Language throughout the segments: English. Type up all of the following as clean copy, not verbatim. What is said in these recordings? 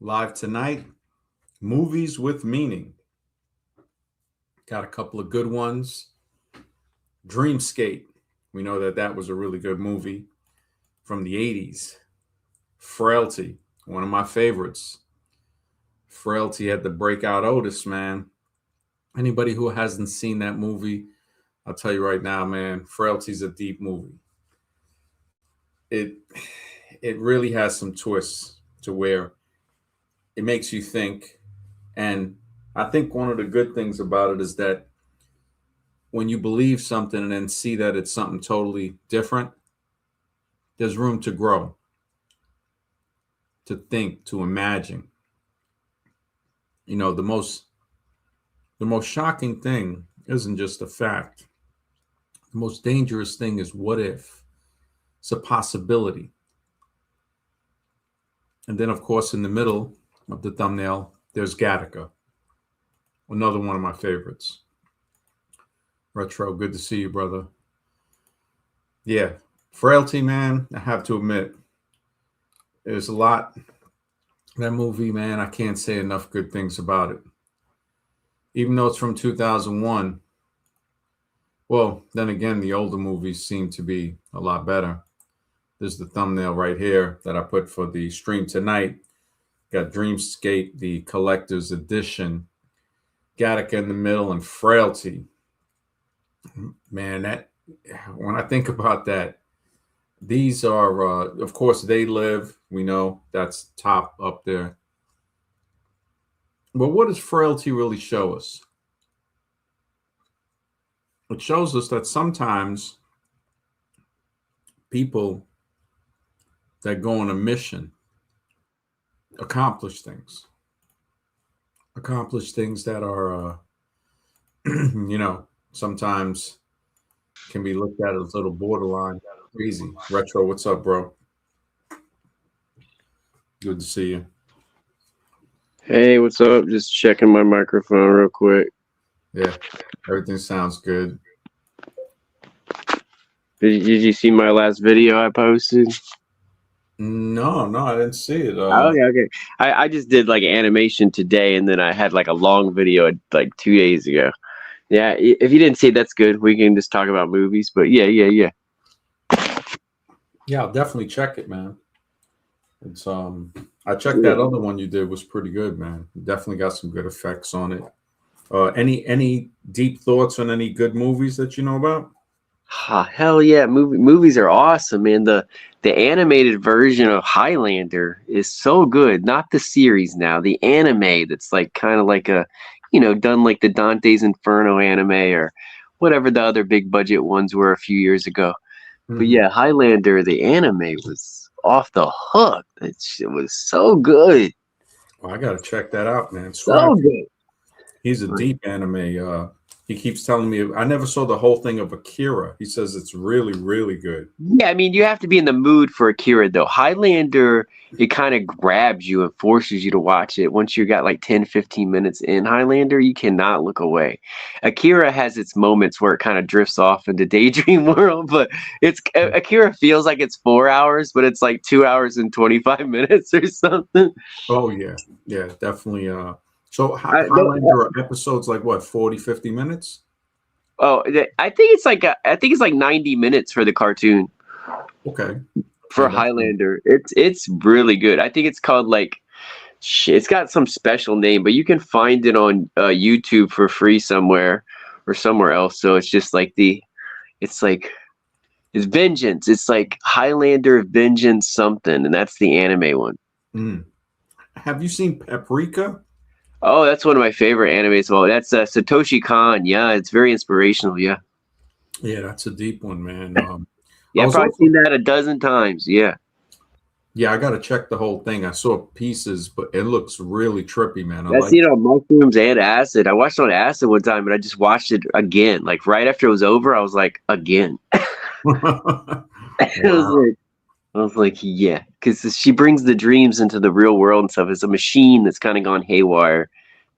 Live tonight, movies with meaning. Got a couple of good ones. Dreamscape. We know that that was a really good movie from the 80s. Frailty, one of my favorites. Frailty had the breakout Otis, man. Anybody who hasn't seen that movie, I'll tell you right now, man, Frailty's a deep movie. It it really has some twists to where it makes you think. And I think one of the good things about it is that when you believe something and then see that it's something totally different, there's room to grow, to think, to imagine. The most shocking thing isn't just a fact. The most dangerous thing is what if. It's a possibility. And then, of course, in the middle of the thumbnail, there's Gattaca, another one of my favorites. Retro, good to see you, brother. Yeah, Frailty, man, I have to admit, there's a lot. That movie, man, I can't say enough good things about it. Even though it's from 2001, well, then again, the older movies seem to be a lot better. There's the thumbnail right here that I put for the stream tonight. Got Dreamscape, the collector's edition, Gattaca in the middle, and Frailty. Man, that when I think about that, these are, of course, They Live. We know that's top up there. But what does Frailty really show us? It shows us that sometimes people that go on a mission accomplish things that are, sometimes can be looked at as a little borderline crazy. Retro, what's up, bro? Good to see you. Hey, what's up? Just checking my microphone real quick. Yeah, everything sounds good. Did you see my last video I posted? No, I didn't see it. Okay. I just did like animation today, and then I had like a long video like 2 days ago. Yeah, if you didn't see it, that's good. We can just talk about movies. But yeah. Yeah, I'll definitely check it, man. It's I checked that other one you did was pretty good, man. Definitely got some good effects on it. Any deep thoughts on any good movies that you know about? Hell yeah, movies are awesome, man. The animated version of Highlander is so good. Not the series now, the anime that's like kind of like a, done like the Dante's Inferno anime or whatever the other big budget ones were a few years ago. But Mm-hmm. yeah, Highlander, the anime was off the hook. It was so good. Well, I gotta check that out, man. So Swag, good. he's a deep anime. He keeps telling me I never saw the whole thing of Akira. He says it's really, really good. Yeah, I mean, you have to be in the mood for Akira, though. Highlander, it kind of grabs you and forces you to watch it. Once you got like 10, 15 minutes in Highlander, you cannot look away. Akira has its moments where it kind of drifts off into daydream world, but Akira feels like it's 4 hours, but it's like 2 hours and 25 minutes or something. Oh yeah, definitely. So I, Highlander episodes like what 40, 50 minutes? Oh, I think it's like I think it's like 90 minutes for the cartoon Okay. for Highlander. It's really good. I think it's called like it's got some special name, but you can find it on YouTube for free somewhere or somewhere else. So it's just like it's like it's Vengeance. It's like Highlander Vengeance something, and that's the anime one. Mm. Have you seen Paprika? Oh, that's one of my favorite animes. Well, that's Satoshi Kon. Yeah, it's very inspirational. Yeah. Yeah, that's a deep one, man. Yeah, I've probably seen that a dozen times. Yeah. Yeah, I got to check the whole thing. I saw pieces, but it looks really trippy, man. I've seen it on mushrooms and acid. I watched it on acid one time, but I just watched it again. Like right after it was over, I was like, again. Wow. I was like, yeah, because she brings the dreams into the real world and stuff. It's a machine that's kind of gone haywire.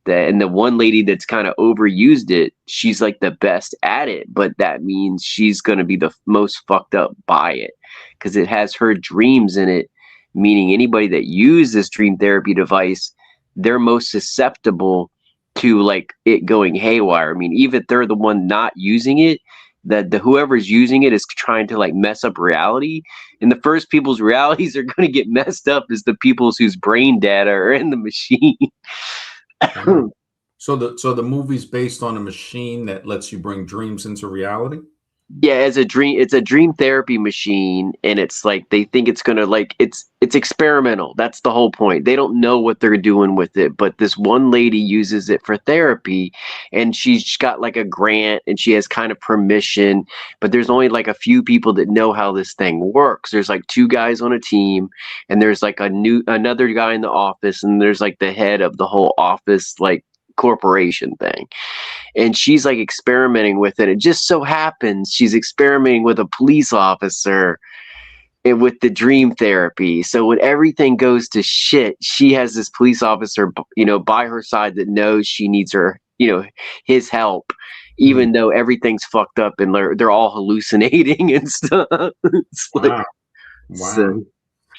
And the one lady that's kind of overused it, she's like the best at it, but that means she's gonna be the most fucked up by it because it has her dreams in it, meaning anybody that uses this dream therapy device, they're most susceptible to like it going haywire. I mean, even if they're the one not using it, that the whoever's using it is trying to like mess up reality. And the first people's realities are going to get messed up is the people's whose brain data are in the machine. Wow. So the movie's based on a machine that lets you bring dreams into reality? Yeah, it's a dream therapy machine, and it's like they think it's gonna like it's experimental. That's the whole point. They don't know what they're doing with it, but this one lady uses it for therapy, and she's got like a grant and she has kind of permission, but there's only like a few people that know how this thing works. There's like two guys on a team, and there's like another guy in the office, and there's like the head of the whole office like corporation thing, and she's like experimenting with it. It just so happens she's experimenting with a police officer and with the dream therapy. So when everything goes to shit, she has this police officer, by her side that knows she needs his help, even though everything's fucked up and they're all hallucinating and stuff. It's like, Wow. Wow. so,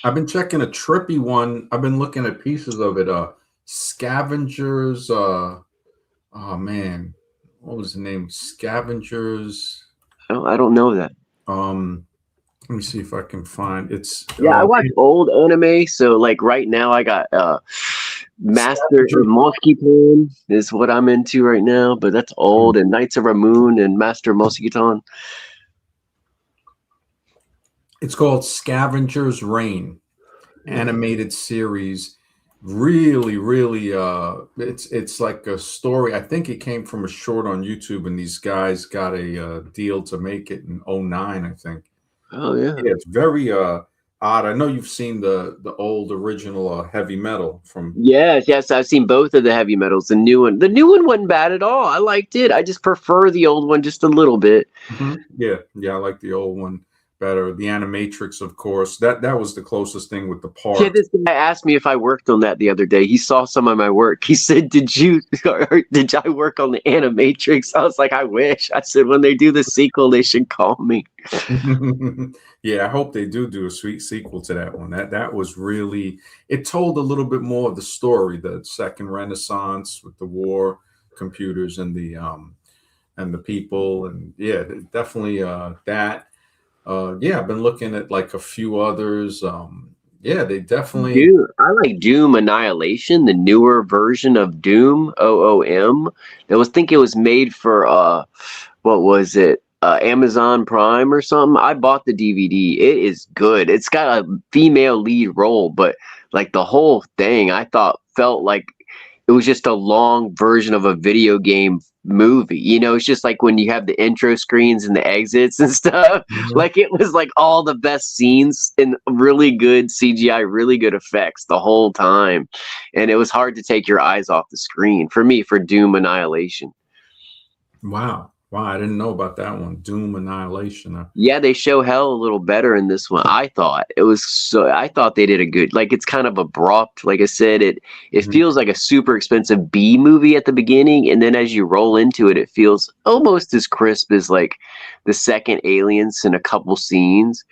I've been checking a trippy one. I've been looking at pieces of it. Scavengers. Oh man, what was the name? Scavengers. I don't know that. Let me see if I can find it's. Yeah, I watch old anime, so like right now I got Master Mosquiton is what I'm into right now, but that's old, and Knights of Ramoon and Master Mosquiton. It's called Scavengers Reign, animated series. Really, really, it's like a story. I think it came from a short on YouTube, and these guys got a deal to make it in 09, I think. Oh yeah. Yeah, it's very odd. I know you've seen the old original heavy metal from. Yes, I've seen both of the heavy metals. The new one wasn't bad at all. I liked it. I just prefer the old one just a little bit. Yeah, I like the old one better. The Animatrix, of course, that was the closest thing with the part. Yeah, this guy asked me if I worked on that the other day. He saw some of my work. He said, did I work on the Animatrix? I was like, I wish. I said, when they do the sequel, they should call me. Yeah, I hope they do a sweet sequel to that one. That was really, it told a little bit more of the story, the second Renaissance with the war, computers, and the people, and yeah, definitely that. Yeah, I've been looking at like a few others. Yeah, they definitely. I like Doom Annihilation, the newer version of Doom OOM. I think it was made for what was it? Amazon Prime or something. I bought the DVD. It is good. It's got a female lead role, but like the whole thing, I thought felt like it was just a long version of a video game movie. It's just like when you have the intro screens and the exits and stuff. Like it was like all the best scenes and really good CGI, really good effects the whole time. And it was hard to take your eyes off the screen for me for Doom Annihilation. Wow, I didn't know about that one. Doom Annihilation. Yeah, they show hell a little better in this one. I thought I thought they did a good, like it's kind of abrupt. Like I said, it feels like a super expensive B movie at the beginning, and then as you roll into it, it feels almost as crisp as like the second Aliens in a couple scenes.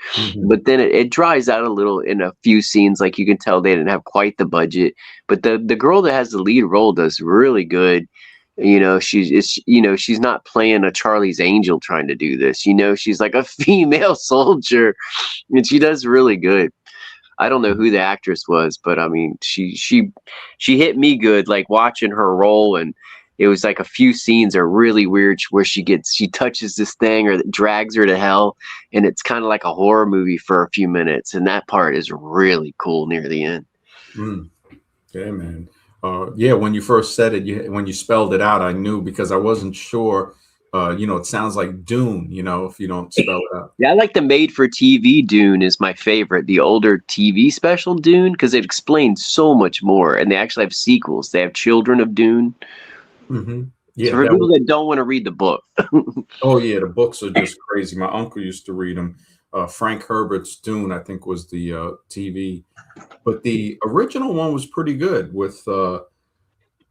But then it dries out a little in a few scenes. Like you can tell they didn't have quite the budget. But the girl that has the lead role does really good. She's not playing a Charlie's Angel trying to do this. She's like a female soldier, and she does really good. I don't know who the actress was, but I mean, she hit me good. Like watching her role, and it was like a few scenes are really weird where she touches this thing or that drags her to hell, and it's kind of like a horror movie for a few minutes, and that part is really cool near the end. Yeah, man. Yeah, when you first said it, when you spelled it out, I knew because I wasn't sure. It sounds like Dune, if you don't spell it out. Yeah, I like the made-for-TV Dune is my favorite. The older TV special Dune, because it explains so much more. And they actually have sequels. They have Children of Dune. Yeah, so for people that don't want to read the book. Oh, yeah, the books are just crazy. My uncle used to read them. Frank Herbert's Dune, I think, was the TV. But the original one was pretty good with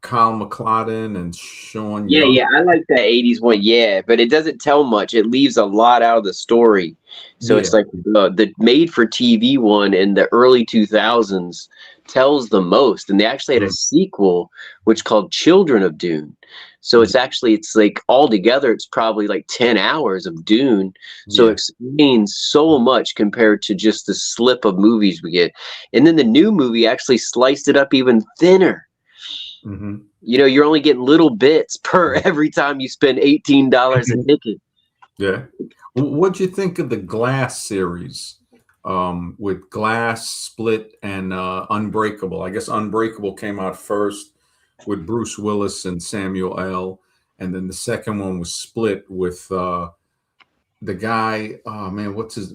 Kyle MacLachlan and Sean Yeah, Young. yeah, I like that 80s one. Yeah, but it doesn't tell much. It leaves a lot out of the story. So Yeah. it's like the made for TV one in the early 2000s tells the most. And they actually had a Mm, sequel which called Children of Dune. So yeah. it's like altogether it's probably like 10 hours of Dune. So it Yeah. explains so much compared to just the slip of movies we get. And then the new movie actually sliced it up even thinner. Hmm. You're only getting little bits per every time you spend $18 a ticket. Yeah. What'd you think of the Glass series with Glass, Split, and Unbreakable? I guess Unbreakable came out first with Bruce Willis and Samuel L. And then the second one was Split with the guy. Oh man, what's his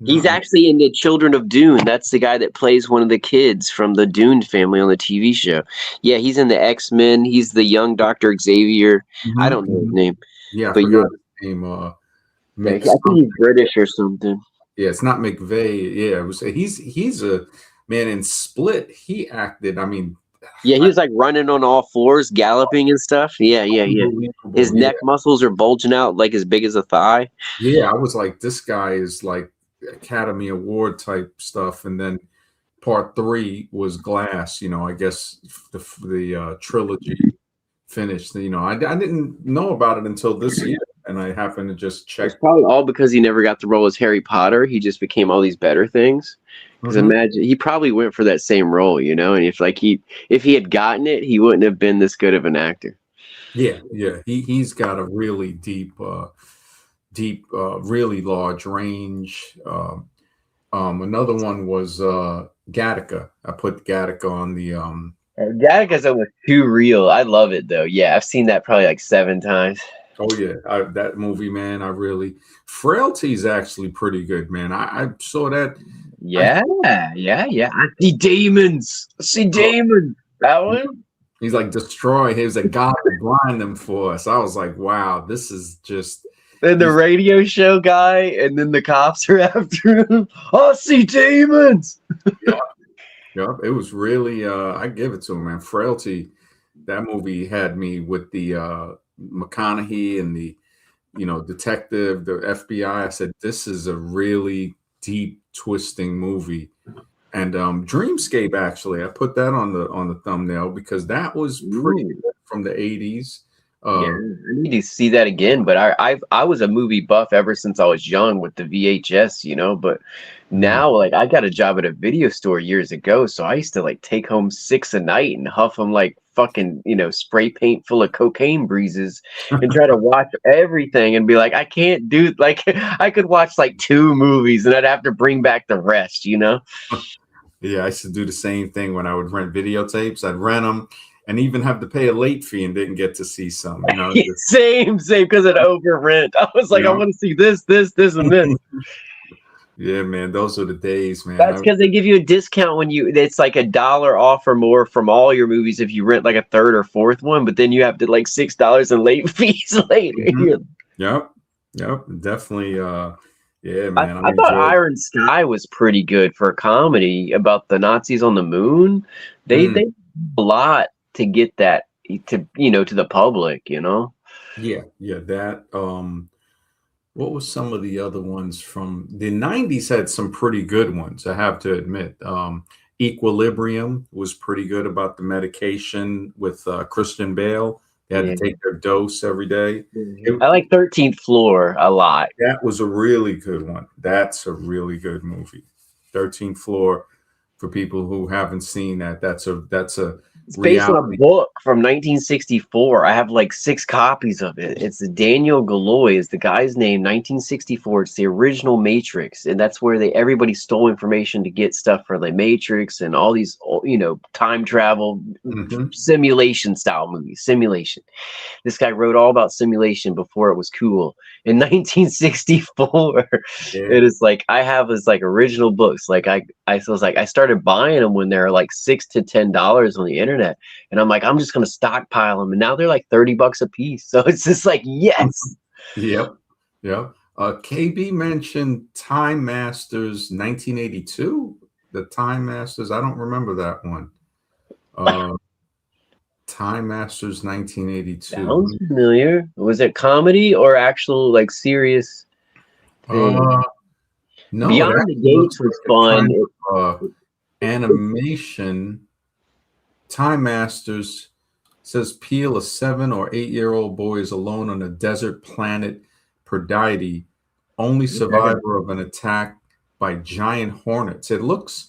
He's not Mick, actually in the Children of Dune. That's the guy that plays one of the kids from the Dune family on the TV show. Yeah, he's in the X-Men. He's the young Dr. Xavier. I mhm, don't know his mhm. name, Yeah, I but yeah, forgot his name. yeah, I Mick think something. he's British or something. Yeah, it's not McVeigh. Yeah, it was. He's a man in Split. He acted. I mean, Yeah, he was like running on all fours, galloping and stuff. Yeah, yeah, yeah. His unbelievable. Yeah, neck muscles are bulging out like as big as a thigh. yeah. I was like, this guy is like Academy Award type stuff. And then part three was Glass. I guess the trilogy finished. I didn't know about it until this year, and I happened to just It's check. probably all because he never got the role as Harry Potter. He just became all these better things. Because Mhm. imagine he probably went for that same role, and if he had gotten it, he wouldn't have been this good of an actor. Yeah, yeah. He's got a really deep, really large range. Another one was Gattaca. I put Gattaca on the. Gattaca's almost too real. I love it though. Yeah, I've seen that probably like 7 times. Oh yeah, that movie, man. I really Frailty's actually pretty good, man. I saw that. I Yeah, yeah, yeah. I see demons. I see oh, demons. That one. he's like destroy. He was like God will blind them for us. I was like, wow, this is just. Then the He's radio show guy, and then the cops are after him. I see demons. yeah, yeah. It was really. I give it to him, man. Frailty. That movie had me with the McConaughey and the detective, the FBI. I said, this is a really deep, twisting movie. And Dreamscape, actually, I put that on the thumbnail because that was pretty Ooh. good from the 80s. Yeah, Uh, I need to see that again. But I was a movie buff ever since I was young with the VHS, But mhm. now, like, I got a job at a video store years ago, so I used to like take home 6 a night and huff them like fucking, spray paint full of cocaine breezes, and try to watch everything and be like, I can't do like I could watch like 2 movies and I'd have to bring back the rest. Yeah, I used to do the same thing when I would rent videotapes. I'd rent them and even have to pay a late fee and didn't get to see some. Same, because it over rent. I was like, I You want to see this, and this. know? Yeah, man, those are the days, man. That's because they give you a discount when it's like $1 off or more from all your movies if you rent like a third or fourth one, but then you have to like $6 in late fees later. Mhm. Yep, yep, definitely. Yeah, I, man, I I thought enjoyed. Iron Sky was pretty good for a comedy about the Nazis on the moon. They Mm, they did a lot to get that to the public. yeah, yeah, that. What was some of the other ones from the 90s had some pretty good ones, I have to admit. Equilibrium was pretty good about the medication with Christian Bale. They had to Yeah. take their dose every day. I like 13th Floor a lot. That was a really good one. That's a really good movie. 13th Floor, for people who haven't seen that, that's a It's based on a reality. book from 1964. I have like 6 copies of it. It's Daniel Galloy is the guy's name. 1964. It's the original Matrix, and that's where everybody stole information to get stuff for the Matrix and all these time travel Mhm. simulation style movies. Simulation. This guy wrote all about simulation before it was cool in 1964. Yeah. It is like I have his like original books. Like I was like I started buying them when they're like $6 to $10 on the internet, and I'm like I'm just gonna stockpile them, and now they're like $30 a piece. So it's just like yes. Yep. Yep. KB mentioned Time Masters 1982. The Time Masters. I don't remember that one. Uh, Time Masters 1982. Sounds familiar. Was it comedy or actual like serious thing? Uh, no, it Beyond the actually looks Gates was like a fun. kind of animation. Time Masters says Peel, a 7 or 8 year old boy, is alone on a desert planet Perdidy, only survivor of an attack by giant hornets. It looked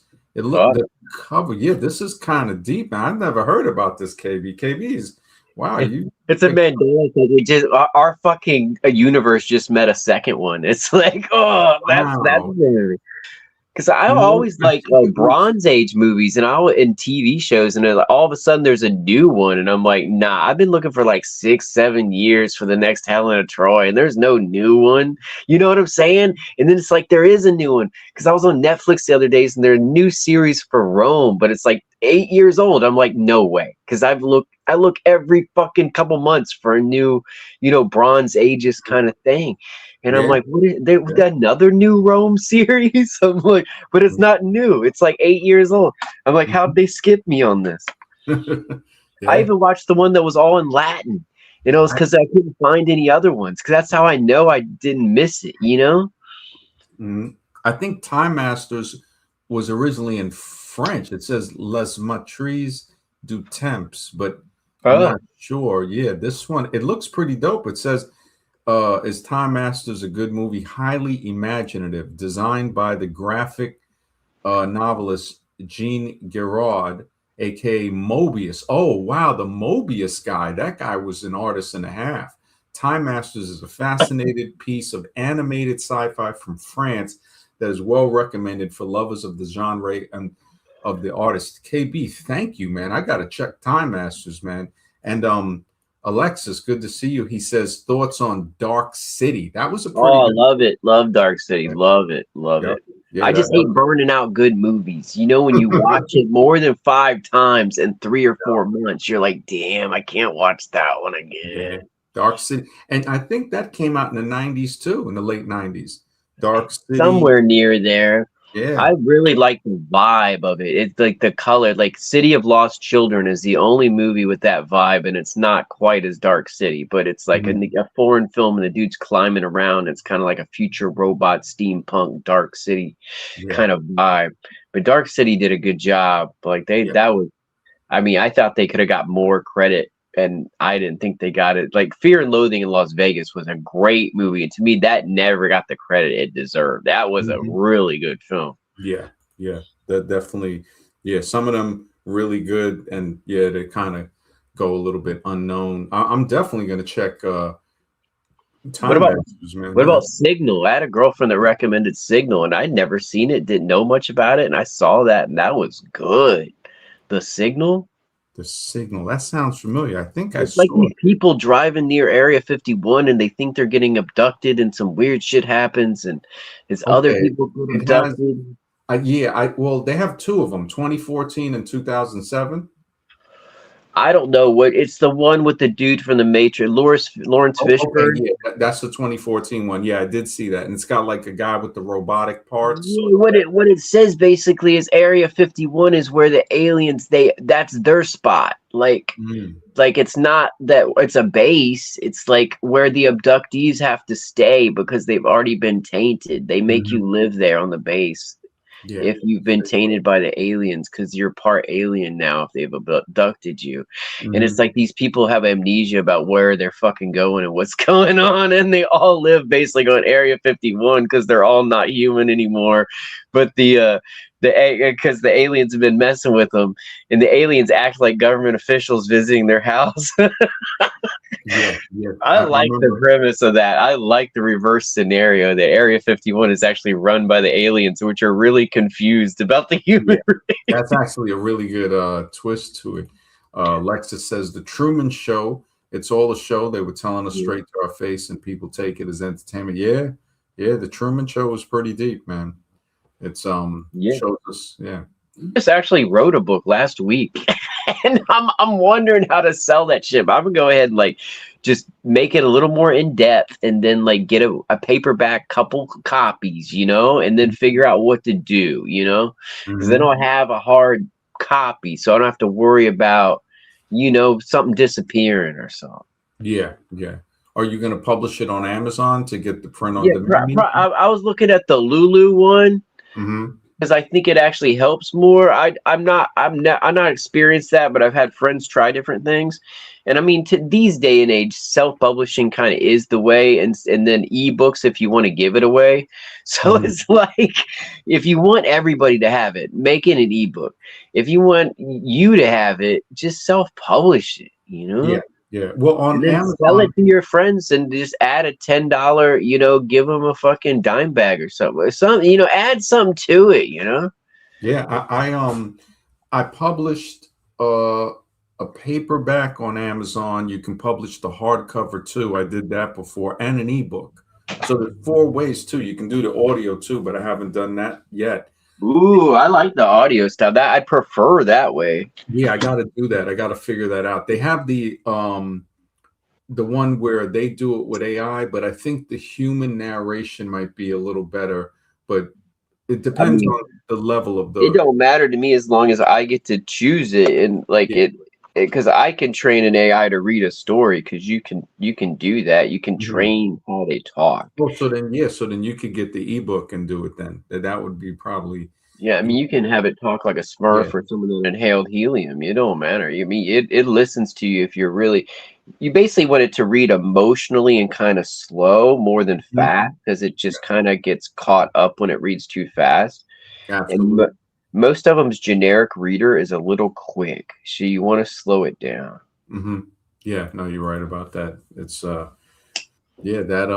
Fuck. the cover. Yeah, this is kind of deep. Man. I've never heard about this. KB's. Wow, you It's a picked. Mandela thing. It just our fucking universe just met a second one. It's like, oh, that's Wow. because I You know, always I like think it was. Bronze Age movies, and in TV shows, and like, all of a sudden there's a new one, and I'm like, nah, I've been looking for like 6, 7 years for the next Helen of Troy, and there's no new one. You know what I'm saying? And then it's like there is a new one because I was on Netflix the other days, and there's a new series for Rome, but it's like 8 years old. I'm like, no way, because I look every fucking couple months for a new, Bronze Ages kind of thing. And I'm Yeah, like, what is there yeah. another new Rome series? I'm like, but it's not new. It's like 8 years old. I'm like, how'd they skip me on this? I Yeah. even watched the one that was all in Latin. You know, it's I, because I couldn't find any other ones. Because that's how I know I didn't miss it. You know? mhm. I think Time Masters was originally in French. It says Les Maîtres du Temps, but I'm Oh, not sure. Yeah, this one, it looks pretty dope. It says, is Time Masters a good movie? Highly imaginative, designed by the graphic novelist Jean Giraud, aka Mobius. Oh, wow, the Mobius guy. That guy was an artist and a half. Time Masters is a fascinating piece of animated sci-fi from France that is well recommended for lovers of the genre and of the artist. KB, thank you, man. I gotta check Time Masters, man. And Alexis, good to see you. He says thoughts on Dark City. That was a pretty oh, good. love it. Love Dark City. Love it. Love Yeah, it. yeah, I just hate burning out good movies. You know, when you watch it more than 5 times in 3 or 4 months, you're like, damn, I can't watch that one yeah. again. Dark City, and I think that came out in the '90s too, in the late '90s. Dark City, Somewhere near there. yeah. I really like the vibe of it. It's like the color, like City of Lost Children is the only movie with that vibe, and it's not quite as Dark City, but it's like Mhm. a foreign film, and the dude's climbing around. It's kind of like a future robot steampunk Dark City Yeah, kind of vibe. But Dark City did a good job. Like yeah. that was, I mean, I thought they could have got more credit, and I didn't think they got it. Like Fear and Loathing in Las Vegas was a great movie, and to me, that never got the credit it deserved. That was a Mhm. really good film. Yeah, yeah. That definitely, yeah. Some of them really good, and yeah, they kind of go a little bit unknown. I'm definitely gonna check What Time about Masters, man. what Yeah. about Signal? I had a girlfriend that recommended Signal, and I'd never seen it, didn't know much about it, and I saw that, and that was good. The Signal. The Signal. That sounds familiar. I think I It's like saw these it. people driving near Area 51 and they think they're getting abducted and some weird shit happens and these other Okay. people get It has, abducted. yeah. Well, they have two of them, 2014 and 2007. I don't know what it's the one with the dude from the Matrix, Lawrence Oh, okay, Fishburne. yeah, that's the 2014 one. Yeah, I did see that, and it's got like a guy with the robotic parts. Yeah, what it says basically is Area 51 is where the aliens that's their spot. Mm, Like it's not that it's a base, it's like where the abductees have to stay because they've already been tainted. They make mhm. you live there on the base Yeah, if you've been tainted by the aliens because you're part alien now if they've abducted you. And it's hmm like these people have amnesia about where they're fucking going and what's going on, and they all live basically on Area 51 because they're all not human anymore. But because the aliens have been messing with them, and the aliens act like government officials visiting their house. yeah, yeah. I I like the remember. premise of that. I like the reverse scenario that Area 51 is actually run by the aliens, which are really confused about the human Yeah, race. that's actually a really good twist to it. Lexus says the Truman Show. It's all a show. They were telling us straight to our face, and people take it as entertainment. Yeah, yeah. The Truman Show was pretty deep, man. It's Yeah. shows us. Yeah. Just actually wrote a book last week. And I'm wondering how to sell that shit. But I'm gonna go ahead and like just make it a little more in depth and then like get a paperback couple copies, and then figure out what to do, because then hmm I'll have a hard copy so I don't have to worry about something disappearing or something. Yeah, yeah. Are you going to publish it on Amazon to get the print on Yeah, demand? I was looking at the Lulu one Mm-hmm. because I think it actually helps more. I'm not experienced that, but I've had friends try different things, and I mean, to these day and age, self-publishing kind of is the way, and then ebooks if you want to give it away. So Mm-hmm. it's like, if you want everybody to have it, make it an ebook. If you want you to have it, just self-publish it. Yeah, yeah. Well, And on then sell it Amazon, to your friends and just add a $10, give them a fucking dime bag or something. Or something, add something to it. yeah, I published a paperback on Amazon. You can publish the hardcover too. I did that before, and an ebook. So there's four ways too. You can do the audio too, but I haven't done that yet. Ooh, I like the audio stuff. That I prefer that way. Yeah, I got to do that. I got to figure that out. They have the one where they do it with AI, but I think the human narration might be a little better. But it I depends mean, on the level of it the. don't matter to me as long as I get to choose it and like Yeah. it because I can train an AI to read a story because you can do that. You can Mhm. train how they talk. Well, so then you could get the ebook and do it then. That would be probably. Yeah, I mean, you can have it talk like a Yeah. Smurf or someone that inhaled helium. It don't matter. I mean, it listens to you if you're really. You basically want it to read emotionally and kind of slow more than fast Mhm. because it just kind of gets caught up when it reads too fast. And Absolutely. most of them's generic reader is a little quick, so you want to slow it down. Hmm. Yeah, no, you're right about that. It's yeah, that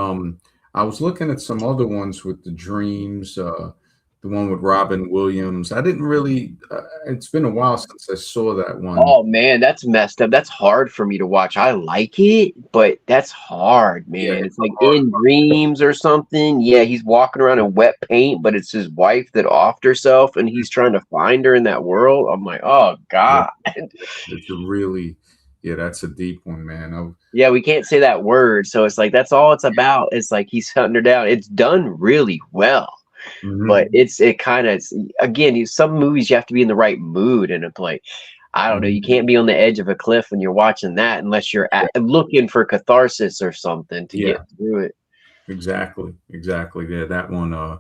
I was looking at some other ones with the dreams, the one with Robin Williams. I didn't really it's been a while since I saw that one. Oh man, that's messed up. That's hard for me to watch. I like it, but that's hard, Yeah, man. It's it's a like hard in one. dreams or something. Yeah, he's walking around in wet paint, but it's his wife that offed herself, and he's trying to find her in that world. I'm like, oh Yeah, god. it's a really yeah, that's a deep one, man. Oh, Yeah, we can't say that word, so it's like that's all it's about. It's like he's hunting her down. It's done really well. But hmm it kind of again, some movies you have to be in the right mood and it's like I don't know, hmm you can't be on the edge of a cliff when you're watching that unless you're looking for catharsis or something to Yeah, get through it. exactly. Exactly. Yeah, that one I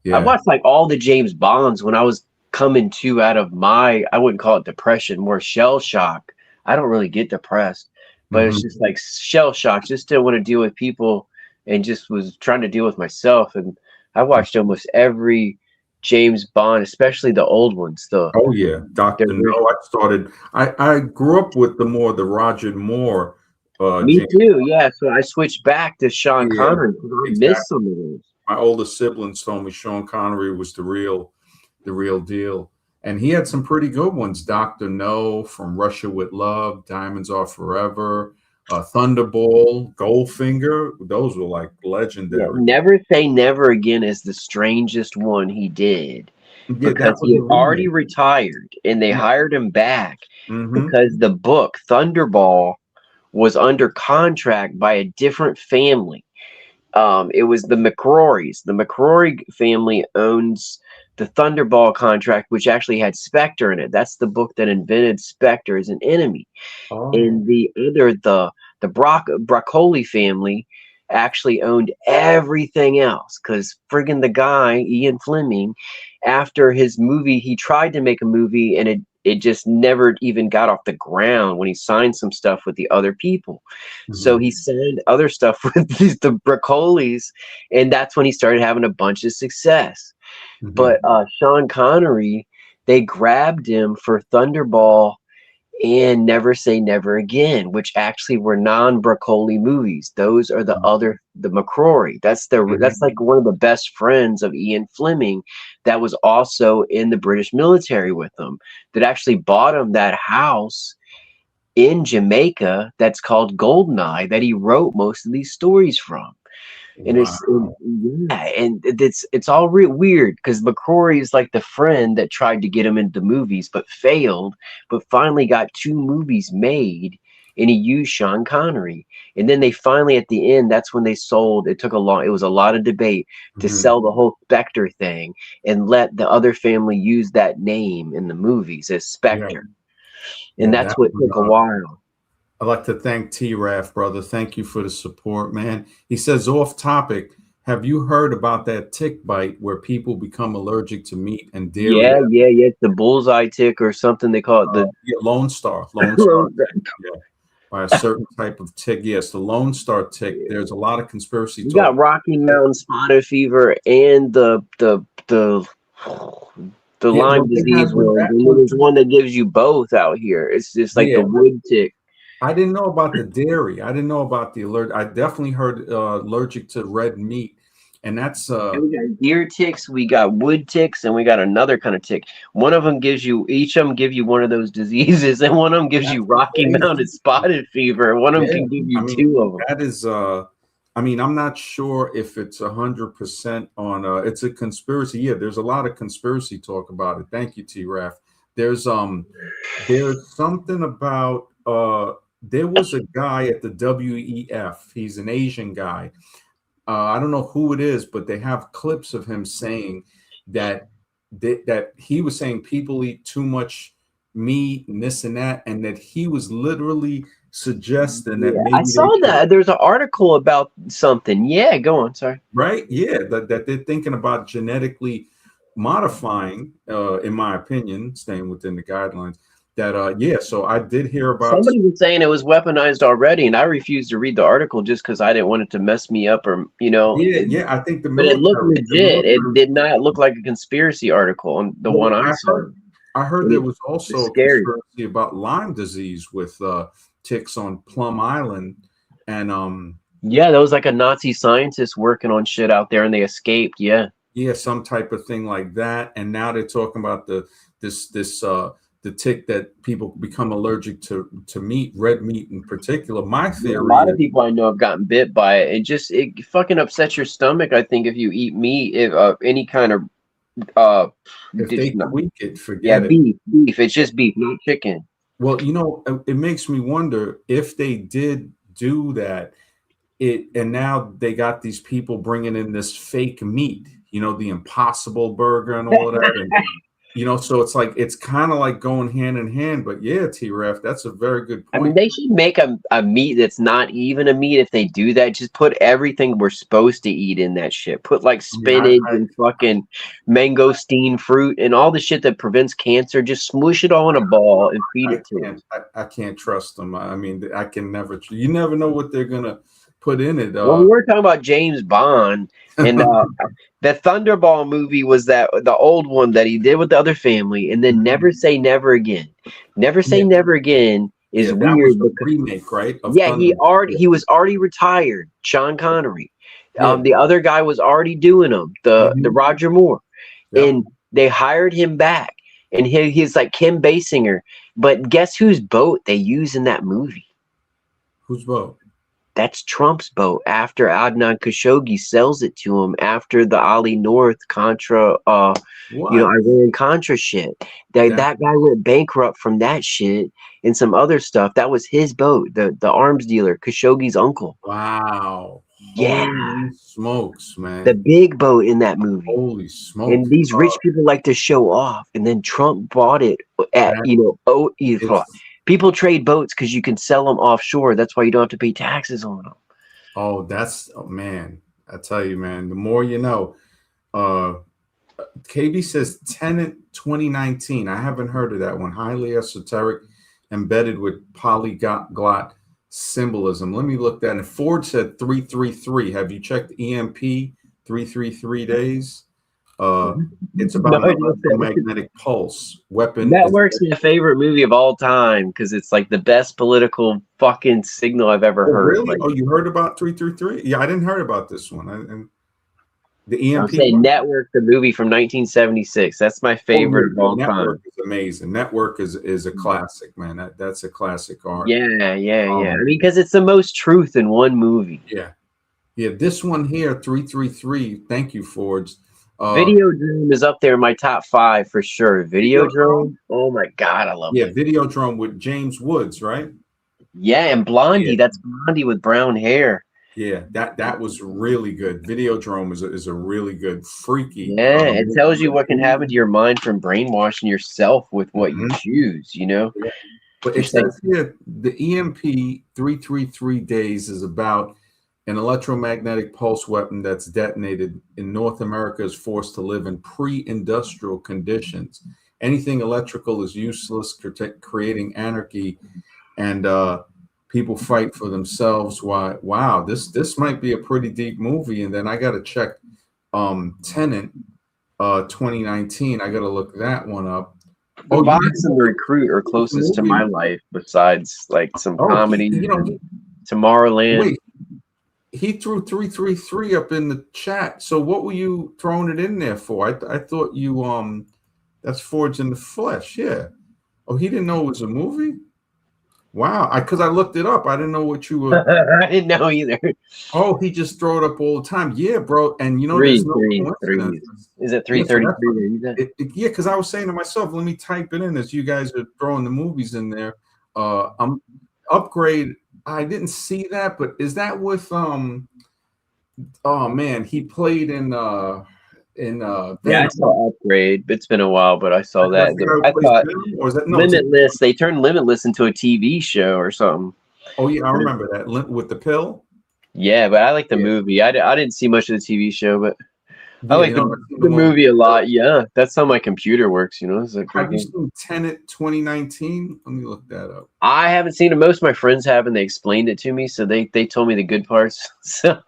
yeah. watched like all the James Bonds when I was coming to out of my, I wouldn't call it depression, more shell shock. I don't really get depressed, but it's Hmm. just like shell shock. Just didn't want to deal with people and just was trying to deal with myself. And I watched almost every James Bond, especially the old ones. Oh yeah, The Dr. No. I grew up with the Roger Moore Me James. too. Yeah. So I switched back to Sean Yeah, Connery because I missed exactly. some of those. My older siblings told me Sean Connery was the real deal. And he had some pretty good ones. Dr. No, From Russia with Love, Diamonds Are Forever, Thunderball, Goldfinger. Those were like Yeah. legendary. Never Say Never Again is the strangest one he did Yeah, because that was he a had already remake. retired and they Yeah. hired him back Hmm. because the book Thunderball was under contract by a different family. It was the McCrorys. The McCrory family owns the Thunderball contract, which actually had Spectre in it. That's the book that invented Spectre as an enemy. Oh. And the Broccoli family actually owned everything else because friggin' the guy Ian Fleming, after his movie, he tried to make a movie and it just never even got off the ground when he signed some stuff with the other people. So Hmm. he signed other stuff with the Broccolis, and that's when he started having a bunch of success. Hmm. But Sean Connery, they grabbed him for Thunderball and Never Say Never Again, which actually were non-Broccoli movies. Those are the McCrory. Hmm. That's like one of the best friends of Ian Fleming that was also in the British military with them, that actually bought him that house in Jamaica that's called Goldeneye that he wrote most of these stories from. And Wow. yeah, and it's all weird because McCrory is like the friend that tried to get him into movies but failed, but finally got two movies made, and he used Sean Connery. And then they finally at the end, that's when they sold. It was a lot of debate to Hmm. sell the whole Spectre thing and let the other family use that name in the movies as Yeah. Spectre. and Yeah, that's that what one, took a while. I'd like to thank T-Raf, brother. Thank you for the support, man. He says, off topic, have you heard about that tick bite where people become allergic to meat and dairy? Yeah. It's the bullseye tick or something they call it. The Yeah, Lone Star. Lone Star tick. Yeah. By a certain type of tick. Yes, the Lone Star tick. There's a lot of conspiracy you talk. got Rocky Mountain spotted fever and the Yeah, well, Lyme they disease have with one. that And then one. there's one that gives you both out here. It's just like the Yeah, wood tick. I didn't know about the dairy. I didn't know about the alert. I definitely heard allergic to red meat, and that's And we got deer ticks, we got wood ticks, and we got another kind of tick. One of them gives you, each of them give you one of those diseases, and one of them gives you Rocky crazy. Mountain spotted fever. One of them Yeah, can give I you mean two of them. that is. I mean, I'm not sure if it's 100% on. It's a conspiracy. Yeah, there's a lot of conspiracy talk about it. Thank you, T. Raf. There's something about. There was a guy at the WEF. He's an Asian guy. I don't know who it is, but they have clips of him saying that that he was saying people eat too much meat and this and that, and that he was literally suggesting that Yeah, I maybe they saw should, that. There's an article about something. Yeah, go on. Sorry. right? Yeah, that they're thinking about genetically modifying, in my opinion, staying within the guidelines. That yeah, so I did hear about. Somebody was saying it was weaponized already, and I refused to read the article just because I didn't want it to mess me up, or Yeah, I think but it looked the legit. It military. did not look like a conspiracy article on the one Well, I saw. I heard And there it was was also a scary. conspiracy about Lyme disease with ticks on Plum Island, and Yeah, there was like a Nazi scientist working on shit out there, and they escaped. Yeah. yeah, some type of thing like that. And now they're talking about the tick that people become allergic to meat, red meat in particular. My Yeah, a theory lot of is people I know have gotten bit by it. It fucking upsets your stomach. I think if you eat meat, if any kind of uh, if they tweak it, yeah, forget it. beef. It's just beef, not chicken. Well, it makes me wonder if they did do that. And now they got these people bringing in this fake meat, the Impossible Burger and all of that, and so it's like it's kind of like going hand in hand. But yeah, T-Ref, that's a very good I mean, point. they should make a meat that's not even a meat if they do that. Just put everything we're supposed to eat in that shit. Put like I mean, spinach and fucking mangosteen fruit and all the shit that prevents cancer. Just smush it all in a ball and feed it to us. I can't trust them. I mean, I can never. You never know what they're gonna put in it. Well, we were talking about James Bond, and the Thunderball movie was the old one that he did with the other family, and then Never Say Never Again. Never Say Yeah, Never Again is yeah, that was weird the because remake, right? Of yeah, Thunder. he was already retired, Sean Connery. Yeah. The other guy was already doing them, the Roger Moore, Yep. and they hired him back, and he's like Kim Basinger. But guess whose boat they use in that movie? Whose vote? That's Trump's boat after Adnan Khashoggi sells it to him after the Ali North Contra, What? Iran Contra shit. That guy went bankrupt from that shit and some other stuff. That was his boat, the arms dealer, Khashoggi's uncle. Wow. Yeah, Holy smokes, man. the big boat in that movie. Holy smokes. And these rich people like to show off, and then Trump bought it at people trade boats because you can sell them offshore. That's why you don't have to pay taxes on them. Oh, man. I tell you, man, the more you know. KB says Tenet 2019. I haven't heard of that one. Highly esoteric, embedded with polyglot symbolism. Let me look that. And Ford said 333. Have you checked EMP 333 days? It's about an electromagnetic pulse weapon. Network's my favorite movie of all time because it's like the best political fucking signal I've ever heard. Really? Like, You heard about 333? Yeah, I didn't heard about this one. And the EMP. I'm saying Network, the movie from 1976. That's my favorite of all time. Network is amazing. Network is a classic, man. That's a classic art. Yeah. I mean, because it's the most truth in one movie. Yeah. This one here, 333. Thank you, Fords. Videodrome is up there in my top 5 for sure. Videodrome. Oh my god, I love it. Yeah, Videodrome with James Woods, right? Yeah, and Blondie. That's Blondie with brown hair. Yeah, that was really good. Videodrome is a really good, freaky. Yeah, it tells you what can happen to your mind from brainwashing yourself with what you choose, Yeah. But You're it saying says here the EMP 333 days is about an electromagnetic pulse weapon that's detonated in North America is forced to live in pre-industrial conditions. Anything electrical is useless, creating anarchy, and people fight for themselves. Why? Wow, this might be a pretty deep movie. And then I got to check Tenant 2019. I got to look that one up. The Oh, Box and the Recruit are closest to my life, besides like some comedy. Tomorrowland. Wait, he threw 333 up in the chat. So what were you throwing it in there for? I thought you that's Forged in the Flesh. Yeah. Oh, he didn't know it was a movie? Wow. Because I looked it up. I didn't know what you were. I didn't know either. Oh, he just throw it up all the time. Yeah, bro. And you know, Three. there's no coincidence. Is it 333? Yeah, because I was saying to myself, let me type it in as you guys are throwing the movies in there. I'm Upgrade. I didn't see that, but is that with oh man, he played in Yeah, I saw Upgrade. It's been a while, but I saw that. I thought or is that Limitless. They turned Limitless into a TV show or something. Oh yeah, I remember that with the pill. Yeah, but I like the movie. I didn't see much of the TV show, but I like the the movie a lot. Yeah, that's how my computer works. You know, it's like have you seen Tenet 2019? Let me look that up. I haven't seen it. Most of my friends have, and they explained it to me, so they told me the good parts. So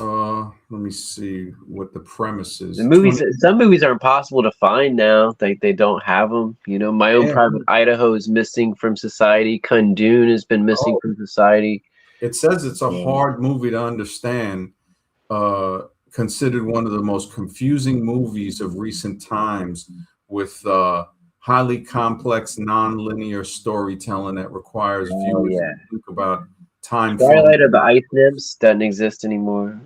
let me see what the premise is. The movies, some movies are impossible to find now. They don't have them. You know, My Own Private Idaho is missing from society. Kundun has been missing from society. It says it's a hard movie to understand. Considered one of the most confusing movies of recent times, with highly complex, non-linear storytelling that requires viewers to think about time. Twilight of the Ice Nymphs doesn't exist anymore.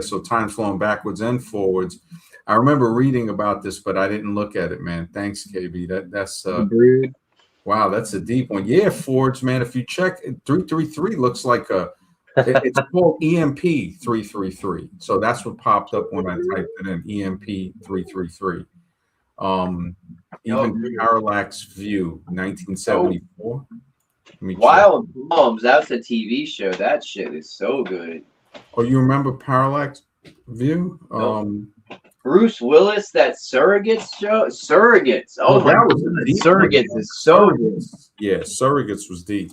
So time's flowing backwards and forwards. I remember reading about this, but I didn't look at it, man. Thanks, KB. That's wow, that's a deep one. Yeah, Forge, man. If you check 333 looks like it's called EMP 333. So that's what popped up when I typed it in, EMP 333. Even Parallax View, 1974. Wild Moms, that's a TV show. That shit is so good. Oh, you remember Parallax View? Bruce Willis, that Surrogates show? Surrogates. Oh my God. Surrogates is so good. Yeah, Surrogates was deep.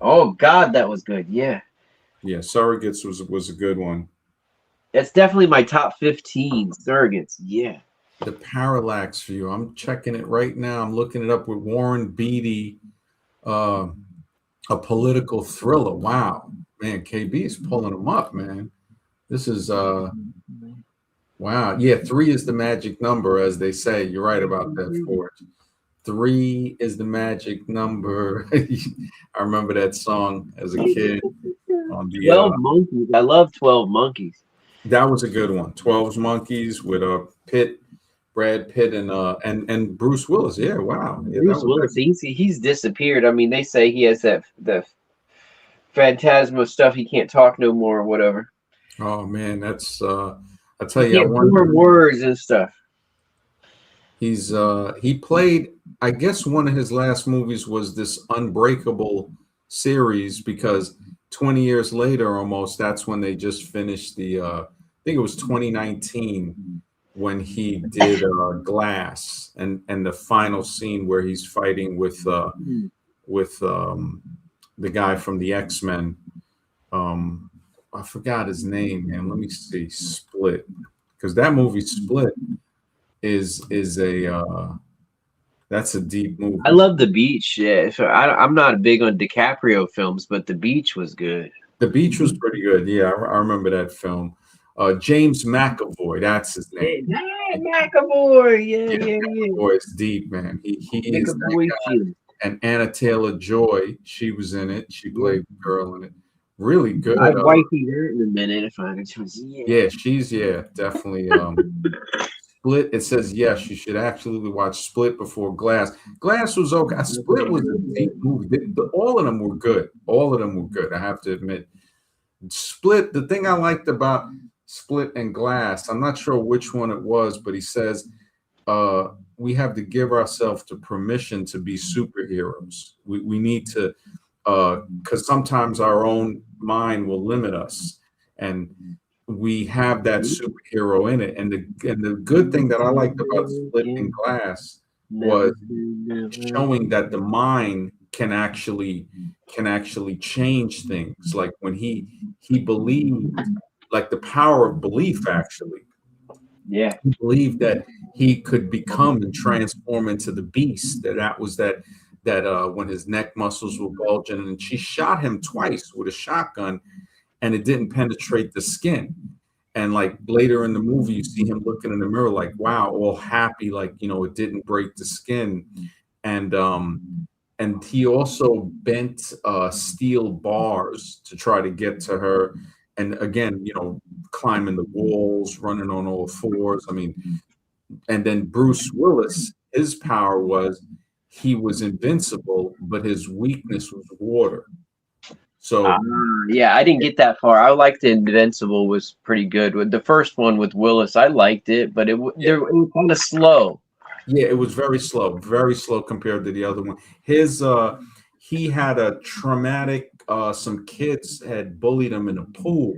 Oh God, that was good. Yeah. Yeah, Surrogates was a good one. That's definitely my top 15. Surrogates. Yeah. The Parallax View. I'm checking it right now. I'm looking it up with Warren Beatty. A political thriller. Wow, man, KB is pulling them up, man. This is wow. Yeah, 3 is the magic number, as they say. You're right about that, Forge. 3 is the magic number. I remember that song as a kid. On the 12 Monkeys. I love 12 Monkeys. That was a good one. 12 Monkeys with Brad Pitt, and Bruce Willis. Yeah, wow. Yeah, Bruce Willis, he's disappeared. I mean, they say he has the phantasma stuff. He can't talk no more or whatever. Oh man, that's I tell you, more words and stuff. He played. I guess one of his last movies was this Unbreakable series, because 20 years later, almost, that's when they just finished the. I think it was 2019. When he did Glass and the final scene where he's fighting with the guy from the X-Men. I forgot his name, man. Let me see. Split, because that movie Split is a that's a deep movie. I love The Beach. Yeah, so I'm not big on DiCaprio films, but The Beach was good. The Beach was pretty good. Yeah, I remember that film. James McAvoy, that's his name. McAvoy, yeah. McAvoy is deep, man. He is that guy. And Anna Taylor-Joy, she was in it. She played the girl in it. Really good. I'd wifey her in a minute if I could. Yeah, she's definitely. Split. It says yes, you should absolutely watch Split before Glass. Glass was okay. Split was a deep movie. All of them were good. All of them were good. I have to admit. Split. The thing I liked about Split and Glass, I'm not sure which one it was, but he says give ourselves the permission to be superheroes. We need to, because sometimes our own mind will limit us, and we have that superhero in it. And the good thing that I liked about Split and Glass was showing that the mind can actually change things. Like when he believed, like the power of belief, actually Yeah. he believed that he could become and transform into the beast. That when his neck muscles were bulging, and she shot him twice with a shotgun, and it didn't penetrate the skin. And like later in the movie, you see him looking in the mirror, like, wow, all happy, like, it didn't break the skin. And he also bent steel bars to try to get to her. And again, climbing the walls, running on all fours. I mean, and then Bruce Willis, his power was he was invincible, but his weakness was water. Ah, So yeah, I didn't get that far. I liked the Invincible was pretty good. With the first one with Willis, I liked it, but yeah, it was kind of slow. yeah, it was very slow compared to the other one. He had a traumatic. Some kids had bullied him in a pool,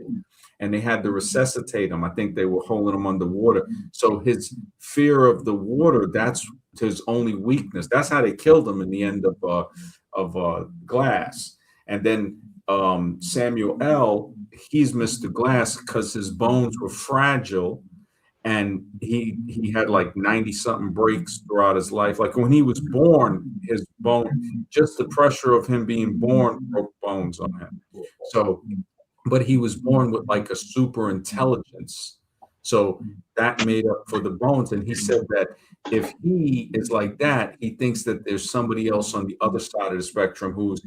and they had to resuscitate him. I think they were holding him underwater. So his fear of the water, that's his only weakness. That's how they killed him in the end of Glass. And then Samuel L. He's Mr. Glass because his bones were fragile, and he had like 90 something breaks throughout his life. Like when he was born, his bone, just the pressure of him being born broke bones on him. So, but he was born with like a super intelligence. So that made up for the bones. And he said that if he is like that, he thinks that there's somebody else on the other side of the spectrum who's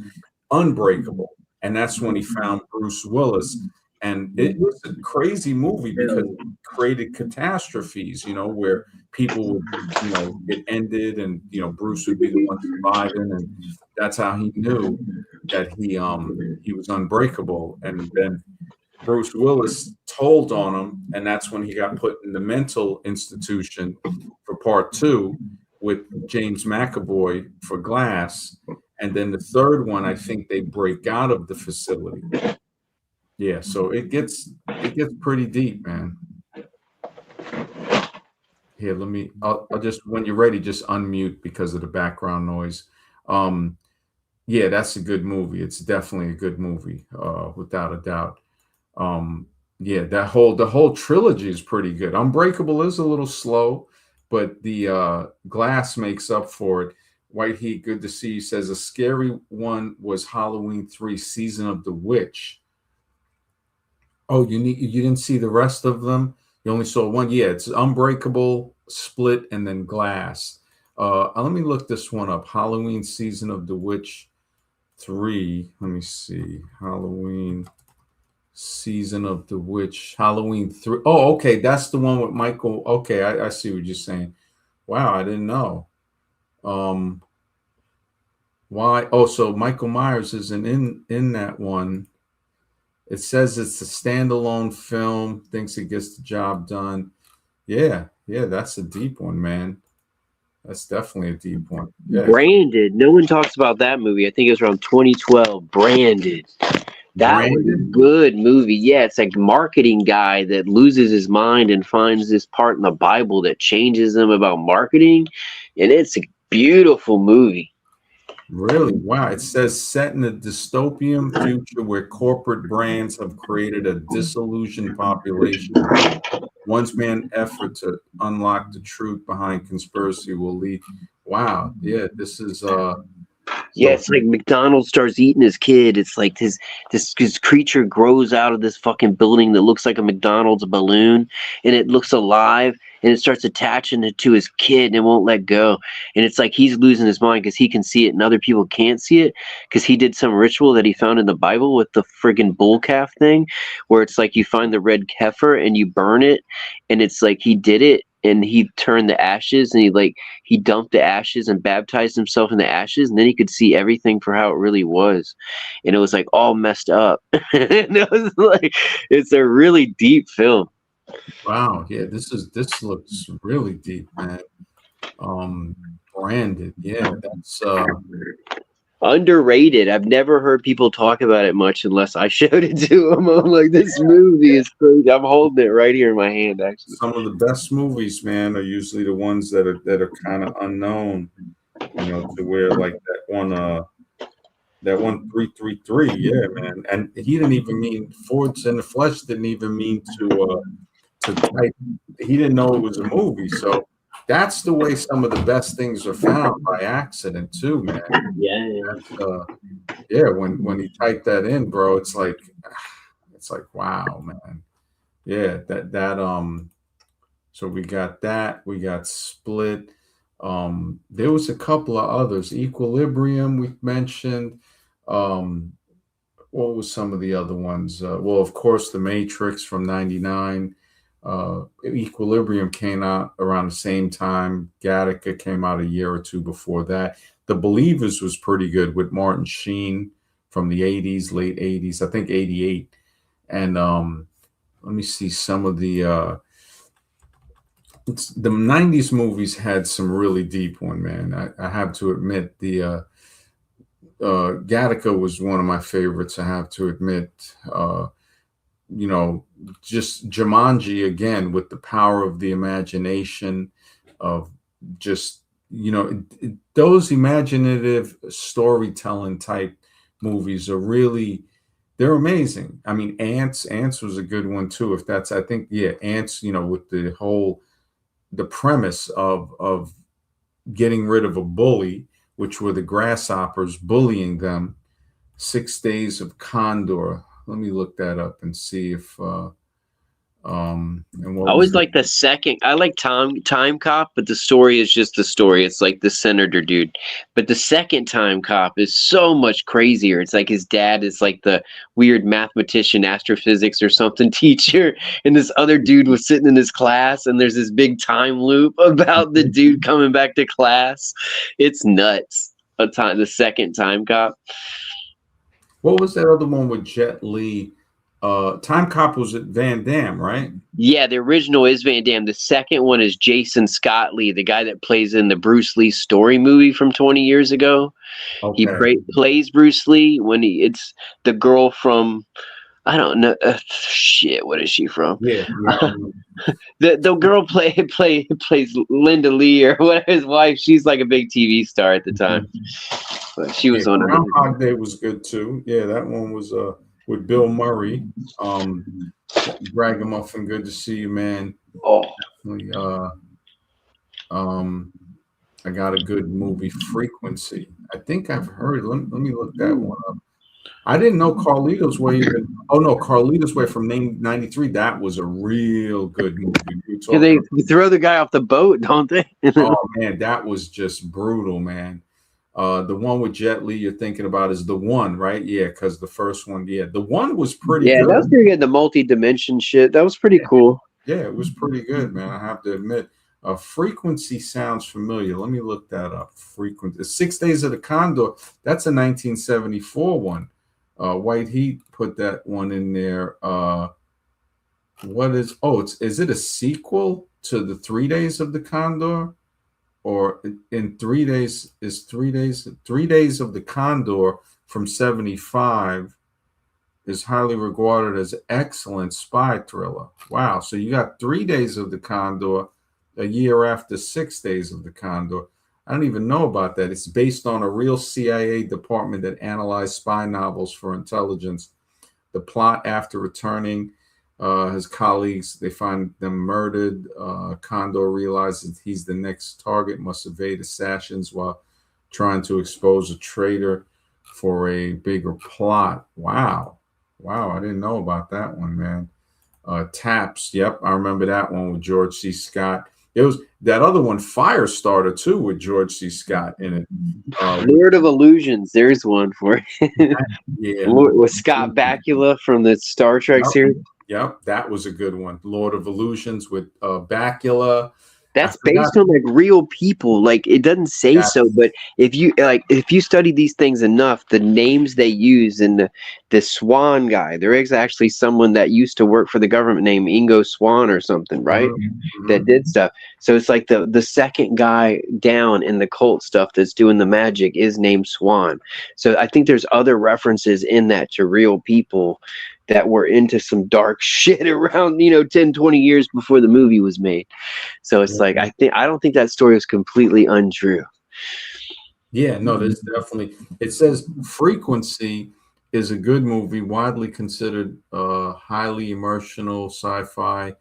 unbreakable. And that's when he found Bruce Willis. And it was a crazy movie because it created catastrophes, where people would, get ended, and Bruce would be the one surviving, and that's how he knew that he was unbreakable. And then Bruce Willis told on him, and that's when he got put in the mental institution for part two with James McAvoy for Glass. And then the third one, I think they break out of the facility. Yeah, so it gets pretty deep, man. Here, I'll just, when you're ready, just unmute because of the background noise. Um, yeah, that's a good movie. It's definitely a good movie, without a doubt. Um, yeah, the whole trilogy is pretty good. Unbreakable is a little slow, but the Glass makes up for it. White Heat, good to see you. Says a scary one was Halloween 3: Season of the Witch. Oh, you didn't see the rest of them? You only saw one? Yeah, it's Unbreakable, Split, and then Glass. Let me look this one up. Halloween Season of the Witch 3. Let me see. Halloween Season of the Witch. Halloween 3. Oh, okay. That's the one with Michael. Okay, I see what you're saying. Wow, I didn't know. Why? Oh, so Michael Myers isn't in that one. It says it's a standalone film, thinks it gets the job done. Yeah, yeah, that's a deep one, man. That's definitely a deep one. Yeah, Branded. No one talks about that movie. I think it was around 2012. Branded. That was a Brandon. good movie. Yeah, it's like a marketing guy that loses his mind and finds this part in the Bible that changes him about marketing, and it's a beautiful movie. Really? Wow. It says set in a dystopian future where corporate brands have created a disillusioned population. Once man effort to unlock the truth behind conspiracy will lead. Wow. Yeah, this is Yeah, so it's like McDonald starts eating his kid. It's like this creature grows out of this fucking building that looks like a McDonald's balloon, and it looks alive, and it starts attaching it to his kid, and it won't let go. And it's like he's losing his mind because he can see it, and other people can't see it because he did some ritual that he found in the Bible with the friggin' bull calf thing, where it's like you find the red heifer and you burn it, and it's like he did it. And he turned the ashes, and he dumped the ashes and baptized himself in the ashes, and then he could see everything for how it really was, and it was like all messed up. And it was like it's a really deep film. wow. Yeah, this looks really deep, man. Branded. Yeah, that's Underrated. I've never heard people talk about it much unless I showed it to them. I'm like, this movie is crazy. I'm holding it right here in my hand, actually. some of the best movies, man, are usually the ones that are kind of unknown. To where like that one 333, yeah, man. And he didn't even mean Ford's in the Flesh didn't even mean to type. He didn't know it was a movie. So that's the way some of the best things are found by accident too, man. Yeah. Yeah, when he typed that in, bro, it's like wow, man. Yeah, that. So we got that. We got Split. There was a couple of others. Equilibrium we mentioned. Um, what was some of the other ones? Well, of course, The Matrix from '99. Equilibrium came out around the same time. Gattaca came out a year or two before that. The Believers was pretty good with Martin Sheen from the '80s, late '80s, I think '88. And let me see some of the '90s movies had some really deep one, man. I have to admit Gattaca was one of my favorites. I have to admit, you know, just Jumanji again with the power of the imagination of just those imaginative storytelling type movies are really they're amazing. I mean, Ants was a good one too. If that's I think yeah, Ants. With the premise of getting rid of a bully, which were the grasshoppers bullying them. 6 Days of Condor. Let me look that up and see if and I what was always the like the second. I like Time Cop, but the story is just the story. It's like the senator dude. But the second Time Cop is so much crazier. It's like his dad is like the weird mathematician, astrophysics or something teacher, and this other dude was sitting in his class, and there's this big time loop about the dude coming back to class. It's nuts. The second Time Cop. what was that other one with Jet Li? Time Cop was at Van Damme, right? Yeah, the original is Van Damme. The second one is Jason Scott Lee, the guy that plays in the Bruce Lee story movie from 20 years ago. He Okay. plays Bruce Lee when it's the girl from I don't know shit. What is she from? Yeah, yeah. The girl plays Linda Lee or what his wife. She's like a big TV star at the time, but she Yeah, was on. Groundhog Day was good too. Yeah, that one was with Bill Murray. Ragamuffin, good to see you, man. Oh, Definitely, um, I got a good movie, Frequency. I think I've heard. Let me look that one up. I didn't know Carlito's Way even. Oh no, Carlito's Way from '93. That was a real good movie. We were yeah, they talking. throw the guy off the boat, don't they? Oh man, that was just brutal, man. The one with Jet Li you're thinking about is the one, right? Yeah, because the first one, yeah, the one was pretty Yeah, good. that was pretty good. The multi-dimension shit. That was pretty cool. Yeah, it was pretty good, man. I have to admit. Frequency sounds familiar. Let me look that up. Frequency. 6 Days of the Condor. That's a 1974 one. White Heat put that one in there. What is? Oh, is it a sequel to the 3 Days of the Condor? Or in 3 days is 3 days of the Condor from '75 is highly regarded as excellent spy thriller. Wow. So you got 3 days of the Condor a year after 6 days of the Condor. I don't even know about that. It's based on a real CIA department that analyzed spy novels for intelligence. The plot after returning his colleagues, they find them murdered. Condor realizes he's the next target, must evade assassins while trying to expose a traitor for a bigger plot. Wow. Wow, I didn't know about that one, man. Taps, yep, I remember that one with George C. Scott. There was that other one, Firestarter, too, with George C. Scott in it. Lord of Illusions. There's one for you. Yeah. With Scott Bakula from the Star Trek series. Yep, that was a good one. Lord of Illusions with Bakula. I That's forgot based on like real people. Like it doesn't say that. so, but if you study these things enough, the names they use in the Swan guy, there is actually someone that used to work for the government named Ingo Swan or something, right? That Mhm. did stuff. So it's like the second guy down in the cult stuff that's doing the magic is named Swan. So I think there's other references in that to real people that were into some dark shit around, 10, 20 years before the movie was made. So it's like Yeah. I don't think that story is completely untrue. Yeah, no, there's definitely. It says Frequency is a good movie, widely considered highly emotional sci-fi,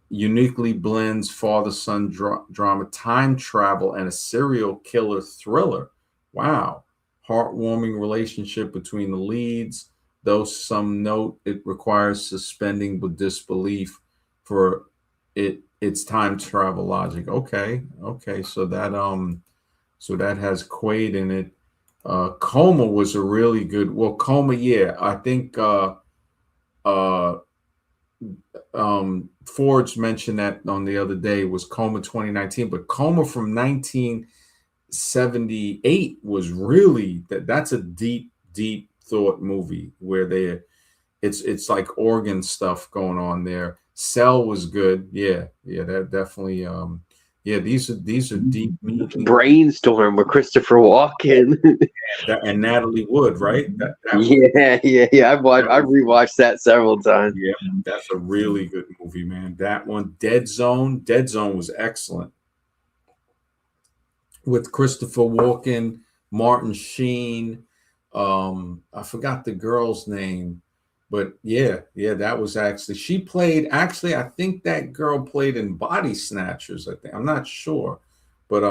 uniquely blends father-son drama, time travel, and a serial killer thriller. Wow. Heartwarming relationship between the leads, though some note it requires suspending with disbelief for its time travel logic. Okay. Okay. So that has Quaid in it. Coma was a really good. Well, Coma, yeah, I think uh, Ford's mentioned that on the other day was Coma 2019, but Coma from 1978 was really that's a deep thought movie where it's like organ stuff going on there. Cell was good, yeah, that definitely yeah, these are deep meaning. Brainstorm with Christopher Walken. And Natalie Wood, right? That was Yeah. I've rewatched that several times. yeah, that's a really good movie, man. That one, Dead Zone was excellent with Christopher Walken, Martin Sheen. I forgot the girl's name, but yeah, that was actually she played. Actually, I think that girl played in Body Snatchers. I think I'm not sure, but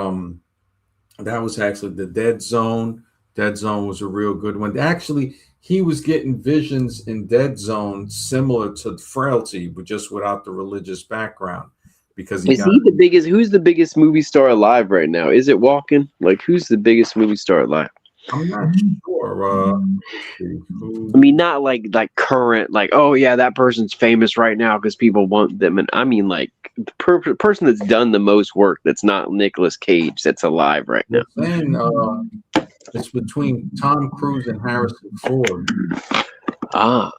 that was actually the Dead Zone. Dead Zone was a real good one. Actually, he was getting visions in Dead Zone similar to Frailty, but just without the religious background because he Is got. he the biggest? Who's the biggest movie star alive right now? Is it Walken? Like, who's the biggest movie star alive? I'm not sure. Let's see I who. mean, not like current, like, oh yeah, that person's famous right now because people want them. And I mean, like the person that's done the most work that's not Nicolas Cage that's alive right now. They're saying it's between Tom Cruise and Harrison Ford. Ah,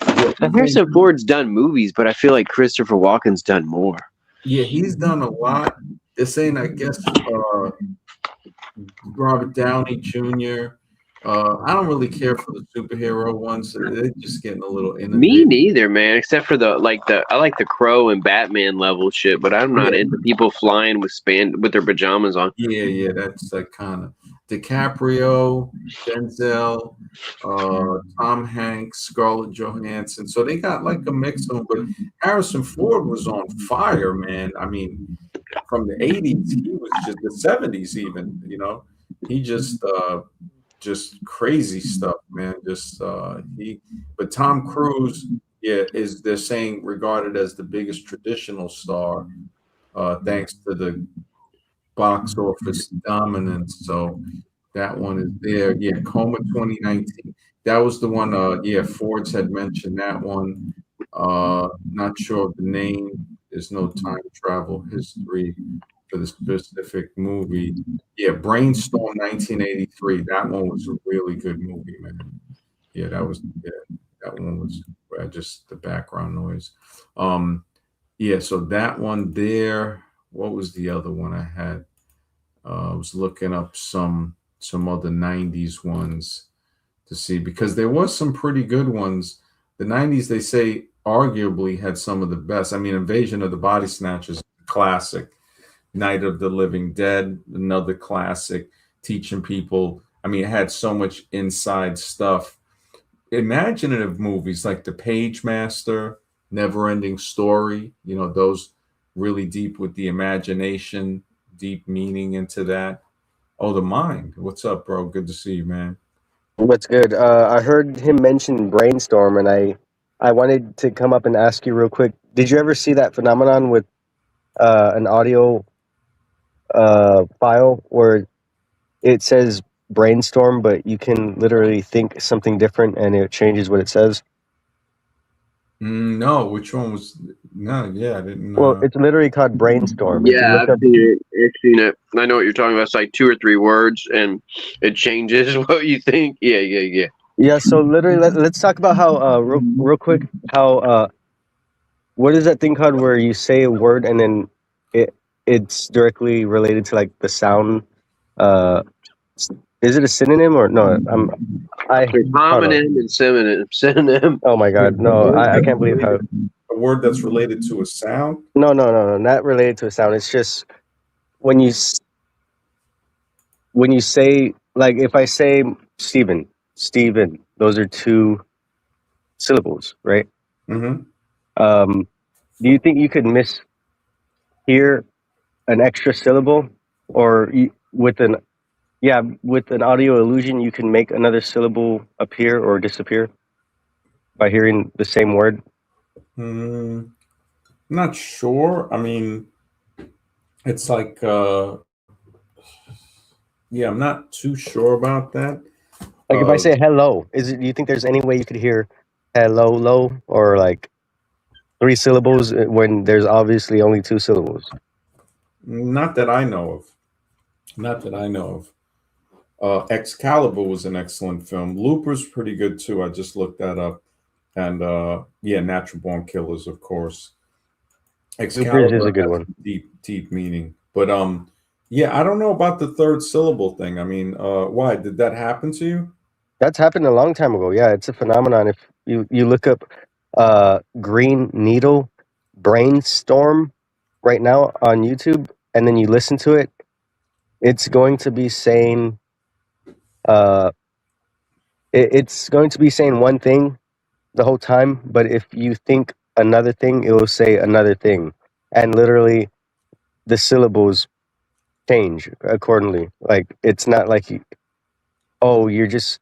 Yeah, now, they're saying, Harrison Ford's done movies, but I feel like Christopher Walken's done more. yeah, he's done a lot. They're saying, I guess, Robert Downey Jr. I don't really care for the superhero ones. They're just getting a little Me inundated. neither, man. Except for the I like the Crow and Batman level shit, but I'm not Yeah, into people flying with their pajamas on. yeah, that's like kind of DiCaprio, Denzel, Tom Hanks, Scarlett Johansson. So they got like a mix of them. But Harrison Ford was on fire, man. I mean, from the 80s, he was just the 70s even, he just crazy stuff, man. Just but Tom Cruise, yeah, is they're saying regarded as the biggest traditional star, thanks to the box office dominance. So that one is there. Yeah, Coma 2019. That was the one. Yeah, Ford's had mentioned that one. Not sure of the name. There's no time travel history for the specific movie. Yeah, Brainstorm 1983. That one was a really good movie, man. Yeah, that one was just the background noise. Yeah, so that one there. What was the other one I had? I was looking up some other 90s ones to see because there was some pretty good ones. The 90s, they say, arguably had some of the best. I mean, Invasion of the Body Snatchers, classic. Night of the Living Dead, another classic, teaching people. I mean, it had so much inside stuff. Imaginative movies like The Page Master, Never Ending Story, those really deep with the imagination, deep meaning into that. Oh, The Mind. What's up, bro? Good to see you, man. What's good? I heard him mention brainstorm, and I wanted to come up and ask you real quick. Did you ever see that phenomenon with an audio file where it says brainstorm, but you can literally think something different, and it changes what it says? No, which one was? No, yeah, I didn't. Well, it's literally called Brainstorm. If you Yeah, look I've up, seen it. I've seen it. I know what you're talking about. It's like 2 or 3 words, and it changes what you think. Yeah, yeah, yeah. yeah. So literally, let's talk about how real quick how what is that thing called where you say a word and then it's directly related to like the sound. Uh, is it a synonym or no? I There's hold on. homonym and synonym. Synonym. Oh my Yeah, God, no! I can't believe how. a word that's related to a sound. No, not related to a sound. It's just when when you say like if I say Steven, those are 2 syllables, right? Mm-hmm. Um, do you think you could mishear an extra syllable, or with an with an audio illusion, you can make another syllable appear or disappear by hearing the same word? Mm, not sure. I mean, it's like, yeah, I'm not too sure about that. Like if I Uh, say hello, do you think there's any way you could hear hello, low, or like 3 syllables when there's obviously only 2 syllables? not that I know of. Not that I know of. Excalibur was an excellent film. Looper's pretty good too. I just looked that up. And yeah, Natural Born Killers, of course. Loopers is Excalibur a good has one. deep meaning. But yeah, I don't know about the third syllable thing. I mean, why did that happen to you? That's happened a long time ago. Yeah, it's a phenomenon. If you look up Green Needle Brainstorm right now on YouTube and then you listen to it, it's going to be saying uh it's going to be saying one thing the whole time, but if you think another thing, it will say another thing. And literally the syllables change accordingly. Like it's not like oh, you're just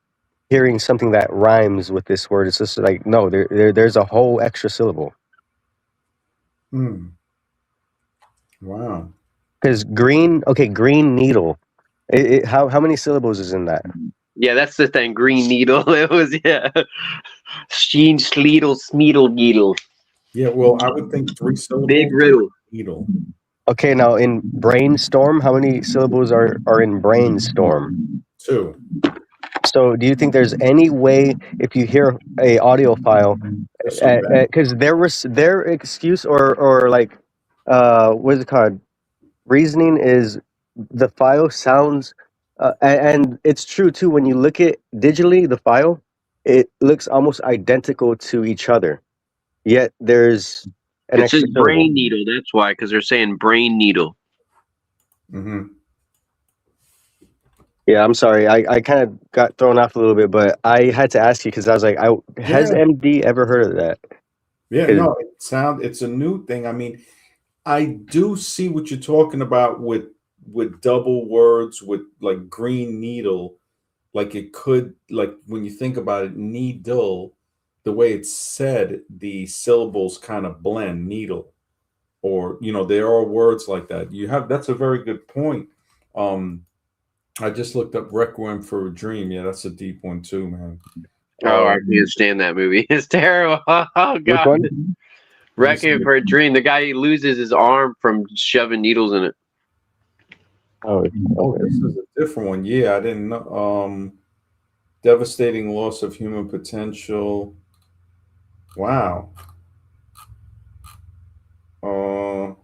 hearing something that rhymes with this word. It's just like no, there's a whole extra syllable. Hmm. Wow. Because green needle. How many syllables is in that? Yeah, that's the thing. Green needle. It was Sheen Sleedle Smeedle Needle. Yeah, well, I would think 3 syllables. Big riddle. Needle. Okay, now in brainstorm, how many syllables are in brainstorm? 2. So, do you think there's any way if you hear a audio file, There's some bad. because their excuse or like what is it called? Reasoning is the file sounds, and it's true too. When you look at digitally, the file it looks almost identical to each other. Yet there's an It says extra syllable. brain needle. That's why, because they're saying brain needle. Mm-hmm. Yeah, I'm sorry. I kind of got thrown off a little bit, but I had to ask you because I was like, has Yeah. MD ever heard of that? Yeah, 'Cause- no, it's a new thing. I mean, I do see what you're talking about with double words with like green needle. Like it could, like when you think about it, needle, the way it's said, the syllables kind of blend, needle. Or, there are words like that. That's a very good point. Um, I just looked up Requiem for a Dream. Yeah, that's a deep one too, man. Oh, I Um, can't stand that movie. It's terrible. Oh Which God. one? let me see. Requiem for a Dream. The guy loses his arm from shoving needles in it. Oh, Oh, okay. this is a different one. Yeah, I didn't know. Devastating loss of human potential. Wow. Uh,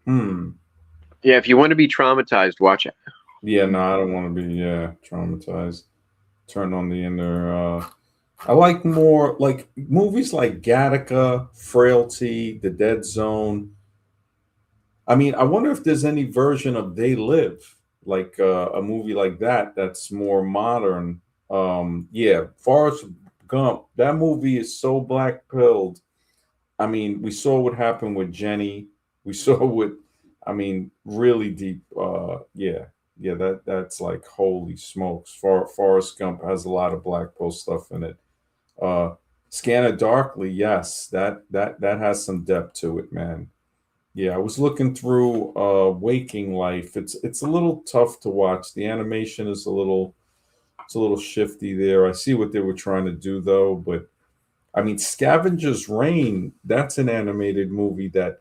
hmm. Yeah, if you want to be traumatized, watch it. Yeah, no, I don't want to be traumatized. Turn on the inner. I like more like movies like Gattaca, Frailty, The Dead Zone. I mean, I wonder if there's any version of They Live, like a movie like that that's more modern. Yeah, Forrest Gump. That movie is so black pilled. I mean, we saw what happened with Jenny. We saw what, I mean, really deep. Yeah, that's like holy smokes. Forrest Gump has a lot of black pill stuff in it. Uh, Scanner Darkly, yes, that has some depth to it, man. Yeah, I was looking through Waking Life. It's a little tough to watch. The animation is a little shifty there. I see what they were trying to do though, but I mean, Scavenger's Reign, that's an animated movie that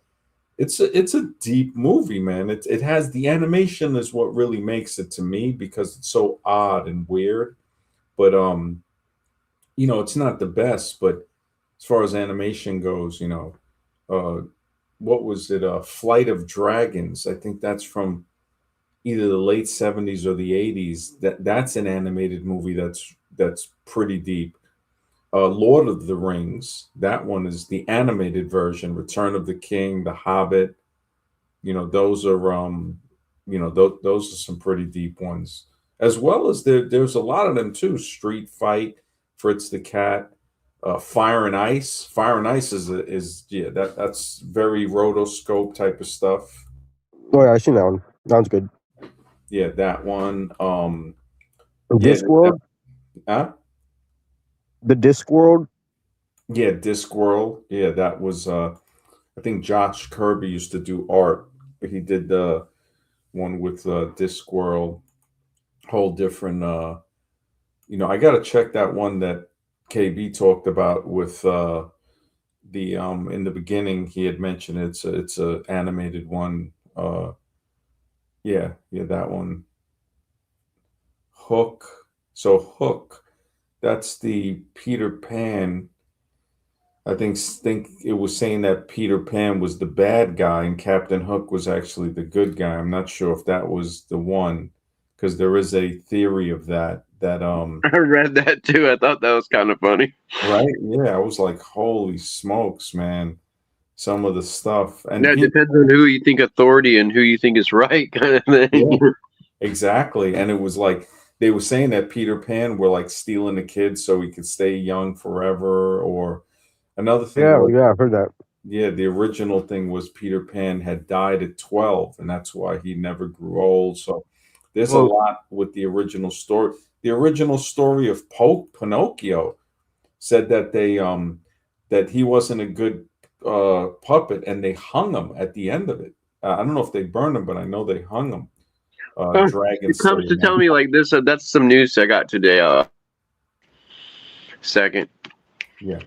it's a deep movie, man. It has the animation is what really makes it to me because it's so odd and weird. But it's not the best, but as far as animation goes, uh what was it? Flight of Dragons. I think that's from either the late 70s or the 80s. That's an animated movie that's pretty deep. Lord of the Rings, that one is the animated version. Return of the King, The Hobbit. Those are those are some pretty deep ones. As well as there's a lot of them too. Street Fight, Fritz the Cat, Fire and Ice. Fire and Ice is yeah, that's very rotoscope type of stuff. Oh yeah, I seen that one. That one's good. Yeah, that one. Yeah, Discworld. huh? The Discworld. Yeah, Discworld. Yeah, that was I think Josh Kirby used to do art. He did the one with Discworld. Whole different I gotta check that one that KB talked about with the in the beginning he had mentioned it's a animated one. Yeah, that one. Hook. So Hook, that's the Peter Pan. I think it was saying that Peter Pan was the bad guy and Captain Hook was actually the good guy. I'm not sure if that was the one because there is a theory of that I read that too. I thought that was kind of funny. right? Yeah, I was like, holy smokes, man. Some of the stuff and Yeah, it depends on who you think authority and who you think is right, kind of thing. yeah, exactly. And it was like they were saying that Peter Pan were like stealing the kids so he could stay young forever. Or another thing was, Yeah, I've heard that. yeah, the original thing was Peter Pan had died at 12, and that's why he never grew old. So there's a Well, lot with the original story. The original story of Pinocchio said that he wasn't a good puppet, and they hung him at the end of it. I don't know if they burned him, but I know they hung him. Dragon It comes Slayer, to tell man. me like this. That's some news I got today. Second. Yeah.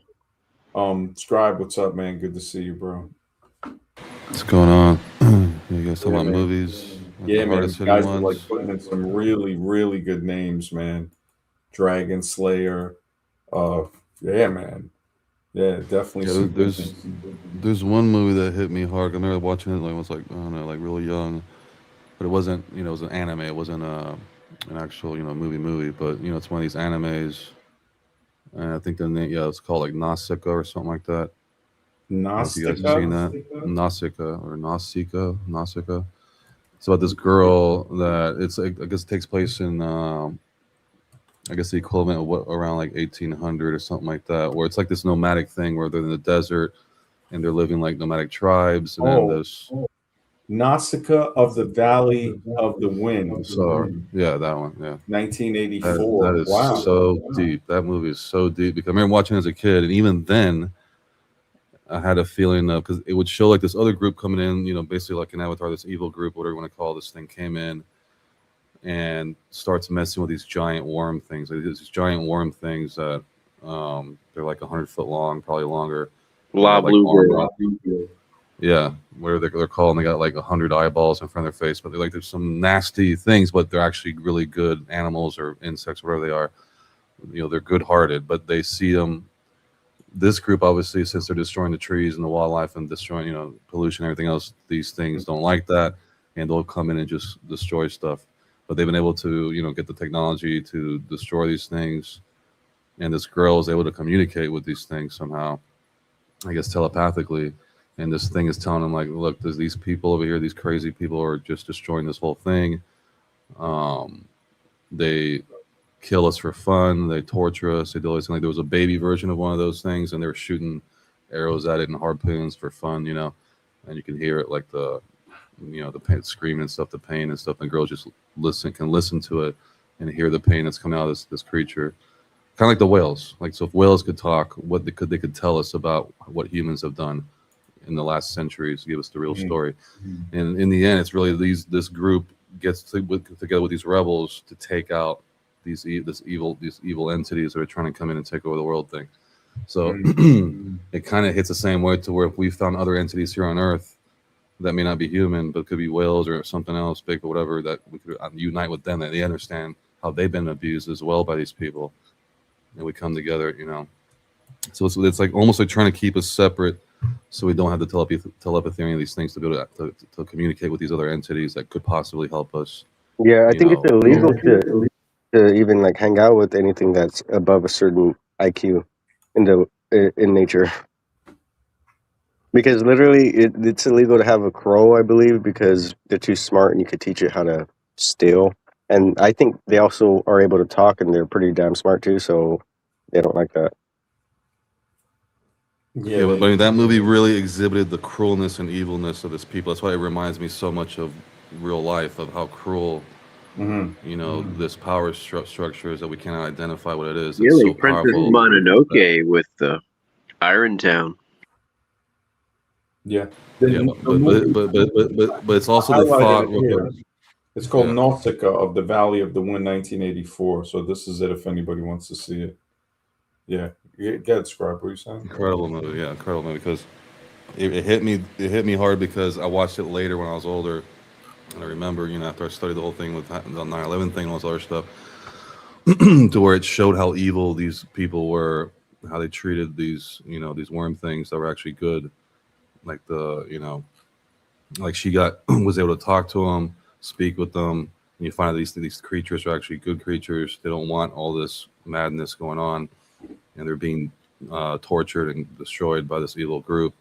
Scribe, what's up, man? Good to see you, bro. What's going on? You guys talking Yeah, about man. movies? Like Yeah, the man. hardest hitting Guys are like ones? putting in some really, really good names, man. Dragon Slayer. Uh, yeah, man. Yeah, definitely Yeah, some good names. there's one movie that hit me hard. I remember watching it like I was like I don't know, like really young, but it wasn't it was an anime. It wasn't an actual movie. But it's one of these animes, and I think the name it's called like Nausicaa or something like that. I don't know if you guys have Gnostica. seen that. Nausicaa. It's about this girl that it's like, I guess it takes place in I guess the equivalent of what around like 1800 or something like that, where it's like this nomadic thing where they're in the desert and they're living like nomadic tribes, and then Oh, there's Nausicaa of the Valley of the Wind, so yeah, that one, yeah, that 1984. is Wow. so deep. That movie is so deep because I remember watching it as a kid, and even then I had a feeling of because it would show like this other group coming in, basically like an avatar, this evil group, whatever you want to call this thing, came in and starts messing with these giant worm things. Like these giant worm things that they're like 100 foot long, probably longer, and they La have like Blue armor. Girl. Yeah, where they're calling, they got like 100 eyeballs in front of their face, but they're like there's some nasty things, but they're actually really good animals or insects, whatever they are. They're good hearted, but they see them. This group, obviously, since they're destroying the trees and the wildlife and destroying, pollution, and everything else, these things don't like that, and they'll come in and just destroy stuff. But they've been able to, get the technology to destroy these things, and this girl is able to communicate with these things somehow, I guess telepathically. And this thing is telling them like, look, there's these people over here, these crazy people are just destroying this whole thing. Um, they kill us for fun. They torture us. They do all this. Like there was a baby version of one of those things, and they were shooting arrows at it and harpoons for fun, And you can hear it like the pain screaming and stuff, the pain and stuff. And girls just can listen to it and hear the pain that's coming out of this creature. Kind of like the whales. Like so, if whales could talk, they could tell us about what humans have done in the last centuries, give us the real Mhm. story. And in the end, it's really this group gets together with these rebels to take out these evil entities that are trying to come in and take over the world thing. So it kind of hits the same way to where if we found other entities here on Earth that may not be human, but could be whales or something else big or whatever, that we could unite with them, that they understand how they've been abused as well by these people, and we come together, you know. So it's like almost like trying to keep us separate, so we don't have the telepathy or any of these things to be able to communicate with these other entities that could possibly help us. Yeah, I You think it's know, illegal to even like hang out with anything that's above a certain IQ in nature. Because literally, it's illegal to have a crow, I believe, because they're too smart and you could teach it how to steal. And I think they also are able to talk and they're pretty damn smart too, so they don't like that. yeah, but I mean, that movie really exhibited the cruelness and evilness of this people. That's why it reminds me so much of real life, of how cruel, you know, this power structure is, that we cannot identify what it is. Yeah, It's so like Princess powerful. Mononoke with Iron Town. Yeah. Yeah, but it's also the thought. It's called Yeah. Nausicaa of the Valley of the Wind, 1984. So this is it if anybody wants to see it. Yeah. Get it, Scribe. What are you saying? Incredible movie, yeah, incredible movie, because it hit me. It hit me hard because I watched it later when I was older, and I remember, you know, after I studied the whole thing with the 9/11 thing and all this other stuff, to where it showed how evil these people were, how they treated these, you know, these worm things that were actually good, like you know, like she was able to talk to them, speak with them. And you find out these creatures are actually good creatures. They don't want all this madness going on, and they're being tortured and destroyed by this evil group.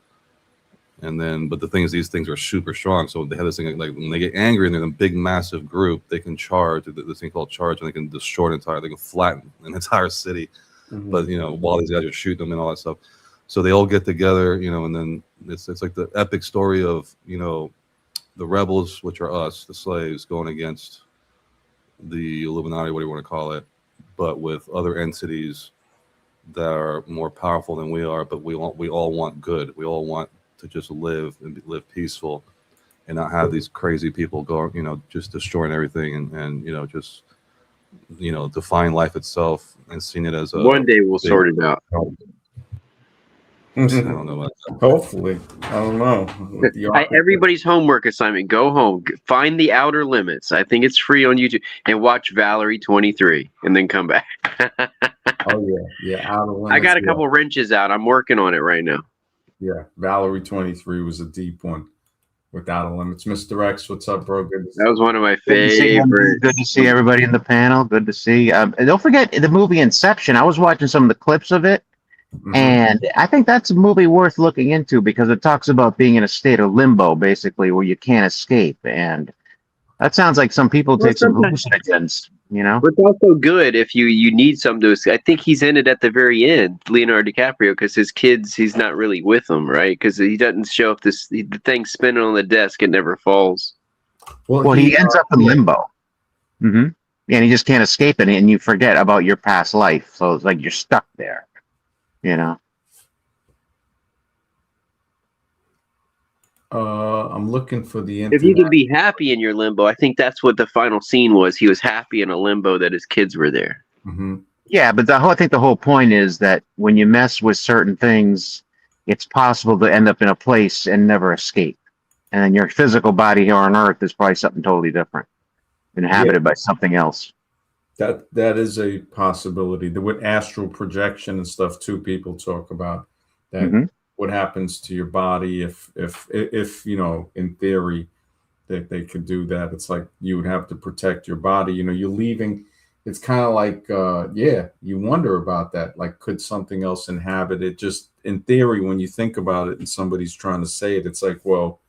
And then, but the thing is, these things are super strong. So they have this thing like when they get angry and they're in a big, massive group, they can charge this thing called charge, and they can destroy they can flatten an entire city. But you know, while these guys are shooting them and all that stuff, so they all get together, you know, and then it's like the epic story of, you know, the rebels, which are us, the slaves, going against the Illuminati, whatever you want to call it, but with other entities that are more powerful than we are. But we all want good. We all want to just live and live peaceful, and not have these crazy people go, you know, just destroying everything and you know, just, you know, define life itself and seeing it as a One day we'll sort it out. I don't know. Hopefully. I don't know. Everybody's homework assignment: go home, find the outer limits. I think it's free on YouTube, and watch Valerie 23, and then come back. Oh yeah, Outer Limits. I got a couple wrenches out. I'm working on it right now. Yeah, Valerie 23 was a deep one with Outer Limits. Mr. X, what's up, bro? Good to see That was one of my Good to see favorite. Good to see everybody in the panel. Good to see. And don't forget the movie Inception. I was watching some of the clips of it, and I think that's a movie worth looking into because it talks about being in a state of limbo, basically, where you can't escape. And that sounds like some people take some hallucinogens, you know? But it's also good if you need some to. I think he's in it at the very end, Leonardo DiCaprio, because his kids, he's not really with them, right? Because he doesn't show up the thing spinning on the desk, it never falls. Well, he ends up in limbo. And he just can't escape it, and you forget about your past life. So it's like you're stuck there, you know? I'm looking for the If you can be happy in your limbo, I think that's what the final scene was. He was happy in a limbo that his kids were there. Yeah, but I think the whole point is that when you mess with certain things, it's possible to end up in a place and never escape. And your physical body here on Earth is probably something totally different, inhabited by something else. That is a possibility. With astral projection and stuff too, people talk about that. What happens to your body if you know, in theory, that they could do that. It's like you would have to protect your body. You know, you're leaving. It's kind of like, you wonder about that. Like, could something else inhabit it? Just in theory, when you think about it and somebody's trying to say it, it's like, well,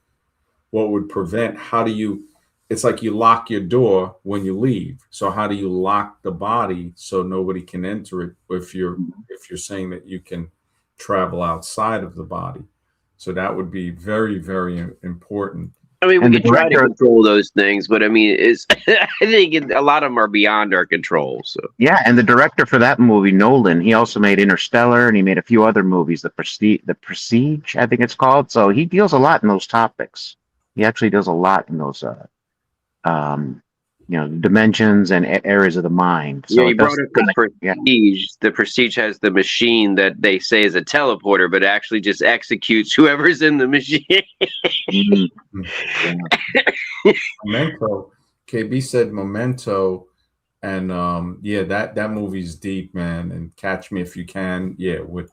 what would prevent? How do you? It's like you lock your door when you leave. So how do you lock the body so nobody can enter it? If you're saying that you can travel outside of the body, so that would be very, very important. I mean, we can try to control those things, but I mean, I think a lot of them are beyond our control. So yeah, and the director for that movie, Nolan, he also made Interstellar, and he made a few other movies, The Prestige, I think it's called. So he deals a lot in those topics. He actually does a lot in those dimensions and areas of the mind. So Yeah, you it brought does. up the Yeah. Prestige. The Prestige has the machine that they say is a teleporter, but it actually just executes whoever's in the machine. Mm, Memento. KB said Memento, and yeah, that movie's deep, man. And Catch Me If You Can, yeah, with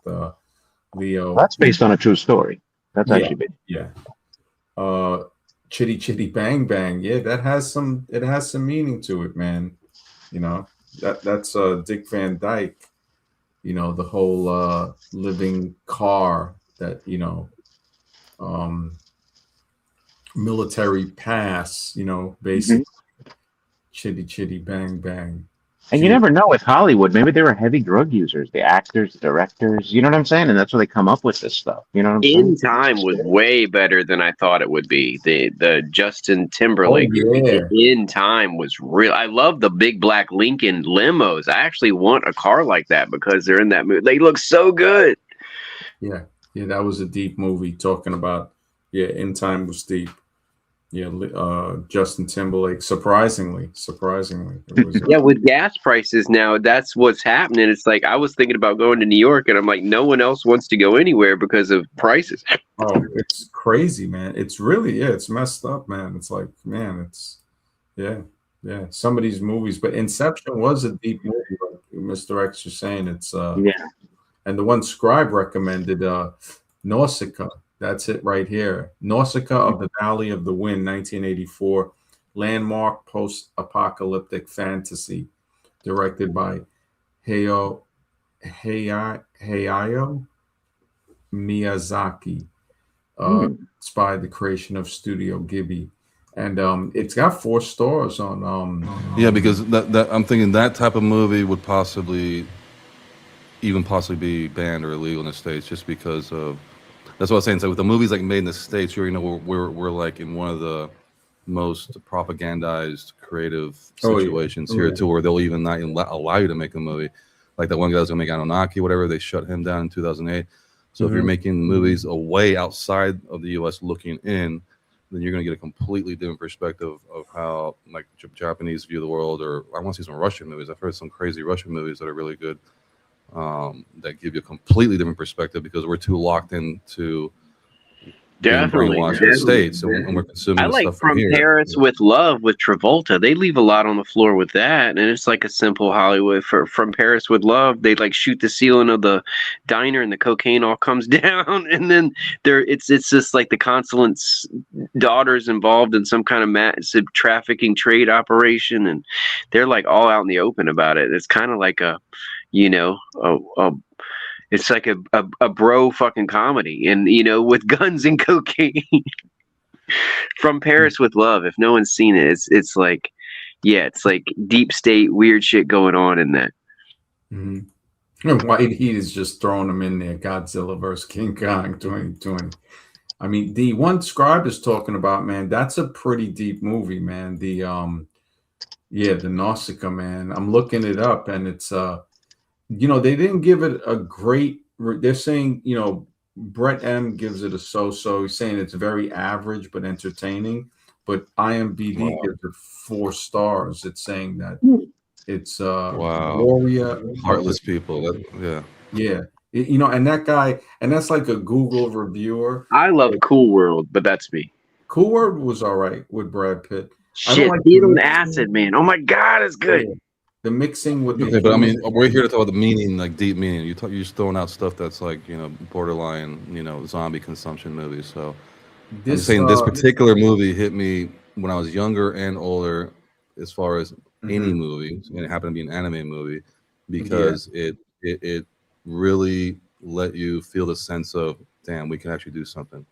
Leo. that's based on a true story. That's Yeah, actually big. yeah. Uh, Chitty Chitty Bang Bang, yeah, that has some. It has some meaning to it, man. You know that's Dick Van Dyke. You know the whole living car that military pass. Mhm. Basically Chitty Chitty Bang Bang. And you Jew. never know with Hollywood. Maybe they were heavy drug users, the actors, the directors. You know what I'm saying? And that's where they come up with this stuff. You know what I'm In saying? Time was way better than I thought it would be. The Justin Oh Timberlake movie, yeah, In Time was real. I love the big black Lincoln limos. I actually want a car like that because they're in that movie. They look so good. yeah, yeah. That was a deep movie talking about. Yeah, In Time was deep. Yeah, Justin Timberlake. Surprisingly, it was. Yeah, with gas prices now, that's what's happening. It's like I was thinking about going to New York, and I'm like, no one else wants to go anywhere because of prices. Oh, it's crazy, man. It's really, yeah, it's messed up, man. It's like, man, yeah, yeah. Some of these movies, but Inception was a deep movie, like Mr. X is saying. Yeah. And the one Scribe recommended, Nausicaa. That's it right here. Nausicaa of the Valley of the Wind, 1984, landmark post-apocalyptic fantasy, directed by Hayao Miyazaki. Inspired the creation of Studio Ghibli, and it's got 4 stars on. Yeah, because that I'm thinking that type of movie would possibly be banned or illegal in the States just because of that's what I was saying. So with the movies like made in the States, you already know we're like in one of the most propagandized creative Oh yeah, situations here too, where they'll even not even allow you to make a movie. Like that one guy that was gonna make Anunnaki, whatever, they shut him down in 2008. So if you're making movies away outside of the U.S. looking in, then you're gonna get a completely different perspective of how like Japanese view the world. Or I want to see some Russian movies. I've heard some crazy Russian movies that are really good. That give you a completely different perspective because we're too locked into being Definitely, brainwashed in the definitely. States and we're consuming I the like stuff from From here. Paris with Love with Travolta. They leave a lot on the floor with that, and it's like a simple Hollywood for From Paris with Love. They like shoot the ceiling of the diner, and the cocaine all comes down, and then it's just like the consulate's daughter's involved in some kind of massive trafficking trade operation, and they're like all out in the open about it. It's kind of like you know, a it's like a bro fucking comedy, and with guns and cocaine. From Paris with Love. If no one's seen it, it's like, yeah, it's like deep state weird shit going on in that. White Heat is just throwing them in there. Godzilla versus King Kong 2020. I mean, the one Scribe is talking about, man, that's a pretty deep movie, man. The Nausicaa, man. I'm looking it up, and it's they didn't give it a great. They're saying, Brett M gives it a so-so. He's saying it's very average but entertaining. But IMDb gives it 4 stars. It's saying that it's Warrior, Heartless people. yeah. And that guy, and that's like a Google reviewer. I love Cool World, but that's me. Cool World was all right with Brad Pitt. Shit, Feeling Acid, man. Oh my god, it's good. The mixing with Okay, but I mean, we're here to talk about the meaning, like deep meaning. You're just throwing out stuff that's like, borderline, zombie consumption movies. So I'm saying this particular movie hit me when I was younger and older, as far as any movie, and it happened to be an anime movie, because it really let you feel the sense of, damn, we can actually do something.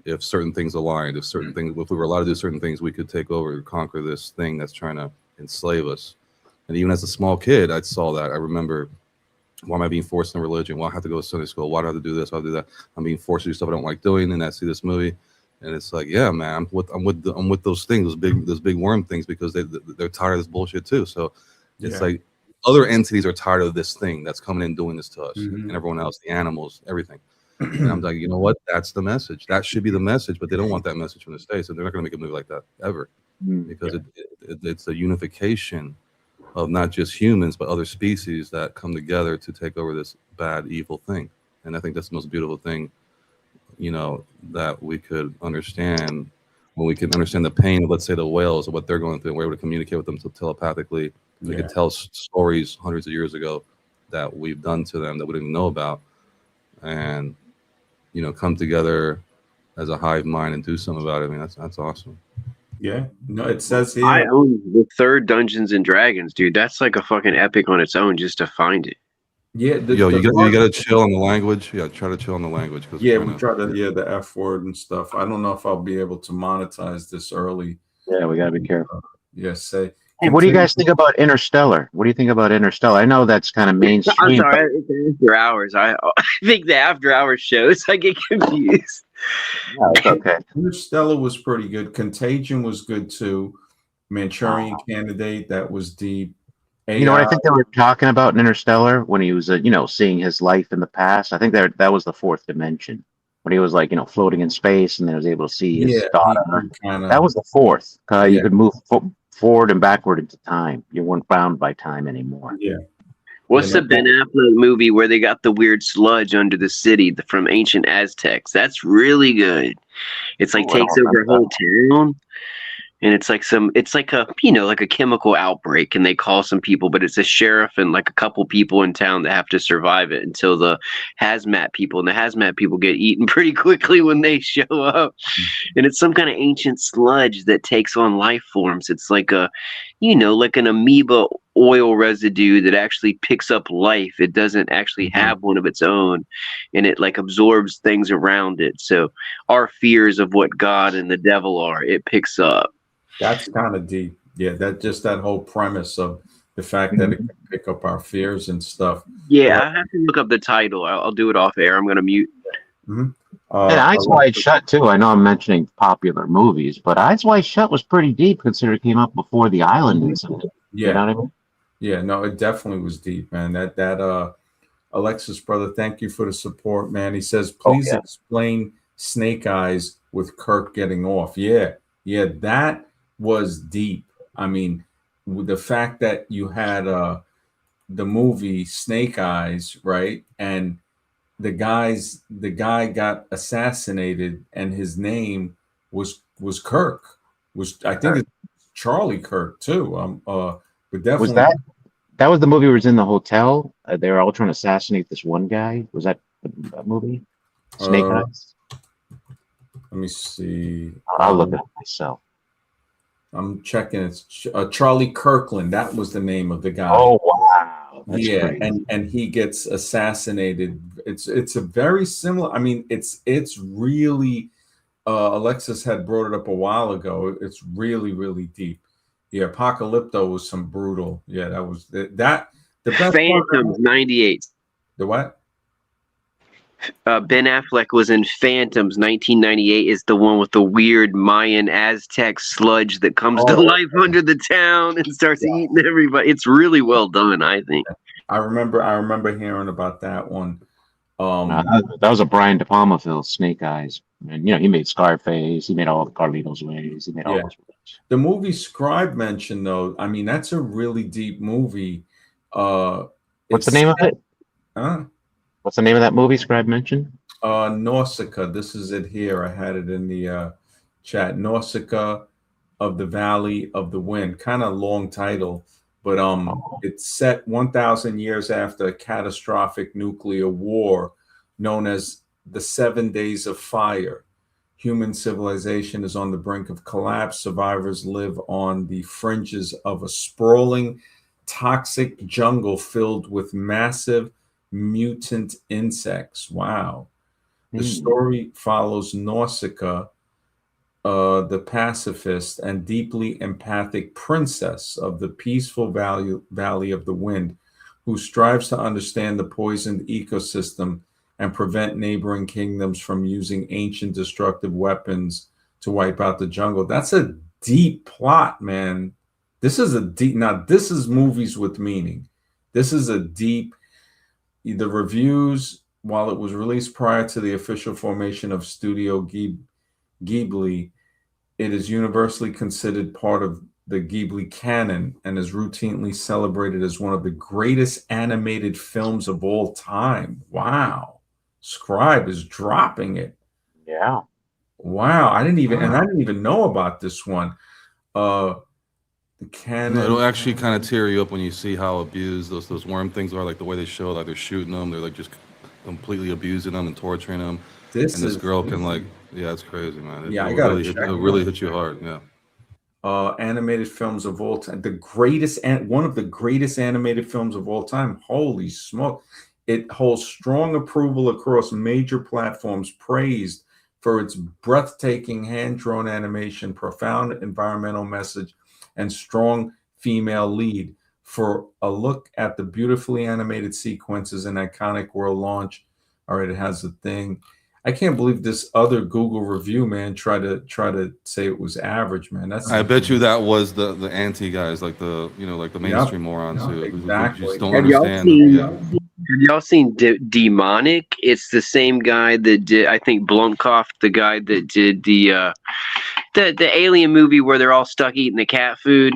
If certain things aligned, if we were allowed to do certain things, we could take over, conquer this thing that's trying to enslave us. And even as a small kid, I saw that. I remember, why am I being forced in religion? Why I have to go to Sunday school? Why do I have to do this? Why do I do that? I'm being forced to do stuff I don't like doing. And I see this movie, and it's like, yeah, man, I'm with those things, those big worm things, because they're tired of this bullshit too. So it's like other entities are tired of this thing that's coming in doing this to us, and everyone else, the animals, everything. And I'm like, you know what? That's the message. That should be the message, but they don't want that message from the States, and they're not going to make a movie like that ever. because it's a unification of not just humans but other species that come together to take over this bad, evil thing. And I think that's the most beautiful thing, that we could understand when we can understand the pain of, let's say, the whales and what they're going through, and we're able to communicate with them telepathically. They could tell stories hundreds of years ago that we've done to them that we didn't know about, and come together as a hive mind and do something about it. I mean, that's awesome. Yeah. No, it says here. I own the third Dungeons and Dragons, dude. That's like a fucking epic on its own just to find it. Yeah. You gotta chill on the language. Yeah, try to chill on the language. Yeah, we try to the F word and stuff. I don't know if I'll be able to monetize this early. Yeah, we gotta be careful. Say. Hey, what do you guys think about Interstellar? What do you think about Interstellar? I know that's kind of mainstream. I'm sorry, it's after hours. I think the after hours shows, I get confused. No, it's okay. Interstellar was pretty good. Contagion was good too. Manchurian Candidate, that was deep. AI, You know what I think they were talking about in Interstellar when he was, seeing his life in the past? I think that was the fourth dimension when he was like, floating in space and then was able to see his daughter. That was the fourth. You could move forward and backward into time. You weren't bound by time anymore. Yeah. What's the Ben Affleck movie where they got the weird sludge under the city from ancient Aztecs? That's really good. It's like takes over a whole town. And it's like a chemical outbreak, and they call some people, but it's a sheriff and like a couple people in town that have to survive it until the hazmat people get eaten pretty quickly when they show up. And it's some kind of ancient sludge that takes on life forms. It's like like an amoeba oil residue that actually picks up life. It doesn't actually have one of its own, and it like absorbs things around it. So our fears of what God and the devil are, it picks up. That's kind of deep. Yeah, that whole premise of the fact that it can pick up our fears and stuff. Yeah, I have to look up the title. I'll do it off air. I'm going to mute. And Eyes Wide Shut, too. I know I'm mentioning popular movies, but Eyes Wide Shut was pretty deep considering it came up before The Island incident. Yeah. You know what I mean? Yeah, no, it definitely was deep, man. That Alexis brother, thank you for the support, man. He says, please explain Snake Eyes with Kirk getting off. Yeah, that was deep. I mean, with the fact that you had the movie Snake Eyes, right? And the guy got assassinated, and his name was Kirk. I think it's Charlie Kirk too. But definitely was that was the movie where he was in the hotel? They were all trying to assassinate this one guy. Was that movie? Snake Eyes. Let me see. I'll look it up myself. I'm checking. It's Charlie Kirkland. That was the name of the guy. Oh wow! That's crazy. and he gets assassinated. It's a very similar. I mean, it's really. Alexis had brought it up a while ago. It's really, really deep. Yeah, Apocalypto was some brutal. Yeah, that was the best. Phantoms '98. The what? Ben Affleck was in Phantoms 1998. Is the one with the weird Mayan Aztec sludge that comes to life under the town and starts eating everybody. It's really well done, I think. I remember hearing about that one. That was a Brian De Palma film, Snake Eyes. And he made Scarface. He made all the Carlito's Ways. He made all those movies. The movie Scribe mentioned, though, I mean, that's a really deep movie. What's the name of it? What's the name of that movie Scribe mentioned? Nausicaa. This is it here. I had it in the chat. Nausicaa of the Valley of the Wind. Kind of long title, but it's set 1,000 years after a catastrophic nuclear war known as the 7 Days of Fire. Human civilization is on the brink of collapse. Survivors live on the fringes of a sprawling, toxic jungle filled with massive mutant insects. Wow. The story follows Nausicaa, the pacifist and deeply empathic princess of the peaceful Valley of the Wind, who strives to understand the poisoned ecosystem and prevent neighboring kingdoms from using ancient destructive weapons to wipe out the jungle. That's a deep plot, man. This is movies with meaning. This is a deep. The reviews, while it was released prior to the official formation of Studio Ghibli, It is universally considered part of the Ghibli canon and is routinely celebrated as one of the greatest animated films of all time. Wow. Scribe is dropping it. Yeah. Wow. I didn't even know about this one. The canon. No, it'll actually kind of tear you up when you see how abused those worm things are, like the way they show, like they're shooting them, they're like just completely abusing them and torturing them. This And this is girl can like, yeah, it's crazy, man. Yeah, I gotta Really, check it'll it really out. hit you hard. Yeah. Animated films of all time. The greatest and one of the greatest animated films of all time. Holy smoke. It holds strong approval across major platforms, praised for its breathtaking hand-drawn animation, profound environmental message, and strong female lead. For a look at the beautifully animated sequences and iconic world launch. All right, it has a thing. I can't believe this other Google review, man, try to say it was average, man. That's I bet you that was the anti guys, like the like the Yep, mainstream morons who just exactly. don't Have y'all understand. seen? Yeah. Have y'all seen Demonic? It's the same guy that did. I think Blomkamp, the guy that did the alien movie where they're all stuck eating the cat food.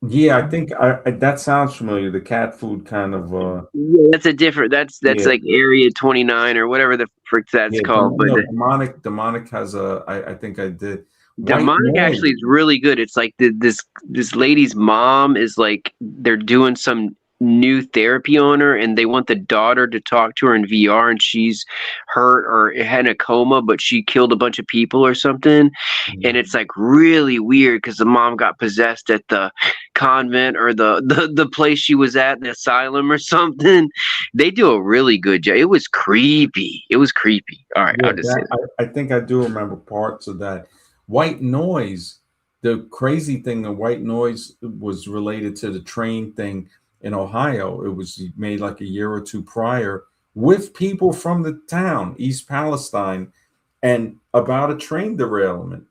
Yeah, I think that sounds familiar. The cat food kind of Yeah, that's a different. That's yeah, like Area 29 or whatever the frick that's yeah. called. But No, demonic has I think I did. White Demonic Noise. actually is really good. It's like this lady's mom is like they're doing some new therapy on her, and they want the daughter to talk to her in VR, and she's hurt or in a coma, but she killed a bunch of people or something, and it's like really weird because the mom got possessed at the convent or the place she was at, the asylum or something. They do a really good job. It was creepy. It was creepy. All right, Yeah, I'll just say that. I think I do remember parts of that. White Noise. The crazy thing, the White Noise was related to the train thing in Ohio. It was made like a year or two prior with people from the town, East Palestine, and about a train derailment.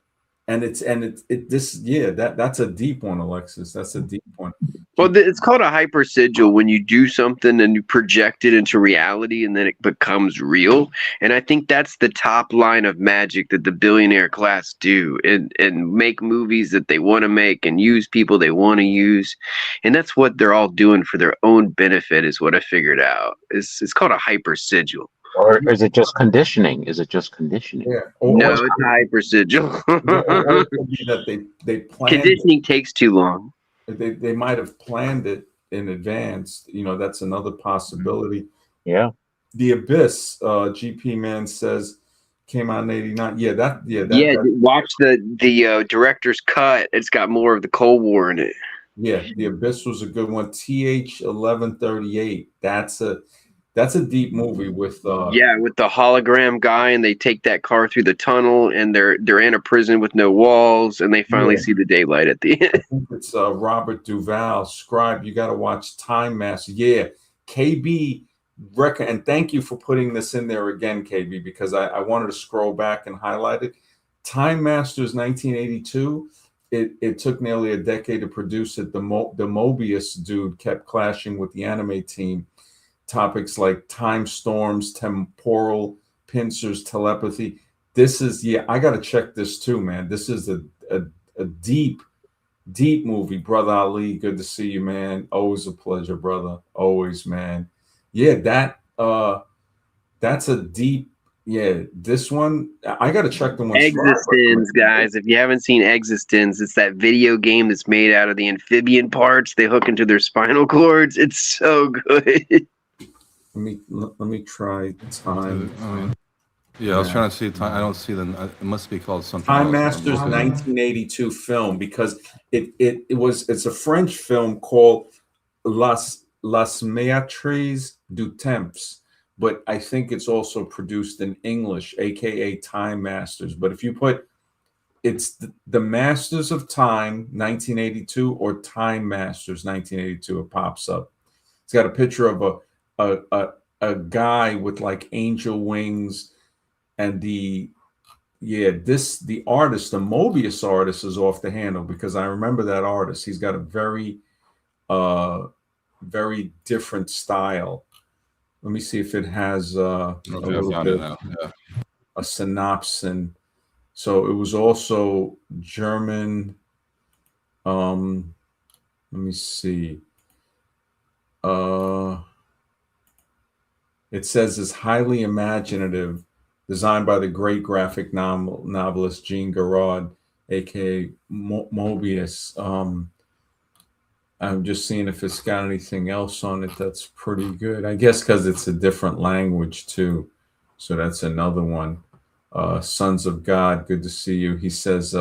And that's a deep one, Alexis. That's a deep one. Well, it's called a hypersigil when you do something and you project it into reality and then it becomes real. And I think that's the top line of magic that the billionaire class do and make movies that they want to make and use people they want to use. And that's what they're all doing for their own benefit is what I figured out. It's called a hypersigil. Or is it just conditioning? Is it just conditioning? Yeah. No, it's a hypersigil. Or it could be that they planned it. Conditioning takes too long. They might have planned it in advance. That's another possibility. Yeah. The Abyss, GP Man says, came out in '89. Yeah, watch the director's cut. It's got more of the Cold War in it. Yeah, The Abyss was a good one. TH 1138. That's a deep movie with with the hologram guy, and they take that car through the tunnel, and they're in a prison with no walls, and they finally see the daylight at the end. I think it's Robert Duvall. Scribe, you got to watch Time Master. Yeah, KB and thank you for putting this in there again, KB, because I wanted to scroll back and highlight it. Time Masters 1982. It took nearly a decade to produce it. The Mobius dude kept clashing with the anime team. Topics like time storms, temporal pincers, telepathy. This is I got to check this too, man. This is a deep movie, brother Ali. Good to see you, man. Always a pleasure, brother. Always, man. Yeah, that's a deep. Yeah, this one I got to check the one. Existence, guys. If you haven't seen Existence, it's that video game that's made out of the amphibian parts they hook into their spinal cords. It's so good. Let me try Time. Yeah, I was trying to see time. I don't see it must be called something. Time Masters 1982 film because it's a French film called Las Méatrices du Temps, but I think it's also produced in English, aka Time Masters. But if you put it's the Masters of Time 1982 or Time Masters 1982, it pops up. It's got a picture of a guy with like angel wings, and the artist, the Mobius artist, is off the handle because I remember that artist. He's got a very very different style. Let me see if it has a little bit, a synopsis. So it was also German. Let me see. Uh, it says it's highly imaginative, designed by the great graphic novelist Jean Giraud, aka Mobius. I'm just seeing if it's got anything else on it that's pretty good. I guess because it's a different language too. So that's another one. Sons of God, good to see you. He says,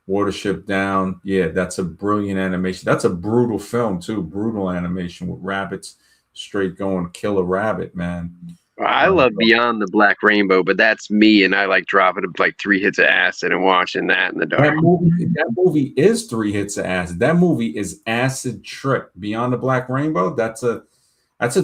Watership Down. Yeah, that's a brilliant animation. That's a brutal film too. Brutal animation with rabbits straight going kill a rabbit, man. I love Beyond the Black Rainbow, but that's me, and I like dropping like 3 hits of acid and watching that in the dark. That movie is 3 hits of acid. That movie is acid trip. Beyond the Black Rainbow. That's a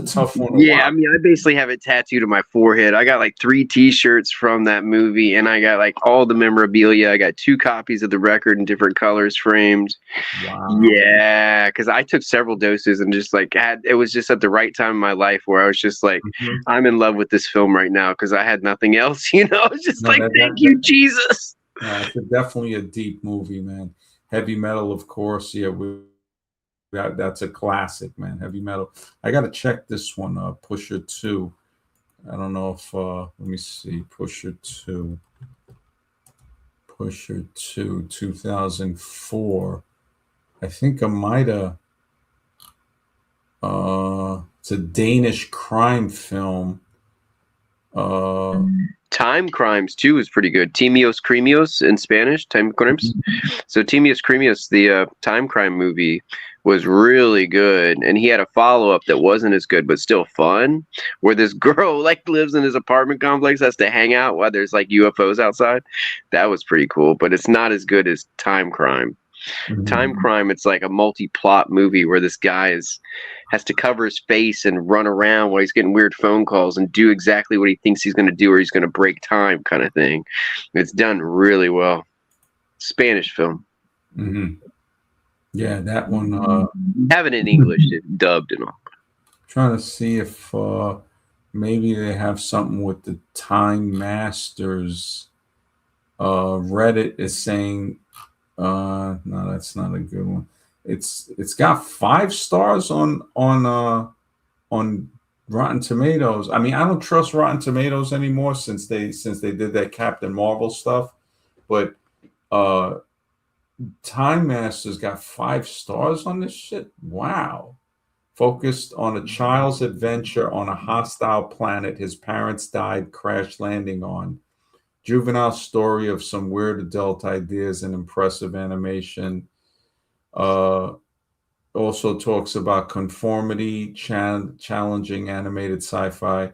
tough one to Yeah, watch. I mean, I basically have it tattooed on my forehead. I got like 3 T-shirts from that movie, and I got like all the memorabilia. I got 2 copies of the record in different colors framed. Wow. Yeah, because I took several doses and just like it was just at the right time in my life where I was just like, I'm in love with this film right now because I had nothing else, you know. It's just thank you, Jesus. It's definitely a deep movie, man. Heavy Metal, of course. Yeah, that's a classic, man. Heavy Metal. I got to check this one. Pusher 2. I don't know if. Let me see. Pusher 2. 2004. I think I might have. It's a Danish crime film. Time Crimes too is pretty good. Timios Crimios in Spanish. Time Crimes. So Timios Crimios, the time crime movie, was really good, and he had a follow-up that wasn't as good but still fun, where this girl like lives in his apartment complex, has to hang out while there's like UFOs outside. That was pretty cool, but it's not as good as Time Crime. Time Crime, it's like a multi-plot movie where this guy has to cover his face and run around while he's getting weird phone calls and do exactly what he thinks he's going to do or he's going to break time, kind of thing. It's done really well. Spanish film. Yeah, that one. Have it in English, dubbed and all. Trying to see if maybe they have something with the Time Masters. Reddit is saying, no, that's not a good one. It's got 5 stars on Rotten Tomatoes. I mean, I don't trust Rotten Tomatoes anymore since they did that Captain Marvel stuff, but Time Masters got 5 stars on this shit. Wow. Focused on a child's adventure on a hostile planet his parents died crash landing on. Juvenile story of some weird adult ideas and impressive animation. Also talks about conformity, challenging animated sci-fi.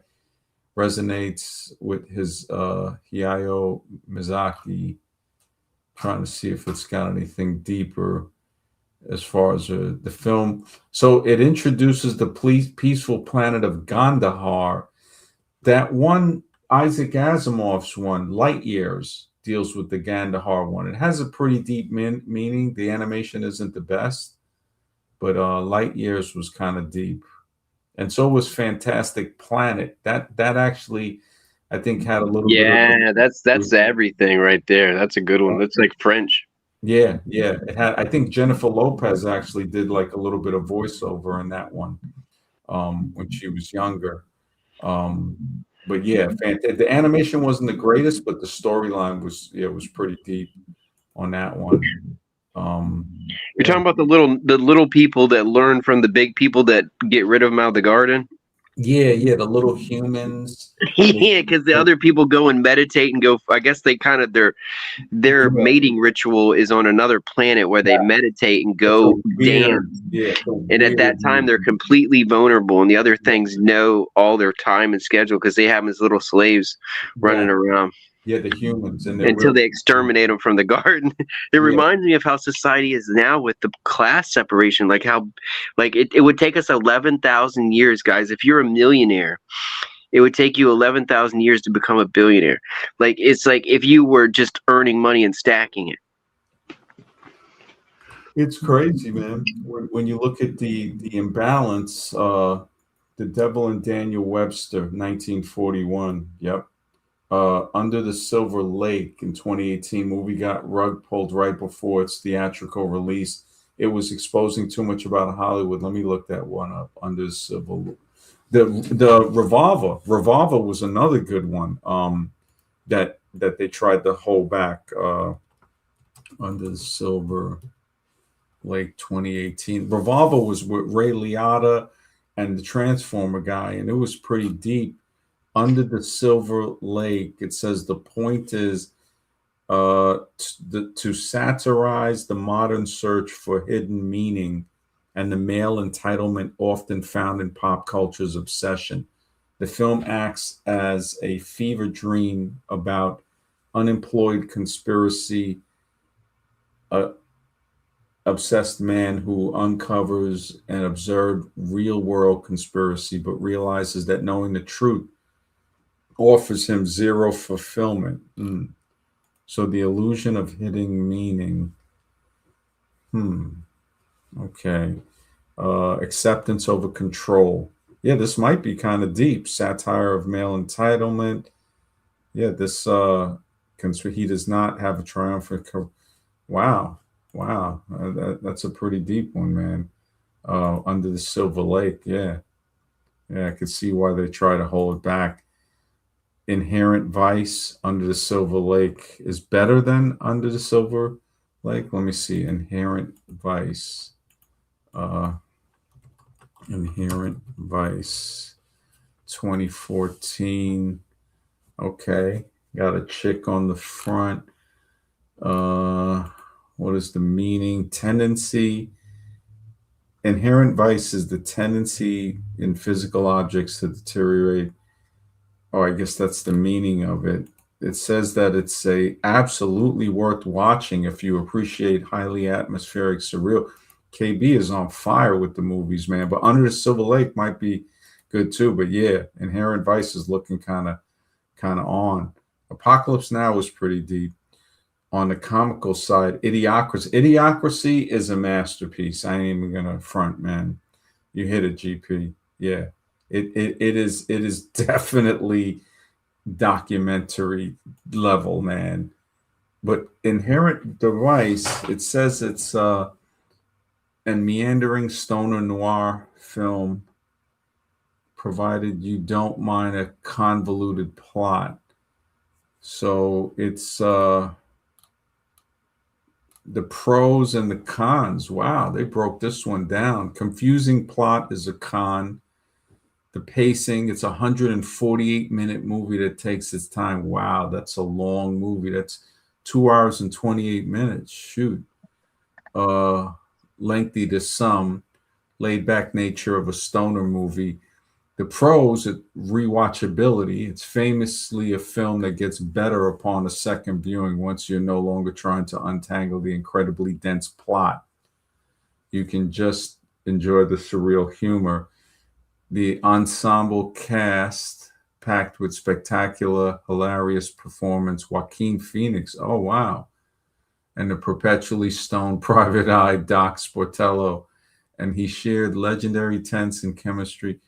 Resonates with his Hayao Miyazaki. Trying to see if it's got anything deeper as far as the film. So it introduces the peaceful planet of Gandahar. That one, Isaac Asimov's one, Light Years, deals with the Gandahar one. It has a pretty deep meaning. The animation isn't the best, but Light Years was kind of deep. And so was Fantastic Planet. That actually, I think, had a little bit of... Yeah, that's everything right there. That's a good one. That's like French. Yeah. It had, I think Jennifer Lopez actually did like a little bit of voiceover in that one when she was younger. But yeah, the animation wasn't the greatest, but the storyline was pretty deep on that one. You're talking about the little people that learn from the big people that get rid of them out of the garden. Yeah, the little humans. Yeah, because the other people go and meditate and go. I guess they kind of their mating ritual is on another planet where they meditate and go dance. And at that time, they're completely vulnerable, and the other things know all their time and schedule because they have these little slaves running around. Yeah, the humans, and until they exterminate them from the garden. It reminds me of how society is now with the class separation. Like how, like it would take us 11,000 years, guys. If you're a millionaire, it would take you 11,000 years to become a billionaire. Like it's like if you were just earning money and stacking it. It's crazy, man. When you look at the imbalance, the Devil and Daniel Webster, 1941. Yep. Under the Silver Lake in 2018, movie got rug pulled right before its theatrical release. It was exposing too much about Hollywood. Let me look that one up. Under the Silver, the Revolver was another good one. That they tried to hold back. Under the Silver Lake 2018. Revolver was with Ray Liotta and the Transformer guy, and it was pretty deep. Under the Silver Lake, it says the point is to satirize the modern search for hidden meaning and the male entitlement often found in pop culture's obsession. The film acts as a fever dream about unemployed conspiracy obsessed man who uncovers an observed real world conspiracy but realizes that knowing the truth offers him zero fulfillment. So the illusion of hidden meaning. Okay. Acceptance over control. Yeah, this might be kind of deep. Satire of male entitlement. Yeah, this he does not have a triumphant. Wow. That's a pretty deep one, man. Under the Silver Lake. Yeah. I could see why they try to hold it back. Inherent Vice, Under the Silver Lake is better than Under the Silver Lake. Let me see. Inherent Vice. Inherent Vice 2014. Okay. Got a chick on the front. What is the meaning? Tendency. Inherent vice is the tendency in physical objects to deteriorate. Oh, I guess that's the meaning of it. It says that it's a absolutely worth watching if you appreciate highly atmospheric surreal. KB is on fire with the movies, man. But Under the Silver Lake might be good too. But yeah, Inherent Vice is looking kind of on. Apocalypse Now is pretty deep. On the comical side, Idiocracy. Idiocracy is a masterpiece. I ain't even gonna front, man. You hit it, GP. Yeah. It is definitely documentary level, man. But Inherent Device, it says it's a meandering stoner noir film, provided you don't mind a convoluted plot. So it's the pros and the cons. Wow, they broke this one down. Confusing plot is a con. The pacing, it's a 148-minute movie that takes its time. Wow, that's a long movie. That's 2 hours and 28 minutes. Shoot. Lengthy to some, laid back nature of a stoner movie. The pros, rewatchability. It's famously a film that gets better upon a second viewing once you're no longer trying to untangle the incredibly dense plot. You can just enjoy the surreal humor. The ensemble cast packed with spectacular, hilarious performance. Joaquin Phoenix. Oh, wow. And the perpetually stoned private eye, Doc Sportello. And he shared legendary tense and chemistry.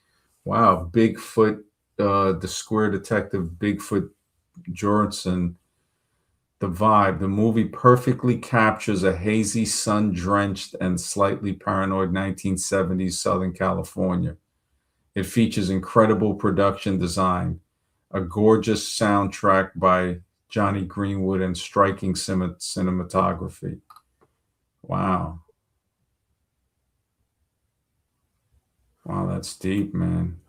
Wow, Bigfoot, the square detective Bigfoot Jorgensen, the vibe. The movie perfectly captures a hazy, sun-drenched, and slightly paranoid 1970s Southern California. It features incredible production design, a gorgeous soundtrack by Johnny Greenwood, and striking cinematography. Wow. Wow, that's deep, man.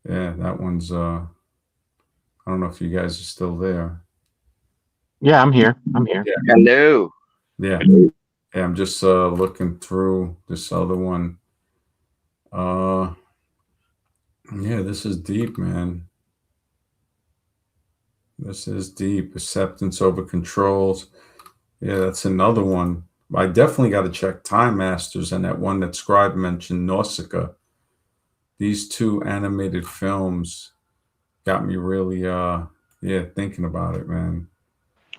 Yeah, that one's I don't know if you guys are still there. Yeah, I'm here. Yeah. Hello. Yeah. I'm just looking through this other one. Yeah, this is deep, man. This is deep. Acceptance over controls. Yeah, that's another one. I definitely got to check Time Masters and that one that Scribe mentioned, Nausicaa. These two animated films got me really thinking about it, man.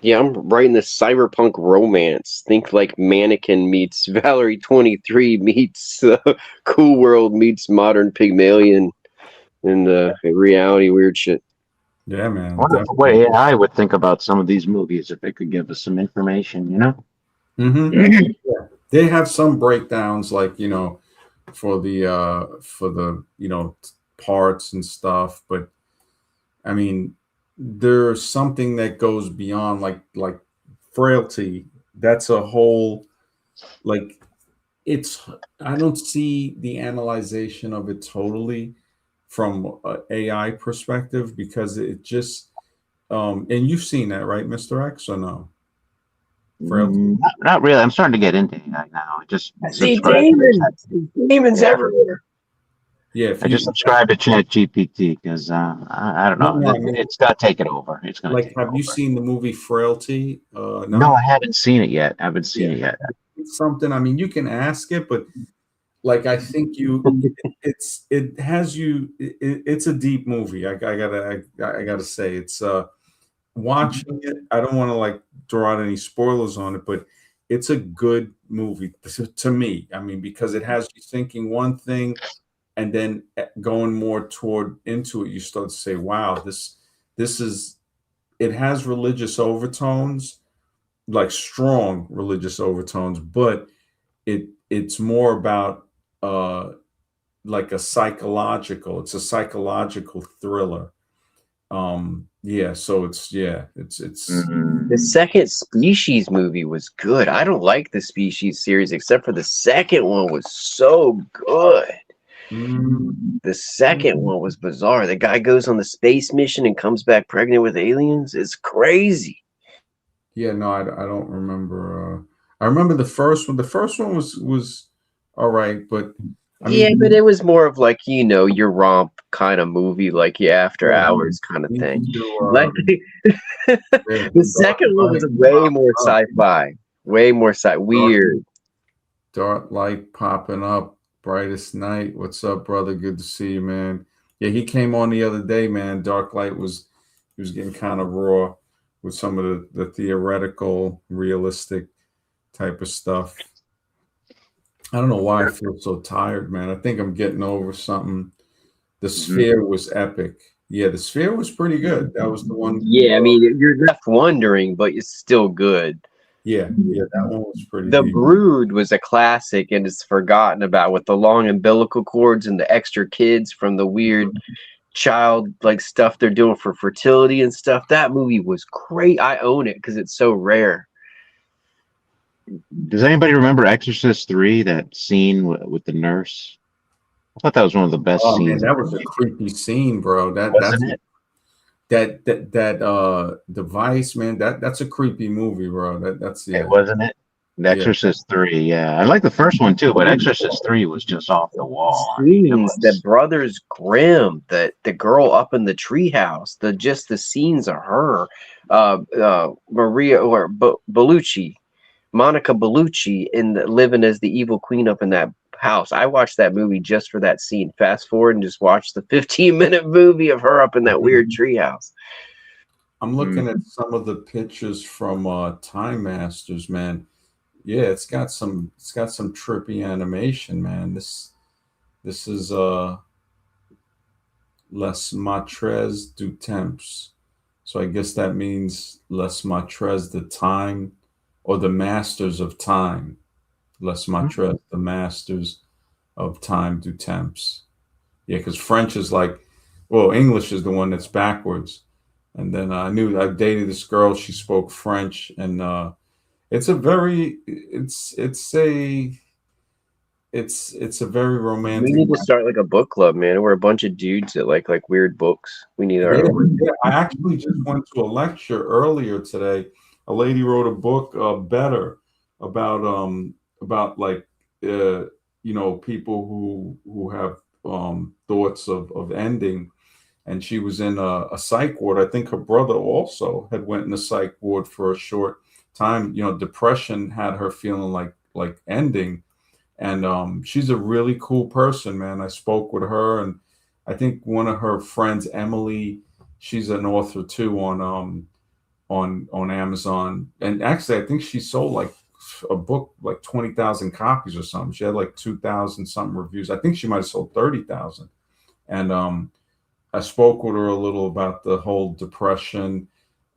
Yeah, I'm writing this cyberpunk romance. Think like Mannequin meets Valerie 23 meets Cool World meets Modern Pygmalion and reality weird shit. Yeah, I man. wonder what Definitely. AI would think about some of these movies if it could give us some information, you know? Hmm. Yeah. They have some breakdowns, like, for the parts and stuff, but I mean, there's something that goes beyond, like frailty. That's a whole, like, it's I don't see the analyzation of it totally from a AI perspective, because it just and you've seen that, right, Mr. X, or no? Frailty. Not really. I'm starting to get into AI now. I just I see subscribed to demons. Demons yeah. everywhere. Yeah, if I just you subscribed to Chat GPT because I don't no, know. no, I mean, It's got to take it over. It's going to like, take have you over. seen the movie Frailty? No, No? I haven't seen it yet. I haven't seen Yeah. it yet. It's something, I mean, you can ask it, but like, I think it has you it's a deep movie. I gotta say, it's watching it, I don't want to like throw out any spoilers on it, but it's a good movie to me. I mean, because it has you thinking one thing, and then going more toward into it, you start to say, wow, this is it has religious overtones, like strong religious overtones, but it's more about uh it's a psychological thriller. Yeah, so it's The second Species movie was good. I don't like the Species series, except for the second one was so good. mm, The second one was bizarre. The guy goes on the space mission and comes back pregnant with aliens. It's crazy. yeah, no, I don't remember. I remember the first one. The first one was all right, but I Yeah, but mean, it was more of like, your romp kind of movie, like your after yeah, hours kind of these thing. two, Like there's the Dark second one was Light way more popping up. sci-fi, way more Dark, weird. Dark Light popping up. Brightest Night. What's up, brother? Good to see you, man. Yeah, he came on the other day, man. Dark Light he was getting kind of raw with some of the theoretical, realistic type of stuff. I don't know why I feel so tired, man. I think I'm getting over something. The Mhm. Sphere was epic. Yeah, the Sphere was pretty good. That was the one. Yeah, I mean, you're left wondering, but it's still good. Yeah, that one was pretty The deep. Brood was a classic and it's forgotten about, with the long umbilical cords and the extra kids from the weird child like stuff they're doing for fertility and stuff. That movie was great. I own it because it's so rare. Does anybody remember Exorcist 3? That scene with the nurse. I thought that was one of the best Oh man, scenes that ever was a made. creepy scene, bro. Wasn't it? That device, man. That's a creepy movie, bro. That's It yeah, wasn't it. The yeah. Exorcist 3. Yeah, I like the first one too, but Exorcist 3 was just off the wall. I mean, it Scenes, the was. Brothers Grimm, the girl up in the treehouse, the scenes of her, Maria or Bellucci, Monica Bellucci, living as the evil queen up in that house. I watched that movie just for that scene. Fast forward and just watch the 15-minute movie of her up in that weird treehouse. I'm looking at some of the pictures from Time Masters, man. Yeah, it's got some trippy animation, man. This is Les Matres du Temps. So I guess that means Les Matres the time, or the masters of time. Les Matres, the masters of time du temps. Yeah, because French is like, well, English is the one that's backwards. And then I dated this girl. She spoke French, and it's a very, it's a very We romantic. need to start like a book club, man. We're a bunch of dudes that like weird books. We need our Yeah, own. yeah. I actually just went to a lecture earlier today. A lady wrote a book, Better, about like people who have thoughts of ending, and she was in a psych ward. I think her brother also had went in a psych ward for a short time. Depression had her feeling like ending, and she's a really cool person, man. I spoke with her, and I think one of her friends, Emily, she's an author too on Amazon. And actually, I think she sold like a book like 20,000 copies or something. She had like 2,000 something reviews. I think she might have sold 30,000. And I spoke with her a little about the whole depression.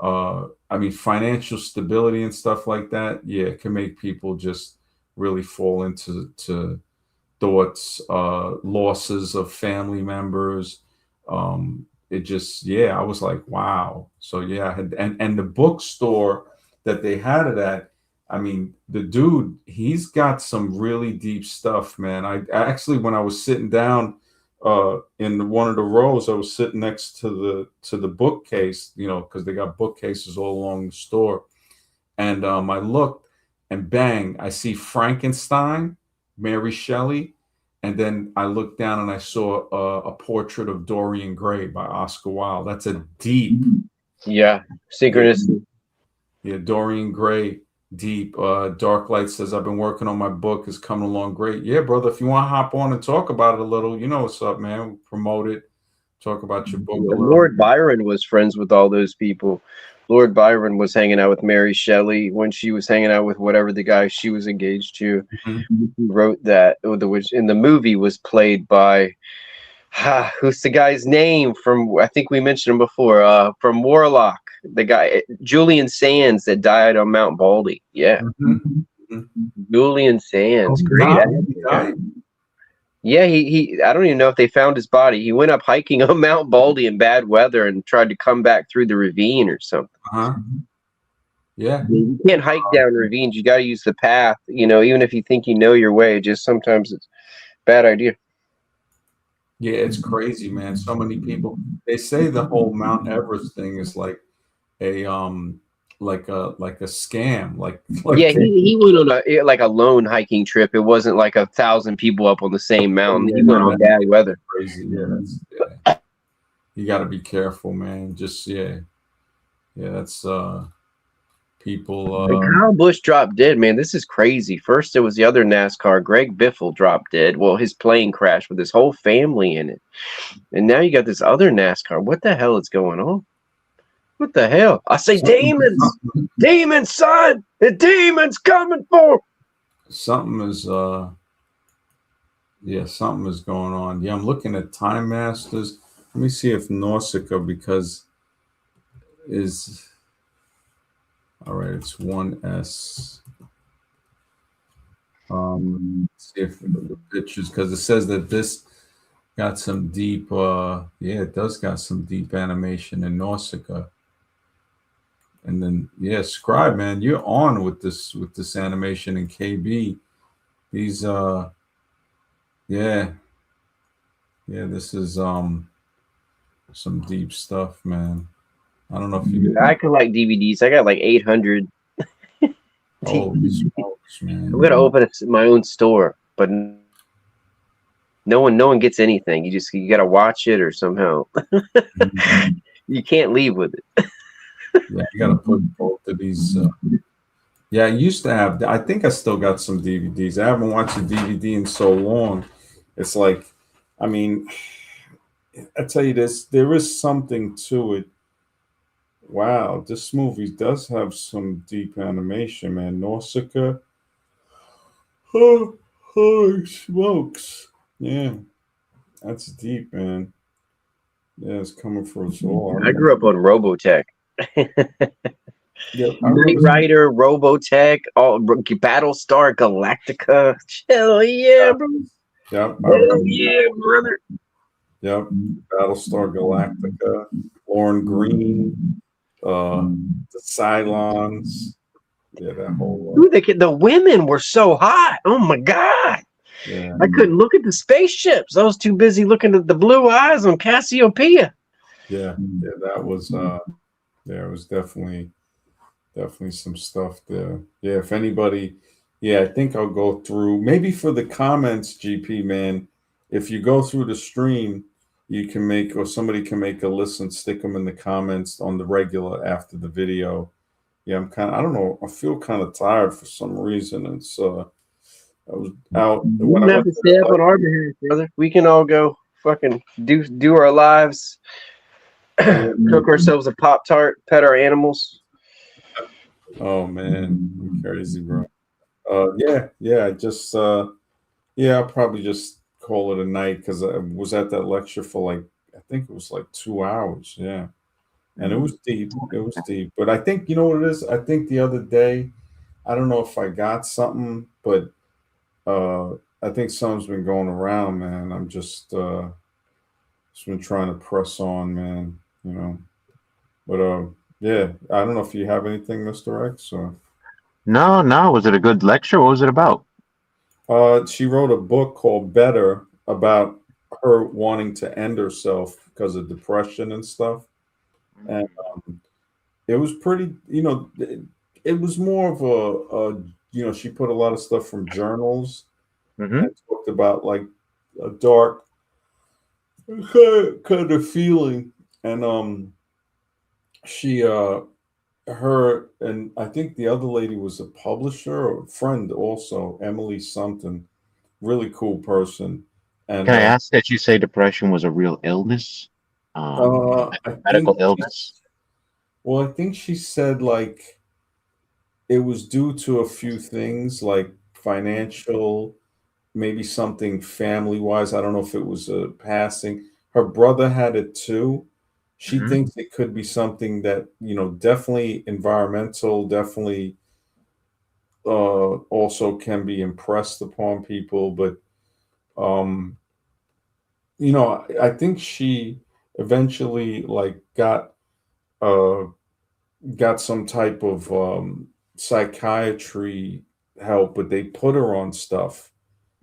I mean, financial stability and stuff like that. Yeah, it can make people just really fall into thoughts, losses of family members. It just, yeah, I was like, wow. So yeah, I had, and the bookstore that they had it at. I mean, the dude, he's got some really deep stuff, man. I actually, when I was sitting down in one of the rows, I was sitting next to the bookcase, you know, because they got bookcases all along the store. And I looked, and bang, I see Frankenstein, Mary Shelley, and then I looked down and I saw a portrait of Dorian Gray by Oscar Wilde. That's a deep, Yeah, synchronicity. yeah, Dorian Gray, deep. Dark Light says, I've been working on my book. It's coming along great. Yeah, brother, if you want to hop on and talk about it a little, you know what's up, man. Promote it. Talk about your book a little. Lord Byron was friends with all those people. Lord Byron was hanging out with Mary Shelley when she was hanging out with whatever the guy she was engaged to. Mhm. He wrote that, which in the movie was played by who's the guy's name from? I think we mentioned him before. From Warlock, the guy Julian Sands that died on Mount Baldy. Yeah, Mhm. Mhm. Julian Sands, Oh, great wow. actor. He died? Yeah, he I don't even know if they found his body. He went up hiking on Mount Baldy in bad weather and tried to come back through the ravine or something. Uh-huh. Yeah. You can't hike down ravines. You got to use the path. You know, even if you think you know your way, just sometimes it's a bad idea. Yeah, it's crazy, man. So many people. They say the whole Mount Everest thing is like a scam. Yeah, Like he went on a lone hiking trip. It wasn't like 1,000 people up on the same mountain. yeah, He went no, on bad weather. crazy. Yeah, yeah. You got to be careful, man. Just yeah, that's people. And Kyle Busch dropped dead, man. This is crazy. First, it was the other NASCAR, Greg Biffle, dropped dead. Well, his plane crashed with his whole family in it. And now you got this other NASCAR. What the hell is going on? What the hell? I say demons! Demons, son! The demons coming for! Something is yeah, something is going on. Yeah, I'm looking at Time Masters. Let me see if Nausicaa because is all right. It's 1S. Let's see if the pictures because it says that this got some deep. Yeah, it does got some deep animation in Nausicaa. And then yeah, Scribe man, you're on with this animation in KB. These yeah, yeah, this is some deep stuff, man. I don't know if you I collect DVDs. I got like 800. holy smokes, man. I'm gonna open my own store, but no one gets anything. You gotta watch it or somehow you can't leave with it. Yeah, you gotta put both of these. Yeah, I used to have. I think I still got some DVDs. I haven't watched a DVD in so long. It's like, I mean, I tell you this, there is something to it. Wow, this movie does have some deep animation, man. Nausicaa. Oh, holy smokes. Yeah, that's deep, man. Yeah, it's coming for us all. I grew up on Robotech. Yeah, Knight Rider, Robotech, Battlestar Galactica. Hell yeah, bro. Yep. Hell yeah, brother. Yep. Battlestar Galactica, Lauren Green, the Cylons. Yeah, that whole. Dude, the women were so hot. Oh my god. Yeah. I couldn't look at the spaceships. I was too busy looking at the blue eyes on Cassiopeia. Yeah. Yeah. That was. Yeah, it was definitely some stuff there. Yeah. If anybody. Yeah, I think I'll go through maybe for the comments, GP man. If you go through the stream, you can make or somebody can make a list and stick them in the comments on the regular after the video. Yeah, I'm kind of, I don't know, I feel kind of tired for some reason. It's I was out when You I don't have went to stay up on our behalf, brother. We can all go fucking do our lives, cook ourselves a Pop-Tart, pet our animals. Oh man, I'm crazy, bro. Yeah, I just yeah, I'll probably just call it a night because I was at that lecture for like I think it was like 2 hours. Yeah. And it was deep. It was deep. But I think, you know what it is? I think the other day, I don't know if I got something, but uh, I think something's been going around, man. I'm just been trying to press on, man. You know, but yeah. I don't know if you have anything, Mister X. Or No, no. Was it a good lecture? What was it about? she wrote a book called Better about her wanting to end herself because of depression and stuff. And it was pretty, it was more of she put a lot of stuff from journals Mm-hmm. and talked about like a dark kind of feeling. And she her and I think the other lady was a publisher or a friend also, Emily something, really cool person. And Can I ask that you say depression was a real illness? I think Medical illness? well, I think she said like it was due to a few things like financial, maybe something family wise. I don't know if it was a passing. Her brother had it too. She Hmm. thinks it could be something that, definitely environmental, definitely also can be impressed upon people. But, um, I think she eventually like uh, got some type of psychiatry help, but they put her on stuff.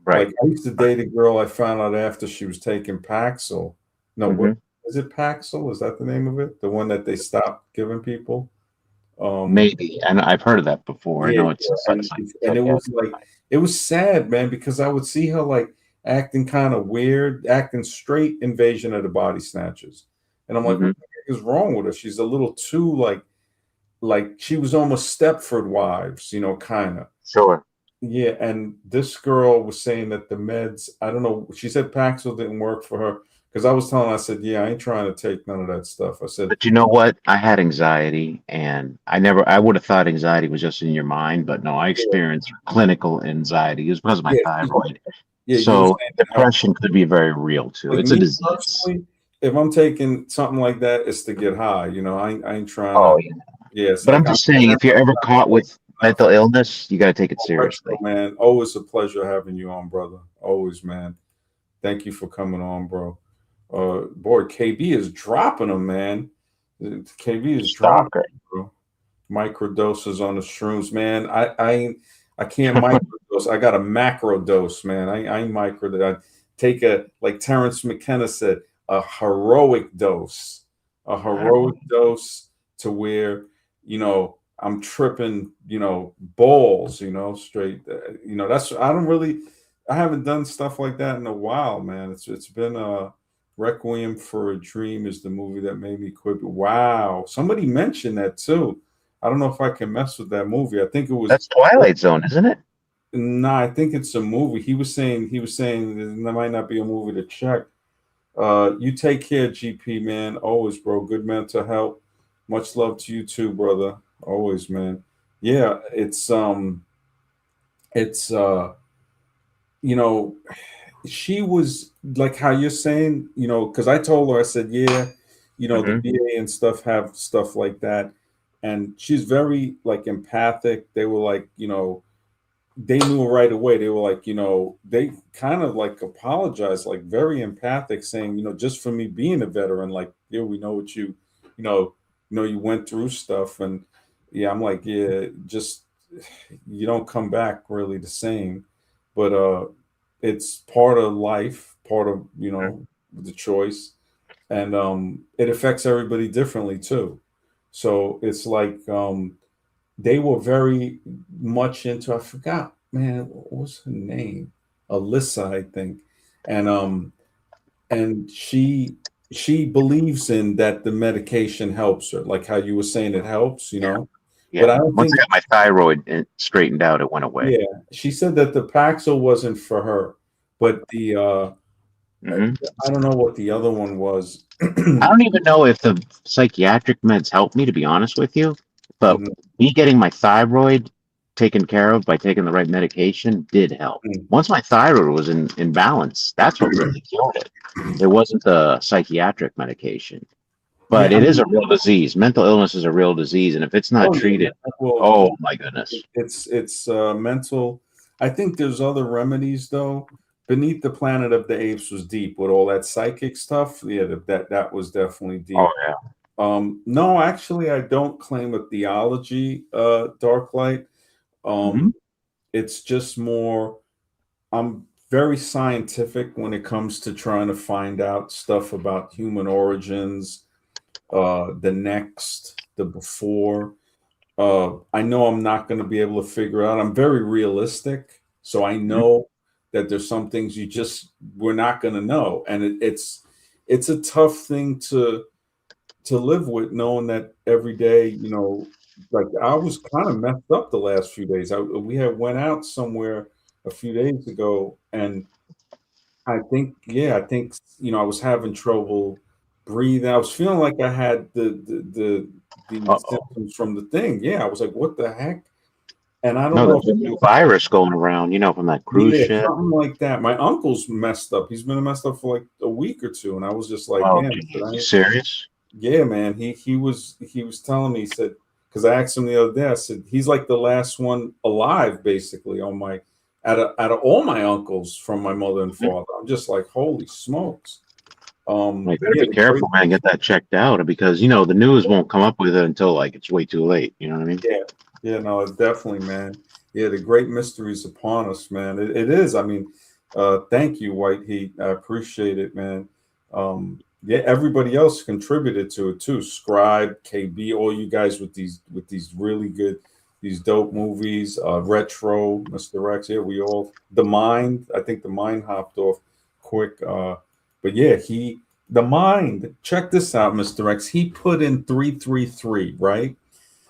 Like Right. I used to date a girl I found out after she was taking Paxil. No, what Hmm. is it? Paxil? Is that the name of it? The one that they stopped giving people? Um, Maybe. And I've heard of that before. I yeah, know it's yeah. And and it was like it was sad, man, because I would see her like acting kind of weird, acting straight Invasion of the Body Snatchers. And I'm like, Hmm. what the heck is wrong with her? She's a little too like she was almost Stepford Wives, kind of. Sure. Yeah, and this girl was saying that the meds, I don't know, she said Paxil didn't work for her because I was telling her, I said, yeah, I ain't trying to take none of that stuff. I said, But you know what? I had anxiety, and I would have thought anxiety was just in your mind, but no, I yeah, experienced clinical anxiety. It was because of my yeah, thyroid. yeah, you were So saying it helped. depression could be very real too. Like It's a me disease. personally, if I'm taking something like that, it's to get high. I ain't trying to, Oh, yeah. yeah, it's But like I'm just saying, if you're ever caught with enough. mental illness, you got to take it Retro, seriously. man. Always a pleasure having you on, brother. Always, man. Thank you for coming on, bro. Boy, KB is dropping them, man. KB is dropping Stalker. 'em, bro. Microdoses on the shrooms, man. I can't microdose. I got a macro dose, man. I ain't micro. I take a like Terrence McKenna said, a heroic dose to where I'm tripping, balls, straight. That's I haven't done stuff like that in a while, man. It's been Requiem for a Dream is the movie that made me quit. Wow, somebody mentioned that too. I don't know if I can mess with that movie. I think it was. That's Twilight Zone, isn't it? Nah, I think it's a movie. He was saying there might not be a movie to check. You take care, GP man. Always, bro. Good mental health. Much love to you too, brother. Always, man. Yeah, it's you know, she was like how you're saying, because I told her, I said, yeah, the Hmm. VA and stuff have stuff like that. And she's very like empathic. They were like, they knew right away. They were like, they kind of like apologized, like very empathic, saying, just for me being a veteran, like, yeah, we know what you know, you went through stuff. And yeah, I'm like, yeah, just you don't come back really the same. But it's part of life, part of, the choice. And it affects everybody differently too. So it's like they were very much into, I forgot, man, what was her name? Alyssa, I think. And she believes in that the medication helps her, like how you were saying it helps, but Yeah. I don't Once think, I got my thyroid straightened out, it went away. yeah, she said that the Paxil wasn't for her, but the Hmm. I don't know what the other one was. I don't even know if the psychiatric meds helped me, to be honest with you. But Mhm. me getting my thyroid taken care of by taking the right medication did help. Mm. Once my thyroid was in balance, that's what really killed it. It wasn't the psychiatric medication, but Yeah, I it is mean, a real disease. Mental illness is a real disease, and if it's not oh yeah, treated, well, oh my goodness. it's mental. I think there's other remedies though. Beneath the Planet of the Apes was deep with all that psychic stuff. Yeah, that was definitely Oh deep. yeah. No, actually, I don't claim a theology, Dark Light. Hmm. It's just more. I'm very scientific when it comes to trying to find out stuff about human origins, the next, the before. I know I'm not going to be able to figure out. I'm very realistic, so I know that there's some things we're not going to know, and it's a tough thing to live with, knowing that every day, like I was kind of messed up the last few days. We had went out somewhere a few days ago, and I think I was having trouble breathing. I was feeling like I had the Uh-oh. symptoms from the thing. Yeah, I was like, what the heck? And I don't No, know there's a if new virus going around, from that cruise yeah, ship. something like that. My uncle's messed up. He's been messed up for like a week or two, and I was just like, Oh, man, geez, you serious? yeah, man. He was telling me, he said, because I asked him the other day, I said he's like the last one alive, basically, on my out of all my uncles from my mother and Mhm. father. I'm just like, holy smokes. Like, better Yeah, be careful, man. Get that checked out because the news won't come up with it until like it's way too late. You know what I mean? yeah, yeah, no, definitely, man. Yeah, the great mysteries upon us, man. It is. I mean, thank you, White Heat. I appreciate it, man. Yeah, everybody else contributed to it too. Scribe, KB, all you guys with these really good, these dope movies. Retro, Mr. Rex. Yeah, we all the mind. I think the mind hopped off quick. But yeah, the mind. Check this out, Mr. X. He put in 333, right?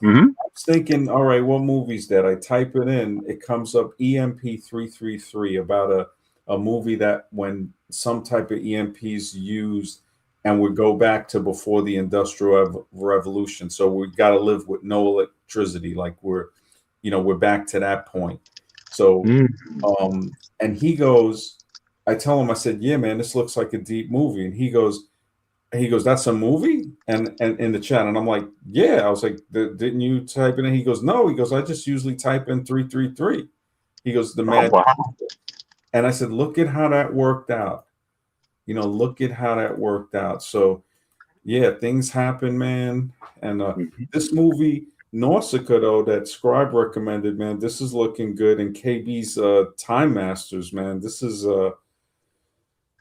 Hmm. I was thinking, all right, what movie's that? I type it in, it comes up EMP 333 about a movie that when some type of EMPs used and would go back to before the Industrial Revolution. So we got to live with no electricity, like we're back to that point. So, and he goes, I tell him, I said, yeah, man, this looks like a deep movie. And he goes, that's a movie? And in the chat. And I'm like, yeah. I was like, didn't you type it in? He goes, no. He goes, I just usually type in 333. He goes, the Oh magic. wow. And I said, look at how that worked out. Look at how that worked out. So yeah, things happen, man. And Mhm. this movie, Nausicaa, though, that Scribe recommended, man, this is looking good. And KB's Time Masters, man, this is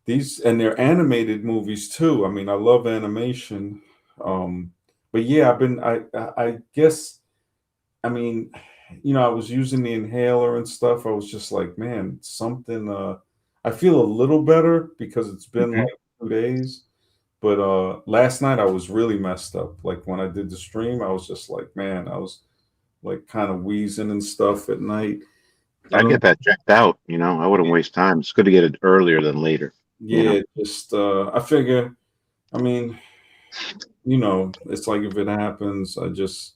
these, and they're animated movies too. I mean, I love animation. But yeah, I guess, I mean, I was using the inhaler and stuff. I was just like, man, something, I feel a little better because it's been Mhm. like 2 days. But last night I was really messed up. Like when I did the stream, I was just like, man, I was like kind of wheezing and stuff at night. I I'd don't, get that checked out. I wouldn't waste time. It's good to get it earlier than later. You know. yeah, just I figure, I mean, it's like if it happens, I just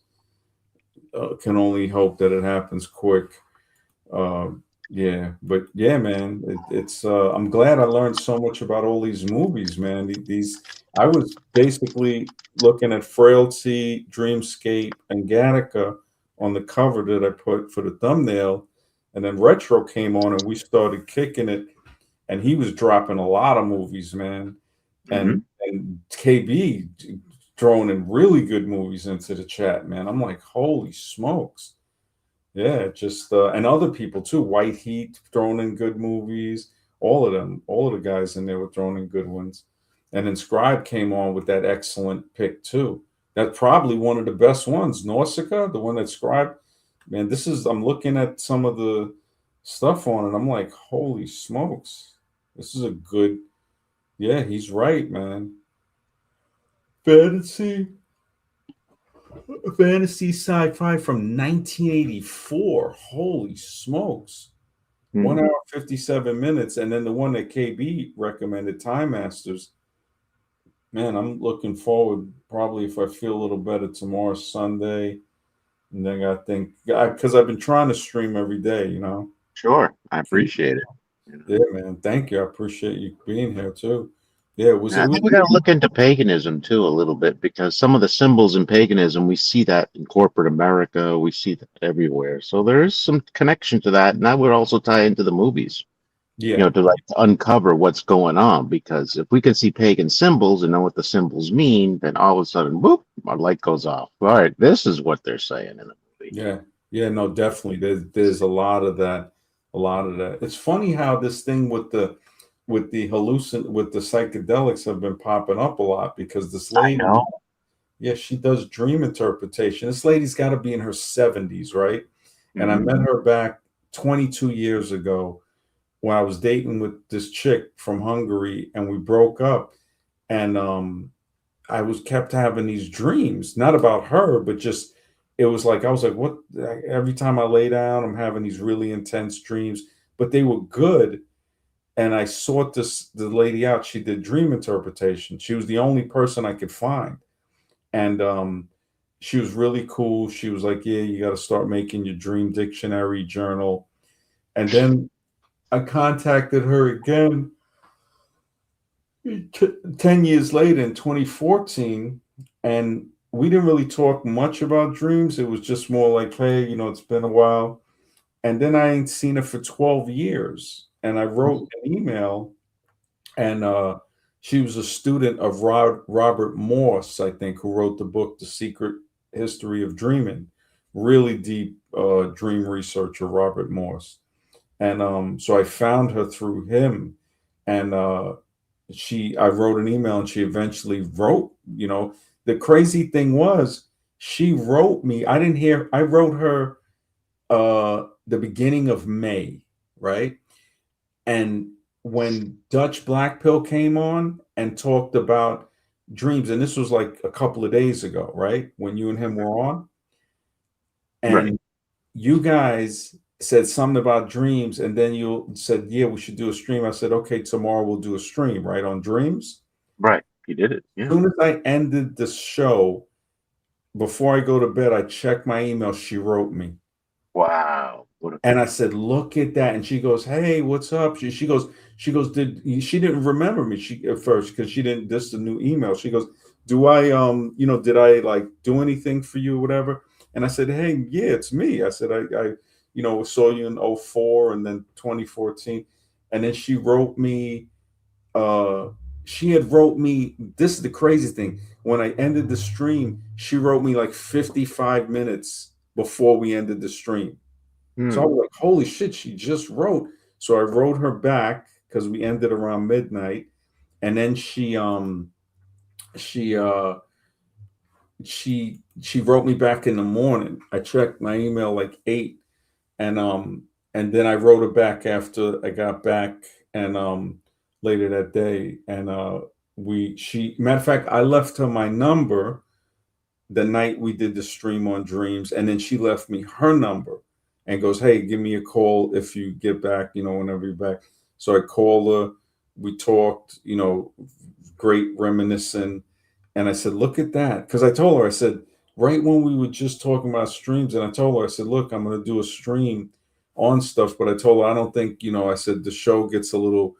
can only hope that it happens quick. Uh, yeah, but yeah, man, it's. I'm glad I learned so much about all these movies, man. These I was basically looking at Frailty, Dreamscape, and Gattaca on the cover that I put for the thumbnail, and then Retro came on, and we started kicking it, and he was dropping a lot of movies, man, and Hmm. and KB throwing in really good movies into the chat, man. I'm like, holy smokes. Yeah, just and other people too. White Heat throwing in good movies. All of them, all of the guys in there were throwing in good ones. And then Scribe came on with that excellent pick too. That's probably one of the best ones. Nausicaa, the one that Scribe. Man, I'm looking at some of the stuff on it. I'm like, holy smokes, this is a good. Yeah, he's right, man. Fantasy, fantasy sci-fi from 1984. Holy smokes. 1 hour, 57 minutes. And then the one that KB recommended, Time Masters. Man, I'm looking forward, probably if I feel a little better tomorrow, Sunday. And then I think because I've been trying to stream every day, you know. Sure, I appreciate it. You know? Yeah, man. Thank you. I appreciate you being here too. Yeah, it was. And It I was. think we got to look into paganism too a little bit because some of the symbols in paganism we see that in corporate America, we see that everywhere. So there is some connection to that, and that would also tie into the movies. Yeah. To like uncover what's going on. Because if we can see pagan symbols and know what the symbols mean, then all of a sudden, boop, our light goes off. All right, this is what they're saying in the movie. Yeah. Yeah. No, definitely. There's a lot of that. A lot of that. It's funny how this thing with the with the psychedelics have been popping up a lot because this I lady, know. yeah, she does dream interpretation. This lady's got to be in her 70s, right? And I Mhm. met her back 22 years ago when I was dating with this chick from Hungary, and we broke up. And I was kept having these dreams, not about her, but just it was like I was like, what? Every time I lay down, I'm having these really intense dreams, but they were good. And I sought the lady out. She did dream interpretation. She was the only person I could find, and she was really cool. She was like, yeah, you got to start making your dream dictionary journal. And then I contacted her again 10 years later in 2014, and we didn't really talk much about dreams. It was just more like, hey, you know, it's been a while. And then I ain't seen her for 12 years. And I wrote an email, and she was a student of Robert Morse, I think, who wrote the book, The Secret History of Dreaming. Really deep dream researcher, Robert Morse. And so I found her through him. And I wrote an email, and she eventually wrote, you know, the crazy thing was she wrote me. I wrote her the beginning of May, right? And when Dutch Black Pill came on and talked about dreams, and this was like a couple of days ago, right? When you and him were on, Right, and you guys said something about dreams, and then you said, yeah, we should do a stream. I said, okay, tomorrow we'll do a stream, right, on dreams. right. You did it. As Yeah. soon as I ended the show, before I go to bed, I checked my email. She wrote me. Wow. What a And I said, look at that. And she goes, hey, what's up? She goes, she didn't remember me at first because she didn't, this is a new email. She goes, do I, did I like do anything for you or whatever? And I said, hey, yeah, it's me. I said, saw you in '04 and then 2014. And then uh, she had wrote me, this is the crazy thing. When I ended the stream, she wrote me like 55 minutes before we ended the stream. So I Hmm. was like, holy shit, she just wrote. So I wrote her back because we ended around midnight. And then she she wrote me back in the morning. I checked my email like 8, and then I wrote her back after I got back, and later that day. And she matter of fact, I left her my number the night we did the stream on dreams, and then she left me her number and goes, hey, give me a call if you get back, whenever you're back. So I called her, we talked, great reminiscing. And I said, look at that, because I told her, I said, right when we were just talking about streams, and I told her, I said, look, I'm going to do a stream on stuff, but I told her, I don't think, I said the show gets a little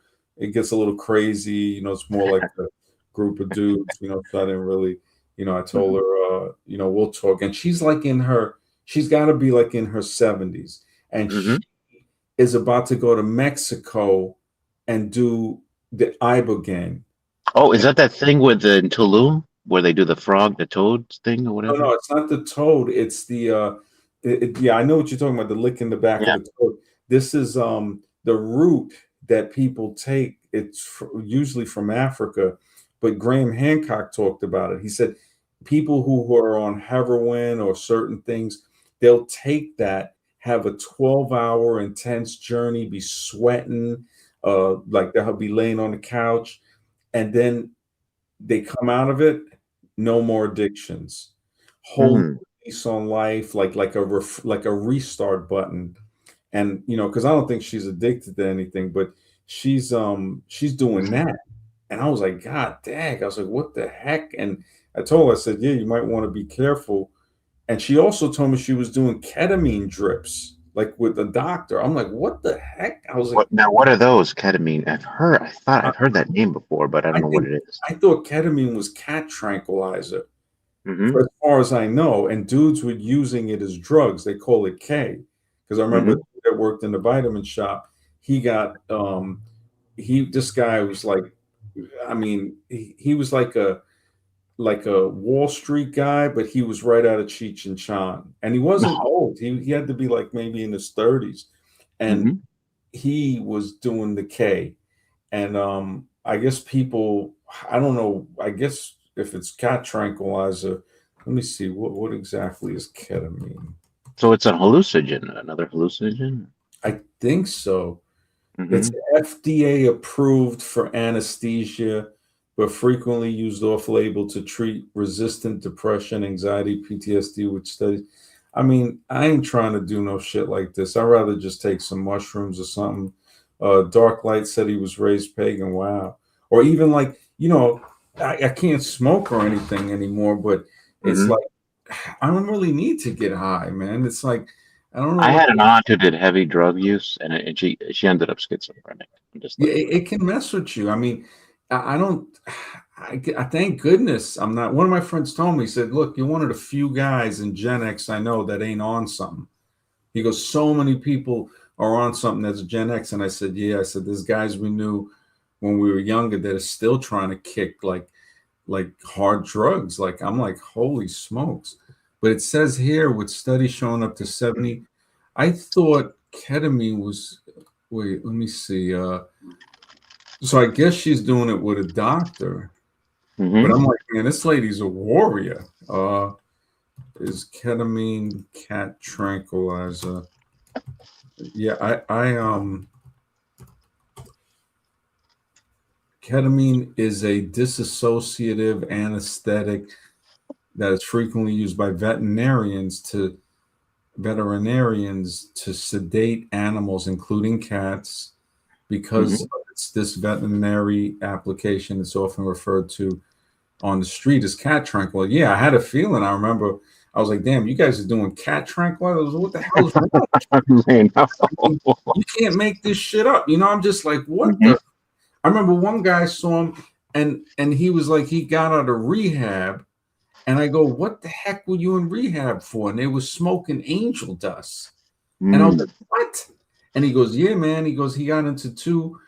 crazy, it's more like a group of dudes, so I didn't really, I told Mhm. her, we'll talk. And she's got to be like in her 70s. And she Mhm. is about to go to Mexico and do the Ibogaine. Oh, is that thing with the in Tulum where they do the frog, the toad thing or No, whatever? no, it's not the toad. It's the yeah, I know what you're talking about, the lick in the back of Yeah. the toad. This is the root that people take. It's usually from Africa, but Graham Hancock talked about it. He said people who are on heroin or certain things, they'll take that, have a 12-hour intense journey, be sweating, like they'll be laying on the couch, and then they come out of it, no more addictions, whole Hmm. lease on life, like a restart button. And because I don't think she's addicted to anything, but she's doing that. And I was like, God dang, I was like, what the heck? And I told her, I said, yeah, you might want to be careful. And she also told me she was doing ketamine drips, like with the doctor. I'm like, what the heck? I was like, What are those? Ketamine. I thought I, I've heard that name before, but I don't I know what think it is. I thought ketamine was cat tranquilizer, Mm-hmm. for as far as I know. And dudes were using it as drugs. They call it K, because I remember Mm-hmm. that worked in the vitamin shop. He got this guy was like, I mean, he was like a Wall Street guy, but he was right out of Cheech and Chong. And he wasn't old. He had to be like maybe in his 30s. And Mm-hmm. he was doing the K. And I guess people, I don't know, I guess if it's cat tranquilizer, let me see, what exactly is ketamine? So it's a hallucinogen, another hallucinogen. I think so. It's Mm-hmm. FDA approved for anesthesia, but frequently used off label to treat resistant depression, anxiety, PTSD with studies. I mean, I ain't trying to do no shit like this. I'd rather just take some mushrooms or something. Dark Light said he was raised pagan. Wow. Or even like, I can't smoke or anything anymore, but it's Mm-hmm. like, I don't really need to get high, man. It's like, I don't know I what. had an aunt who did heavy drug use, and she ended up schizophrenic. I'm just Yeah, letting you it can mess with you. I mean, I don't. I thank goodness I'm not. One of my friends told me, he said, "Look, you're one of the few guys in Gen X I know that ain't on something." He goes, "So many people are on something that's Gen X," and I said, "Yeah." I said, "There's guys we knew when we were younger that are still trying to kick like hard drugs." Like I'm like, holy smokes! But it says here with studies showing up to 70. I thought ketamine was. Wait, let me see. So I guess she's doing it with a doctor, know. but Mm-hmm. I'm like, man, this lady's a warrior. Is ketamine cat tranquilizer? Yeah, ketamine is a dissociative anesthetic that is frequently used by veterinarians to sedate animals, including cats. Because Mm-hmm. of this veterinary application, it's often referred to on the street as cat tranquilizer. Yeah, I had a feeling. I remember I was like, damn, you guys are doing cat tranquilizers. What the hell is wrong? I know. You can't make this shit up. I'm just like, what Mm-hmm. the? I remember one guy saw him and he was like, he got out of rehab. And I go, what the heck were you in rehab for? And they were smoking angel dust. And I was Mm. like, what? And he goes, yeah, man. He goes, he got into two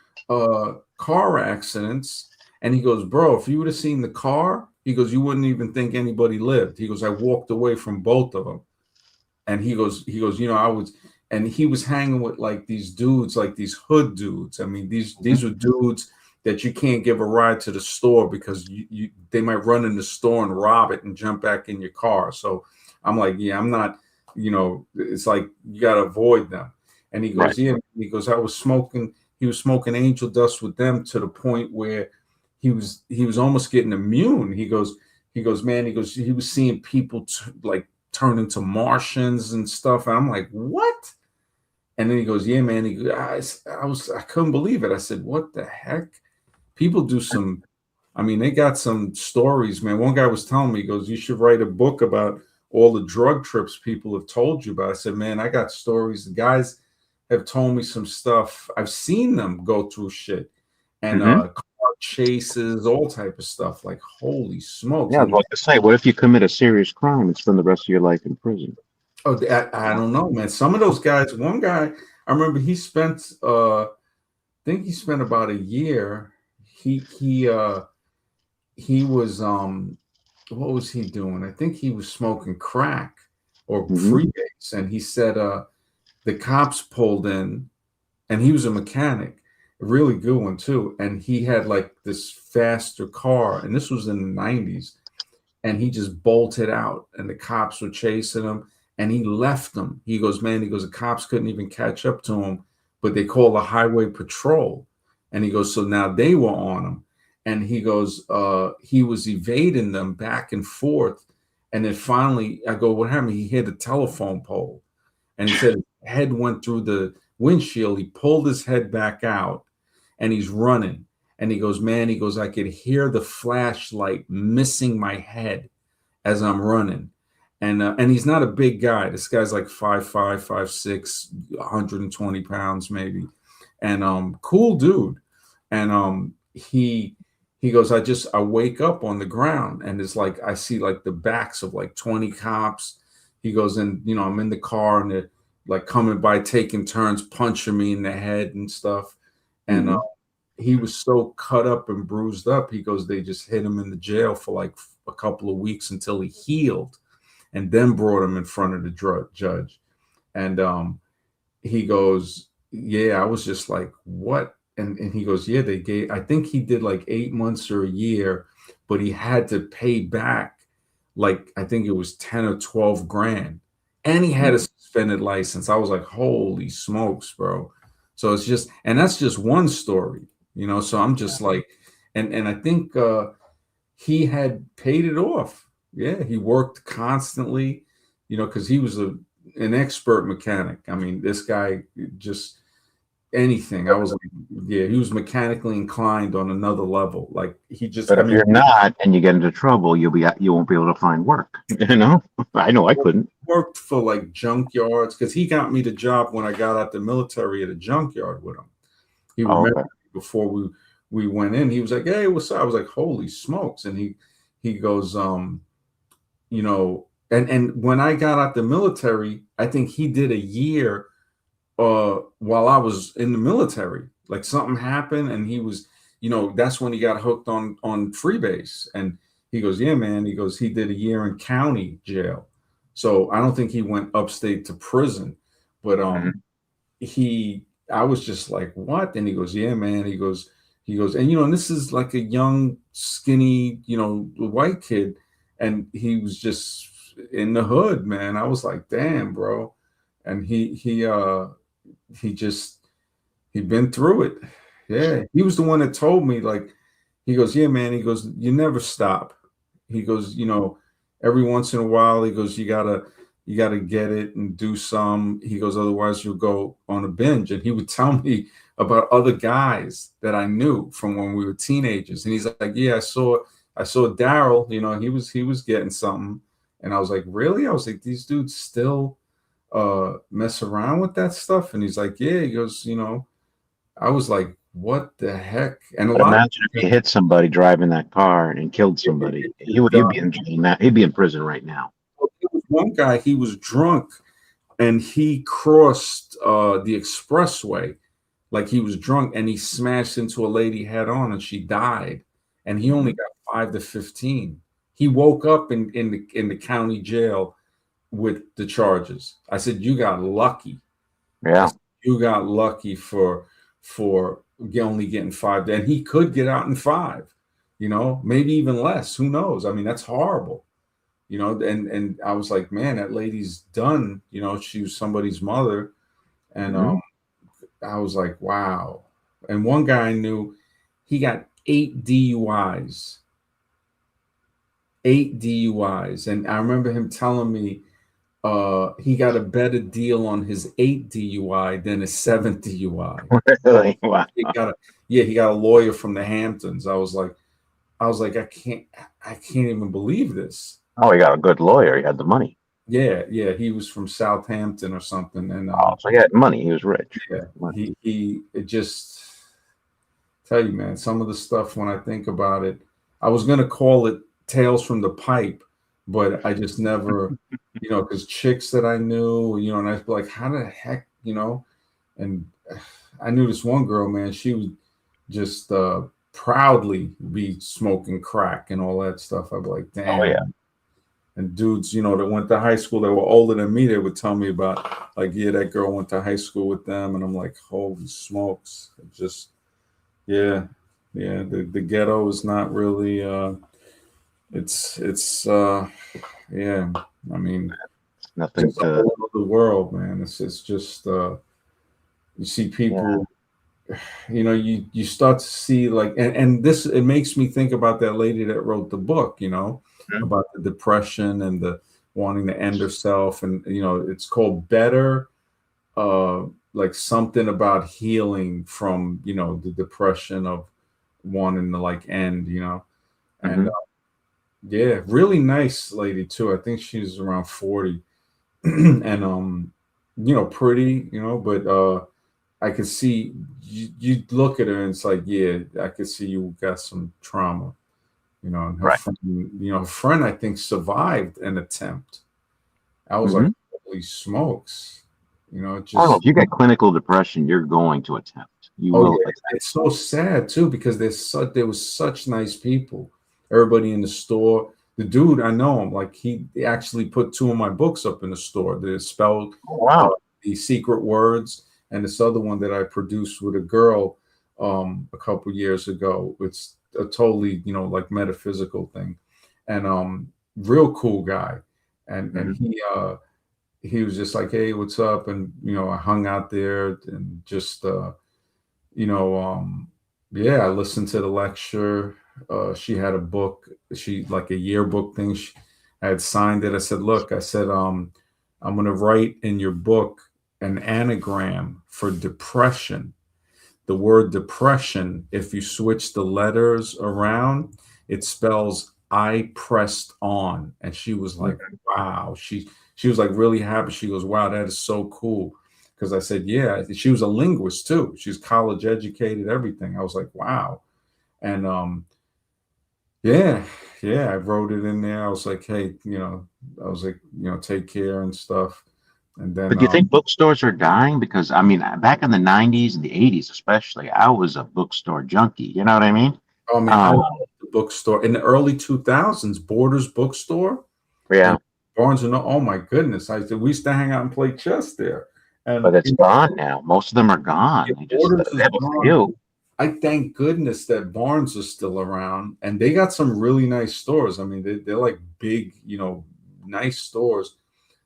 car accidents. And he goes, bro, if you would have seen the car, he goes, you wouldn't even think anybody lived. He goes, I walked away from both of them. And I was, and he was hanging with like these dudes, like these hood dudes. I mean, these were dudes that you can't give a ride to the store because they might run in the store and rob it and jump back in your car. So I'm like, yeah, I'm not, it's like you got to avoid them. And he Right. goes, yeah, he goes, he was smoking angel dust with them to the point where he was almost getting immune. He goes, man, he was seeing people like turn into Martians and stuff. And I'm like, what? And then he goes, yeah, man. I couldn't believe it. I said, what the heck? People do some, I mean, they got some stories, man. One guy was telling me, he goes, you should write a book about all the drug trips people have told you about. I said, man, I got stories. The guys have told me some stuff. I've seen them go through shit and Mm-hmm. car chases, all type of stuff. Like, holy smokes. Yeah, I was And about to say, what if you commit a serious crime and spend the rest of your life in prison? oh, I don't know, man. Some of those guys, one guy, I remember I think he spent about a year. He was what was he doing? I think he was smoking crack or Mm-hmm. freebase. And he said the cops pulled in and he was a mechanic, a really good one too. And he had like this faster car, and this was in the 90s. And he just bolted out and the cops were chasing him and he left them. He goes, man, the cops couldn't even catch up to him, but they called the highway patrol. And he goes, so now they were on him. And he goes, he was evading them back and forth. And then finally I go, what happened? He hit a telephone pole. And he said his head went through the windshield. He pulled his head back out and he's running. And he goes, man, I could hear the flashlight missing my head as I'm running. and he's not a big guy. This guy's like 5'5", 5'6", 120 pounds maybe, and cool dude. And he goes, I wake up on the ground and it's like I see like the backs of like 20 cops. He goes, and I'm in the car and they're like coming by, taking turns, punching me in the head and stuff. And he was so cut up and bruised up. He goes, they just hit him in the jail for like a couple of weeks until he healed, and then brought him in front of the judge. And he goes, yeah, I was just like, what? And he goes, yeah, I think he did like 8 months or a year, but he had to pay back like, I think it was 10 or 12 grand. And he had a suspended license. I was like, holy smokes, bro. So it's just, and that's just one story, so I'm just like, and I think he had paid it off. Yeah, he worked constantly, because he was an expert mechanic. I mean, this guy just anything. I was like, yeah, he was mechanically inclined on another level. Like he just. But if you're not and you get into trouble, you won't be able to find work. I know I couldn't. Worked for like junkyards because he got me the job when I got out the military at a junkyard with him. He remembered before we went in. He was like, "Hey, what's up?" I was like, "Holy smokes!" And he goes, and when I got out the military, I think he did a year while I was in the military. Like something happened and he was, that's when he got hooked on freebase. And he goes, yeah, man. He goes, he did a year in county jail. So I don't think he went upstate to prison, but I was just like, what? And he goes, yeah, man. He goes, and this is like a young, skinny, white kid. And he was just in the hood, man. I was like, damn, bro. And he'd been through it. Yeah. He was the one that told me, like, he goes, yeah, man. He goes, you never stop. He goes, every once in a while, he goes, you gotta get it and do some. He goes, otherwise you'll go on a binge. And he would tell me about other guys that I knew from when we were teenagers. And he's like, yeah, I saw Daryl, he was getting something. And I was like, really? I was like, these dudes still mess around with that stuff? And he's like, yeah. He goes, I was like, what the heck? And imagine if he hit somebody driving that car and killed somebody. He'd be in jail now. He'd be in prison right now. One guy, he was drunk and he crossed the expressway like he was drunk, and he smashed into a lady head on and she died. And he only got 5 to 15. He woke up in the county jail with the charges. I said, you got lucky. Yeah. You got lucky for only getting 5. And he could get out in 5, maybe even less. Who knows? I mean, that's horrible. And I was like, man, that lady's done. She was somebody's mother. And I was like, wow. And one guy I knew, he got 8 DUIs. 8 DUIs. And I remember him telling me he got a better deal on his 8 DUI than his 7 DUI. Really? Wow. He got a lawyer from the Hamptons. I was like, I can't even believe this. Oh, he got a good lawyer. He had the money. Yeah. He was from Southampton or something. And so he had money. He was rich. Yeah. It just tell you, man, some of the stuff when I think about it, I was gonna call it Tales from the Pipe, but I just never, because chicks that I knew, and I'd be like, how the heck, and I knew this one girl, man, she would just proudly be smoking crack and all that stuff. I'd be like, damn. Oh, yeah. And dudes, that went to high school, that were older than me, they would tell me about, like, yeah, that girl went to high school with them. And I'm like, holy smokes. It just, yeah. The ghetto is not really, it's yeah. I mean, nothing to the world, man. It's just, you see people, you start to see like, and this, it makes me think about that lady that wrote the book, about the depression and the wanting to end herself. And, it's called Better, like something about healing from, the depression of wanting to like end, and Yeah, really nice lady too. I think she's around 40, and pretty, but I could see you look at her and it's like, yeah, I could see you got some trauma, and her Right. friend, her friend I think survived an attempt. I was like, Hmm. holy smokes, it Oh, just if you get clinical depression, you're going to attempt. You oh will yeah, attempt. it's so sad too because there was such nice people. Everybody in the store. The dude, I know him. Like he actually put two of my books up in the store. The spell, Oh, uh, wow. the secret words, and this other one that I produced with a girl a couple years ago. It's a totally like metaphysical thing, and real cool guy, and Hmm. he was just like, hey, what's up? And I hung out there and just you know, yeah, I listened to the lecture. She had a book, she like a yearbook thing. I had signed it. I said, look, I said, I'm going to write in your book an anagram for depression. The word depression, if you switch the letters around, it spells I pressed on. And she was like, wow. She was like really happy. She goes, wow, that is so cool. Because I said, yeah, she was a linguist too. She's college educated, everything. I was like, wow. And yeah, yeah, I wrote it in there. I was like, hey, I was like, take care and stuff. And then But do you think bookstores are dying? Because I mean, back in the '90s and the '80s, especially, I was a bookstore junkie. You know what I mean? oh man, I Um, love the bookstore in the early 2000s, Borders bookstore yeah, and Barnes and oh my goodness, we used to hang out and play chess there. but And it's gone now. Most of them are gone. They just Borders they is have a gone. few. I thank goodness that Barnes is still around, and they got some really nice stores. I mean, they're like big, nice stores.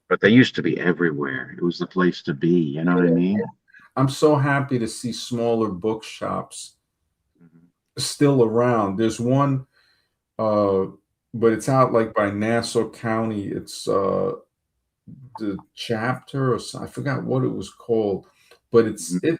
But they used to be everywhere. It was the place to be. You know what I Yeah. mean? I'm so happy to see smaller bookshops Mhm. still around. There's one, uh, but it's out like by Nassau County. It's the chapter or I forgot what it was called, but Mhm.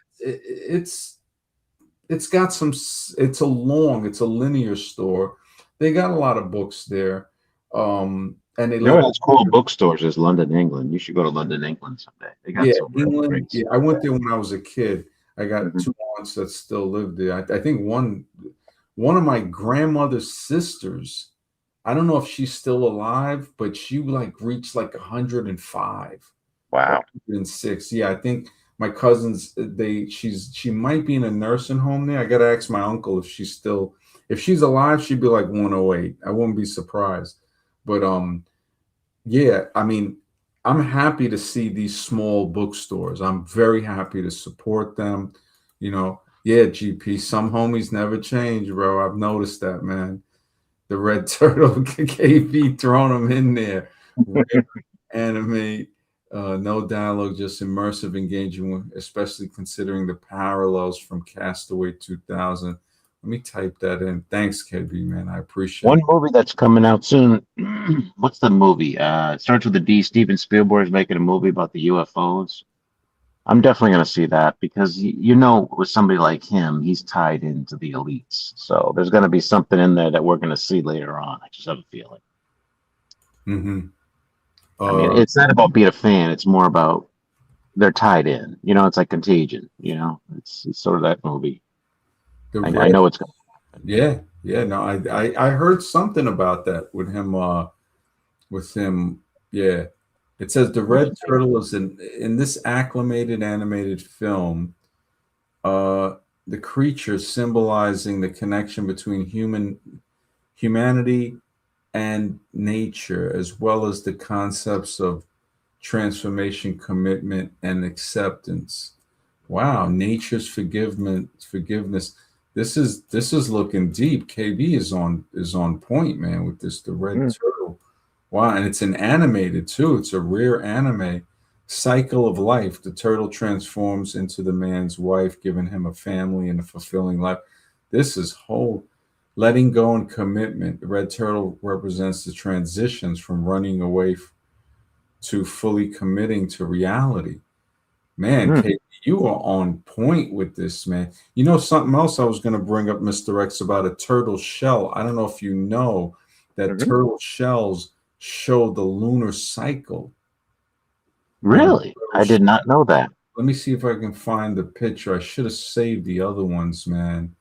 it's got some. It's a linear store. They got a lot of books there, and they You know let what? It's cool bookstores is London, England. You should go to London, England someday. They got yeah, some really England. great Yeah, stuff I went there. there when I was a kid. I got Mhm. two aunts that still live there. I think one of my grandmother's sisters. I don't know if she's still alive, but she like reached like 105 or Wow. 106. Yeah, I think my cousins she might be in a nursing home there. I gotta ask my uncle if she's alive, she'd be like 108. I wouldn't be surprised. But yeah, I mean, I'm happy to see these small bookstores. I'm very happy to support them. Yeah, GP, some homies never change, bro. I've noticed that, man. The Red Turtle KB throwing them in there. Rare anime, no dialogue, just immersive engagement, especially considering the parallels from Castaway 2000. Let me type that in. Thanks, KB, man. I appreciate One it. movie that's coming out soon. What's the movie? It starts with a D. Steven Spielberg is making a movie about the UFOs. I'm definitely going to see that because with somebody like him, he's tied into the elites. So there's going to be something in there that we're going to see later on. I just have a feeling. Mm-hmm. I mean, Uh, it's not about being a fan. It's more about they're tied in. It's like Contagion. It's sort of that movie. the I red, know it's going to happen. yeah, yeah. No, I heard something about that with him. With him, yeah. It says the red turtle is in this acclimated animated film. Uh, the creature symbolizing the connection between humanity and nature, as well as the concepts of transformation, commitment, and acceptance. Wow, nature's forgiveness. This is looking deep. KB is on point, man, with this the red Mm. turtle. Wow, and it's an animated too. It's a rare anime. Cycle of life. The turtle transforms into the man's wife, giving him a family and a fulfilling life. This is whole letting go and commitment. The red turtle represents the transitions from running away to fully committing to reality. Man, Mm. Kate, you are on point with this, man. Something else I was going to bring up, Mr. X, about a turtle shell. I don't know if you know, that turtle shells show the lunar cycle. Really? I did not know that. Let me see if I can find the picture. I should have saved the other ones, man.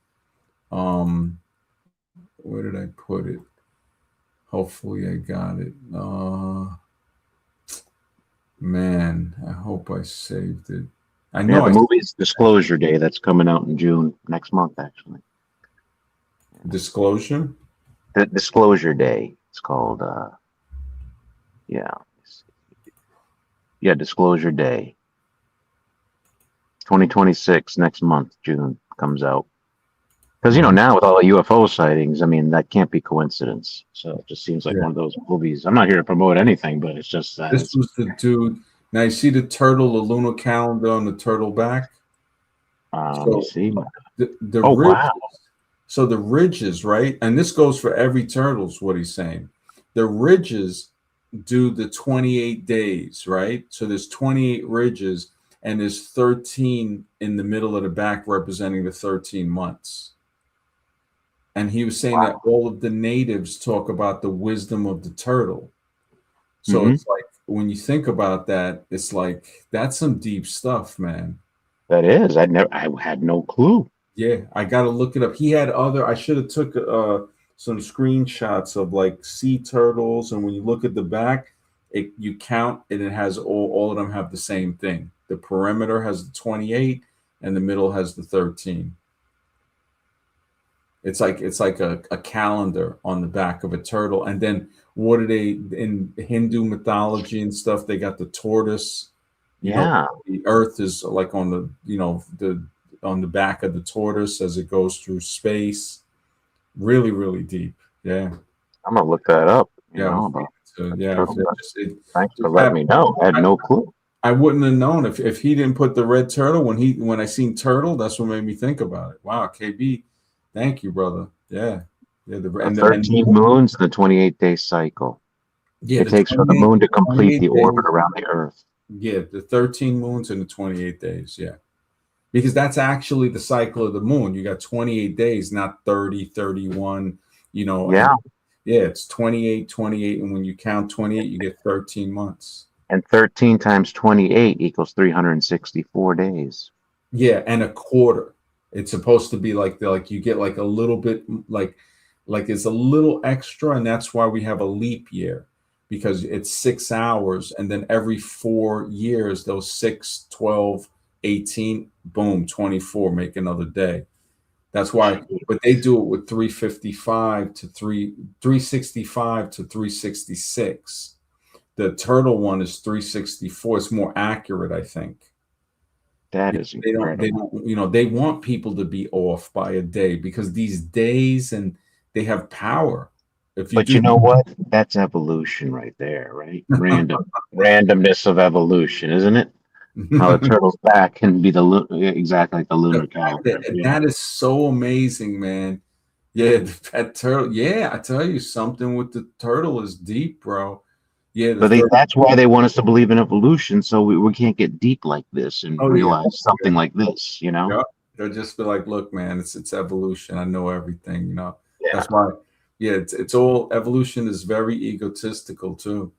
Where did I put it? Hopefully I got it. Man, I hope I saved it. I know the movie's Disclosure Day. That's coming out in June next month, actually. Disclosure? The Disclosure Day. It's called, Disclosure Day. 2026, next month, June, comes out. Because, now with all the UFO sightings, I mean, that can't be coincidence. So it just seems like one of those movies. I'm not here to promote anything, but it's just that. This was the dude. Now, you see the turtle, the lunar calendar on the turtle back? Let me see. The ridges, wow. So the ridges, right? And this goes for every turtle, is what he's saying. The ridges do the 28 days, right? So there's 28 ridges, and there's 13 in the middle of the back representing the 13 months. And he was saying that all of the natives talk about the wisdom of the turtle. So it's like, when you think about that, it's like, that's some deep stuff, man. That is. I had no clue. Yeah, I got to look it up. He had I should have took some screenshots of like sea turtles. And when you look at the back, you count and it has all of them have the same thing. The perimeter has the 28 and the middle has the 13. It's like a calendar on the back of a turtle. And then what are they in Hindu mythology and stuff? They got the tortoise. You know, the earth is like on the on the back of the tortoise as it goes through space. Really, really deep. Yeah. I'm gonna look that up. Thanks for letting me know. I had no clue. I wouldn't have known if he didn't put the red turtle when I seen turtle. That's what made me think about it. Wow, KB. Thank you, brother. Yeah. The 13 moons, the 28-day cycle. Yeah, it takes for the moon to complete the orbit around the Earth. Yeah, the 13 moons and the 28 days. Yeah. Because that's actually the cycle of the moon. You got 28 days, not 30, 31, Yeah. It's 28, 28. And when you count 28, you get 13 months. And 13 times 28 equals 364 days. Yeah, and a quarter. It's supposed to be like you get like a little bit like it's a little extra, and that's why we have a leap year, because it's 6 hours, and then every 4 years, those 6, 12, 18, boom, 24 make another day. That's why, but they do it with 365 to 365 to 366. The turtle one is 364. It's more accurate, I think. That is incredible. They want people to be off by a day because these days and they have power. But you know what? That's evolution right there, right? Randomness of evolution, isn't it? How the turtle's back can be exactly like the lunar calendar. That is so amazing, man. Yeah, that turtle. Yeah, I tell you, something with the turtle is deep, bro. Yeah, but that's why they want us to believe in evolution, so we can't get deep like this and realize something like this, Yeah. They'll just be like, "Look, man, it's evolution. I know everything." That's why. Yeah, it's all evolution is very egotistical too.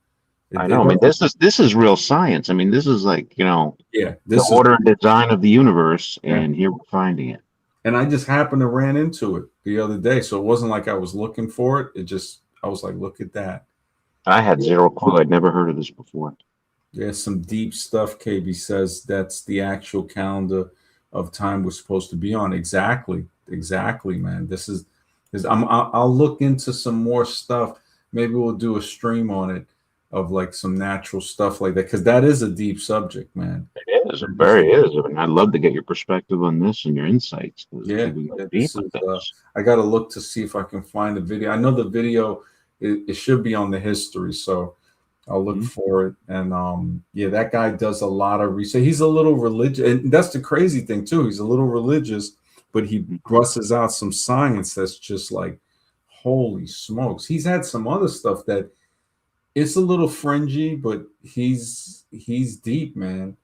I know. I mean, this is real science. I mean, this is like the order and design of the universe, and here we're finding it. And I just happened to ran into it the other day, so it wasn't like I was looking for it. I was like, "Look at that." I had zero clue. I'd never heard of this before. There's some deep stuff. KB says that's the actual calendar of time we're supposed to be on. Exactly, man. This is I'll look into some more stuff. Maybe we'll do a stream on it of like some natural stuff like that, because that is a deep subject, man. It is. It very is. And I'd love to get your perspective on this and your insights. Yeah, I got to look to see if I can find the video. I know the video. It should be on the history, so I'll look for it. And that guy does a lot of research. He's a little religious, and that's the crazy thing too. He's a little religious, but he busts out some science that's just like, holy smokes. He's had some other stuff that it's a little fringy, but he's deep, man.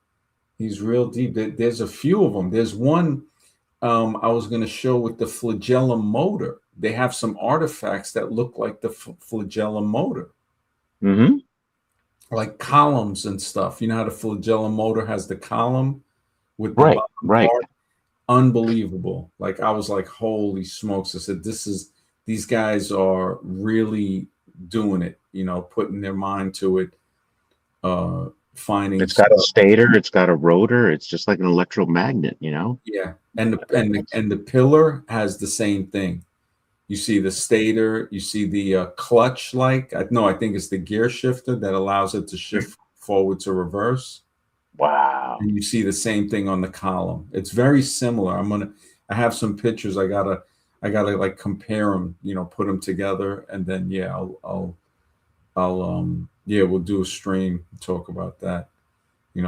He's real deep. There's a few of them. There's one I was going to show with the flagellum motor. they have some artifacts that look like the flagellum motor, Mm-hmm. like columns and stuff. You know how the flagellum motor has the column with the Right, bottom right. part? Unbelievable. Like I was like, holy smokes. I said, these guys are really doing it, putting their mind to it, finding It's got a stuff. stator, it's got a rotor, it's just like an electromagnet, Yeah. And the pillar has the same thing. You see the stator, you see the clutch, I think it's the gear shifter that allows it to shift forward to reverse. Wow. And you see the same thing on the column. It's very similar. I have some pictures. I gotta like compare them, put them together, and then yeah, we'll do a stream, talk about that,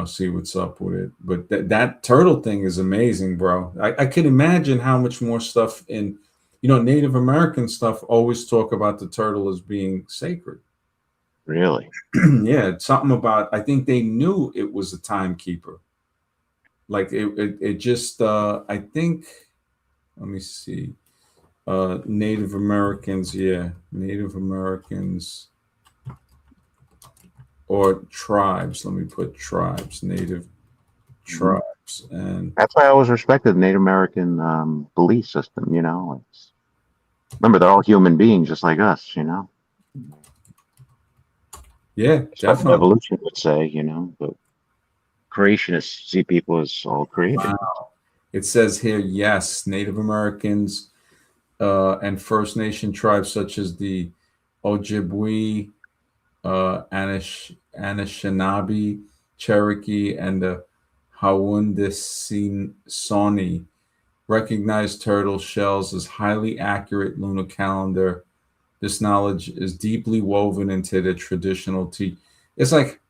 see what's up with it. But that turtle thing is amazing, bro. I can imagine how much more stuff in, Native American stuff always talk about the turtle as being sacred. Really? Yeah, it's something about, I think they knew it was a timekeeper. Like it just I think, let me see, Native Americans, Native Americans or tribes. Let me put tribes, Native tribes, and That's why I always respected the Native American belief system, remember, they're all human beings just like us, yeah, That's what definitely. evolution would say, but creationists see people as all created. Wow. It says here, yes, Native Americans and First Nation tribes such as the Ojibwe, Anishinaabe, Cherokee, and the Haudenosaunee recognize turtle shells as highly accurate lunar calendar. This knowledge is deeply woven into the traditional It's like,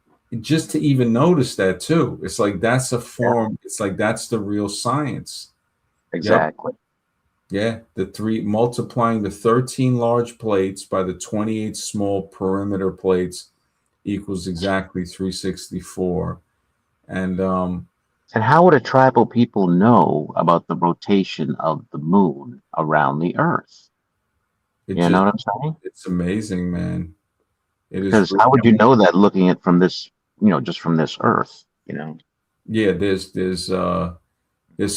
just to even notice that too. It's like that's a form. It's like that's the real science. Yep. Exactly. Yeah. Multiplying the 13 large plates by the 28 small perimeter plates equals exactly 364. And And how would a tribal people know about the rotation of the moon around the Earth? it You know just what I'm saying? it's amazing, man. It is Because really, how would you know that looking at from this, just from this Earth? yeah, there's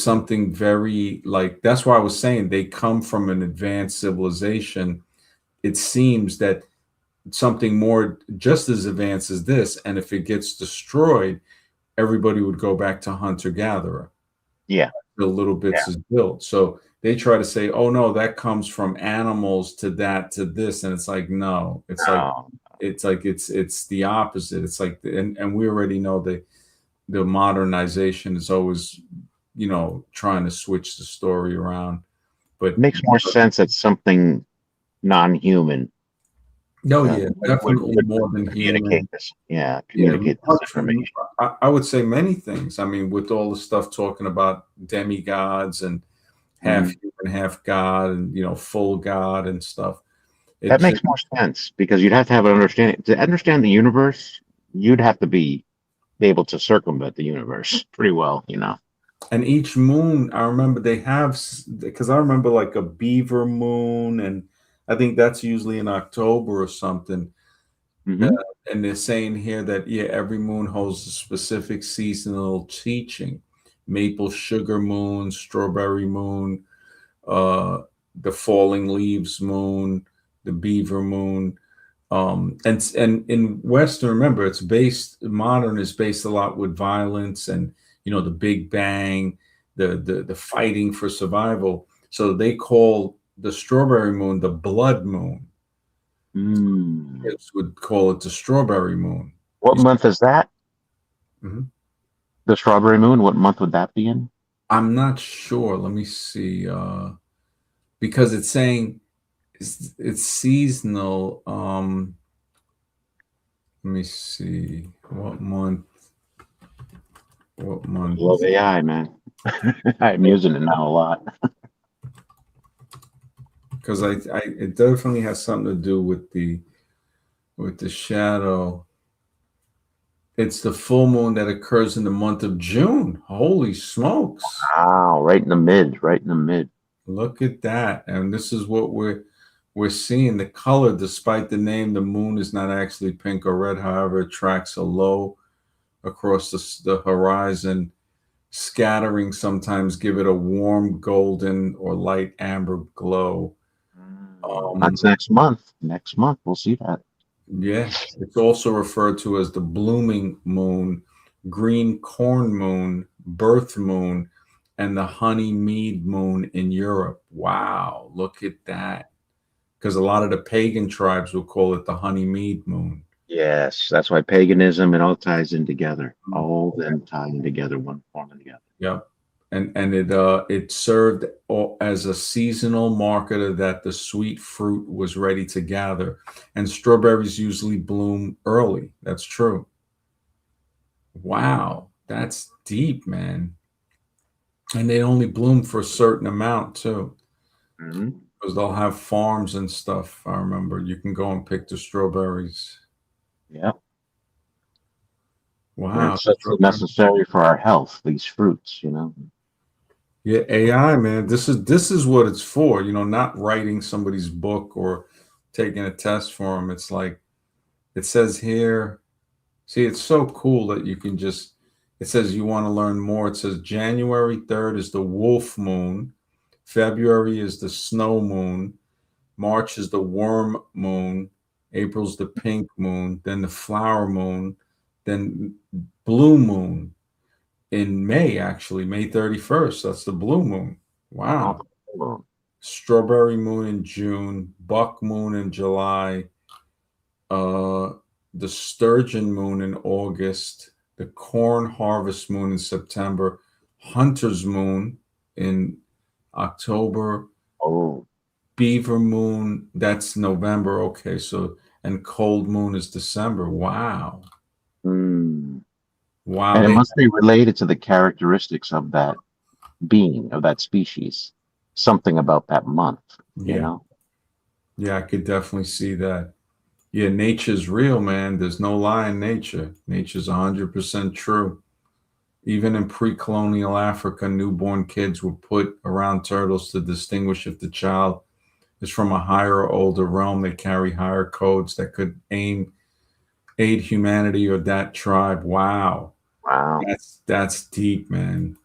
something very, like, that's why I was saying they come from an advanced civilization. It seems that something more just as advanced as this, and if it gets destroyed, everybody would go back to hunter gatherer. Yeah. The little bits is built. So they try to say, oh no, that comes from animals to that to this, and it's like, no, Oh, it's the opposite. It's like, and we already know that the modernization is always, trying to switch the story around. But it makes more sense that something non-human no, yeah, definitely would more than communicate human. this. Yeah, Yeah, communicate this information. I would say many things. I mean, with all the stuff talking about demigods and half human, half God, and full God and stuff. It That just, makes more sense because you'd have to have an understanding. To understand the universe, you'd have to be able to circumvent the universe pretty well. and each moon, I remember they have, because I remember like a beaver moon, and I think that's usually in October or something. Uh, Hmm. and they're saying here that, yeah, every moon holds a specific seasonal teaching. Maple sugar moon, strawberry moon, uh, the falling leaves moon, the beaver moon. And in Western, remember, modern is based a lot with violence and, the Big Bang, the fighting for survival. So they call the strawberry moon the blood moon. Mm. Kids would call it the strawberry moon. What month is that? Mhm. The strawberry moon? What month would that be in? I'm not sure. Let me see. Because it's saying it's seasonal. Let me see. What month? What month? Love AI, man. I'm using it now a lot. Because it definitely has something to do with the shadow. It's the full moon that occurs in the month of June. Holy smokes! Wow, right in the mid, right in the mid. Look at that. And this is what we're seeing. The color, despite the name, the moon is not actually pink or red. However, it tracks a low across the horizon, scattering sometimes give it a warm golden or light amber glow. That's next month. Next month, we'll see that. Yeah, it's also referred to as the blooming moon, green corn moon, birth moon, and the honey mead moon in Europe. Wow, look at that. Because a lot of the pagan tribes will call it the honey mead moon. Yes, that's why paganism, it all ties in together. All them tying together, one form and the other. Yep. And it served as a seasonal marker that the sweet fruit was ready to gather. And strawberries usually bloom early. That's true. Wow, that's deep, man. And they only bloom for a certain amount too, Mm-hmm. because they'll have farms and stuff. I remember you can go and pick the strawberries. Yeah. Wow, It's such necessary for our health, these fruits, you know. yeah, AI, man. This is what it's for. You know, not writing somebody's book or taking a test for them. It's like it says here. See, it's so cool that you can just. It says you want to learn more. It says January 3rd is the wolf moon. February is the snow moon. March is the worm moon. April's the pink moon. Then the flower moon. Then blue moon. In May, actually, May 31st. That's the blue moon. Wow. Oh, Strawberry moon in June, buck moon in July, uh, the sturgeon moon in August, the corn harvest moon in September, hunter's moon in October, oh. beaver moon, that's November. Okay, so, and cold moon is December. Wow. Hmm. Wow. And it must be related to the characteristics of that being, of that species. Something about that month, you Yeah. know? Yeah, I could definitely see that. Yeah, nature's real, man. There's no lie in nature. Nature's 100% true. Even in pre-colonial Africa, newborn kids were put around turtles to distinguish if the child is from a higher or older realm. They carry higher codes that could aid humanity or that tribe. Wow. Wow. That's deep, man.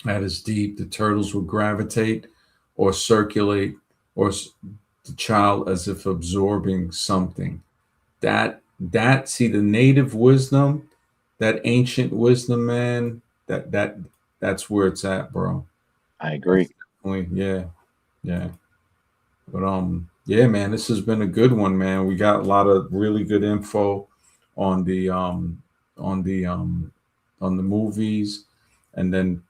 That is deep. The turtles would gravitate or circulate or the child as if absorbing something. See the native wisdom, that ancient wisdom, man. That's where it's at, bro. I agree. Yeah, yeah. But yeah, man, this has been a good one, man. We got a lot of really good info on the on the um on the movies, and then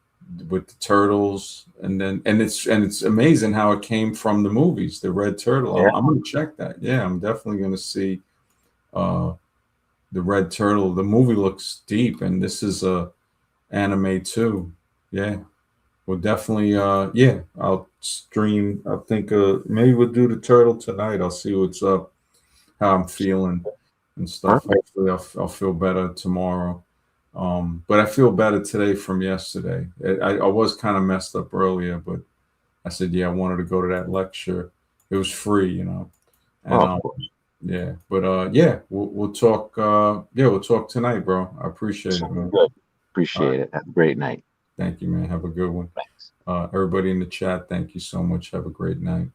with the turtles, and it's amazing how it came from the movies, the red turtle. Yeah. I'm gonna check that. Yeah, I'm definitely gonna see uh the red turtle. The movie looks deep, and this is a anime too. Yeah. We'll definitely yeah, I'll stream. I think maybe we'll do the turtle tonight. I'll see what's up, how I'm feeling and stuff. Perfect. Hopefully I'll feel better tomorrow. But I feel better today from yesterday. I was kind of messed up earlier, but I said, yeah, I wanted to go to that lecture. It was free, you know. And Oh, of course. yeah, but yeah, we'll talk. Yeah, we'll talk tonight, bro. I appreciate it, man. Good. All Appreciate it. Have a great night. Thank you, man. Have a good one. Thanks. Everybody in the chat, thank you so much. Have a great night.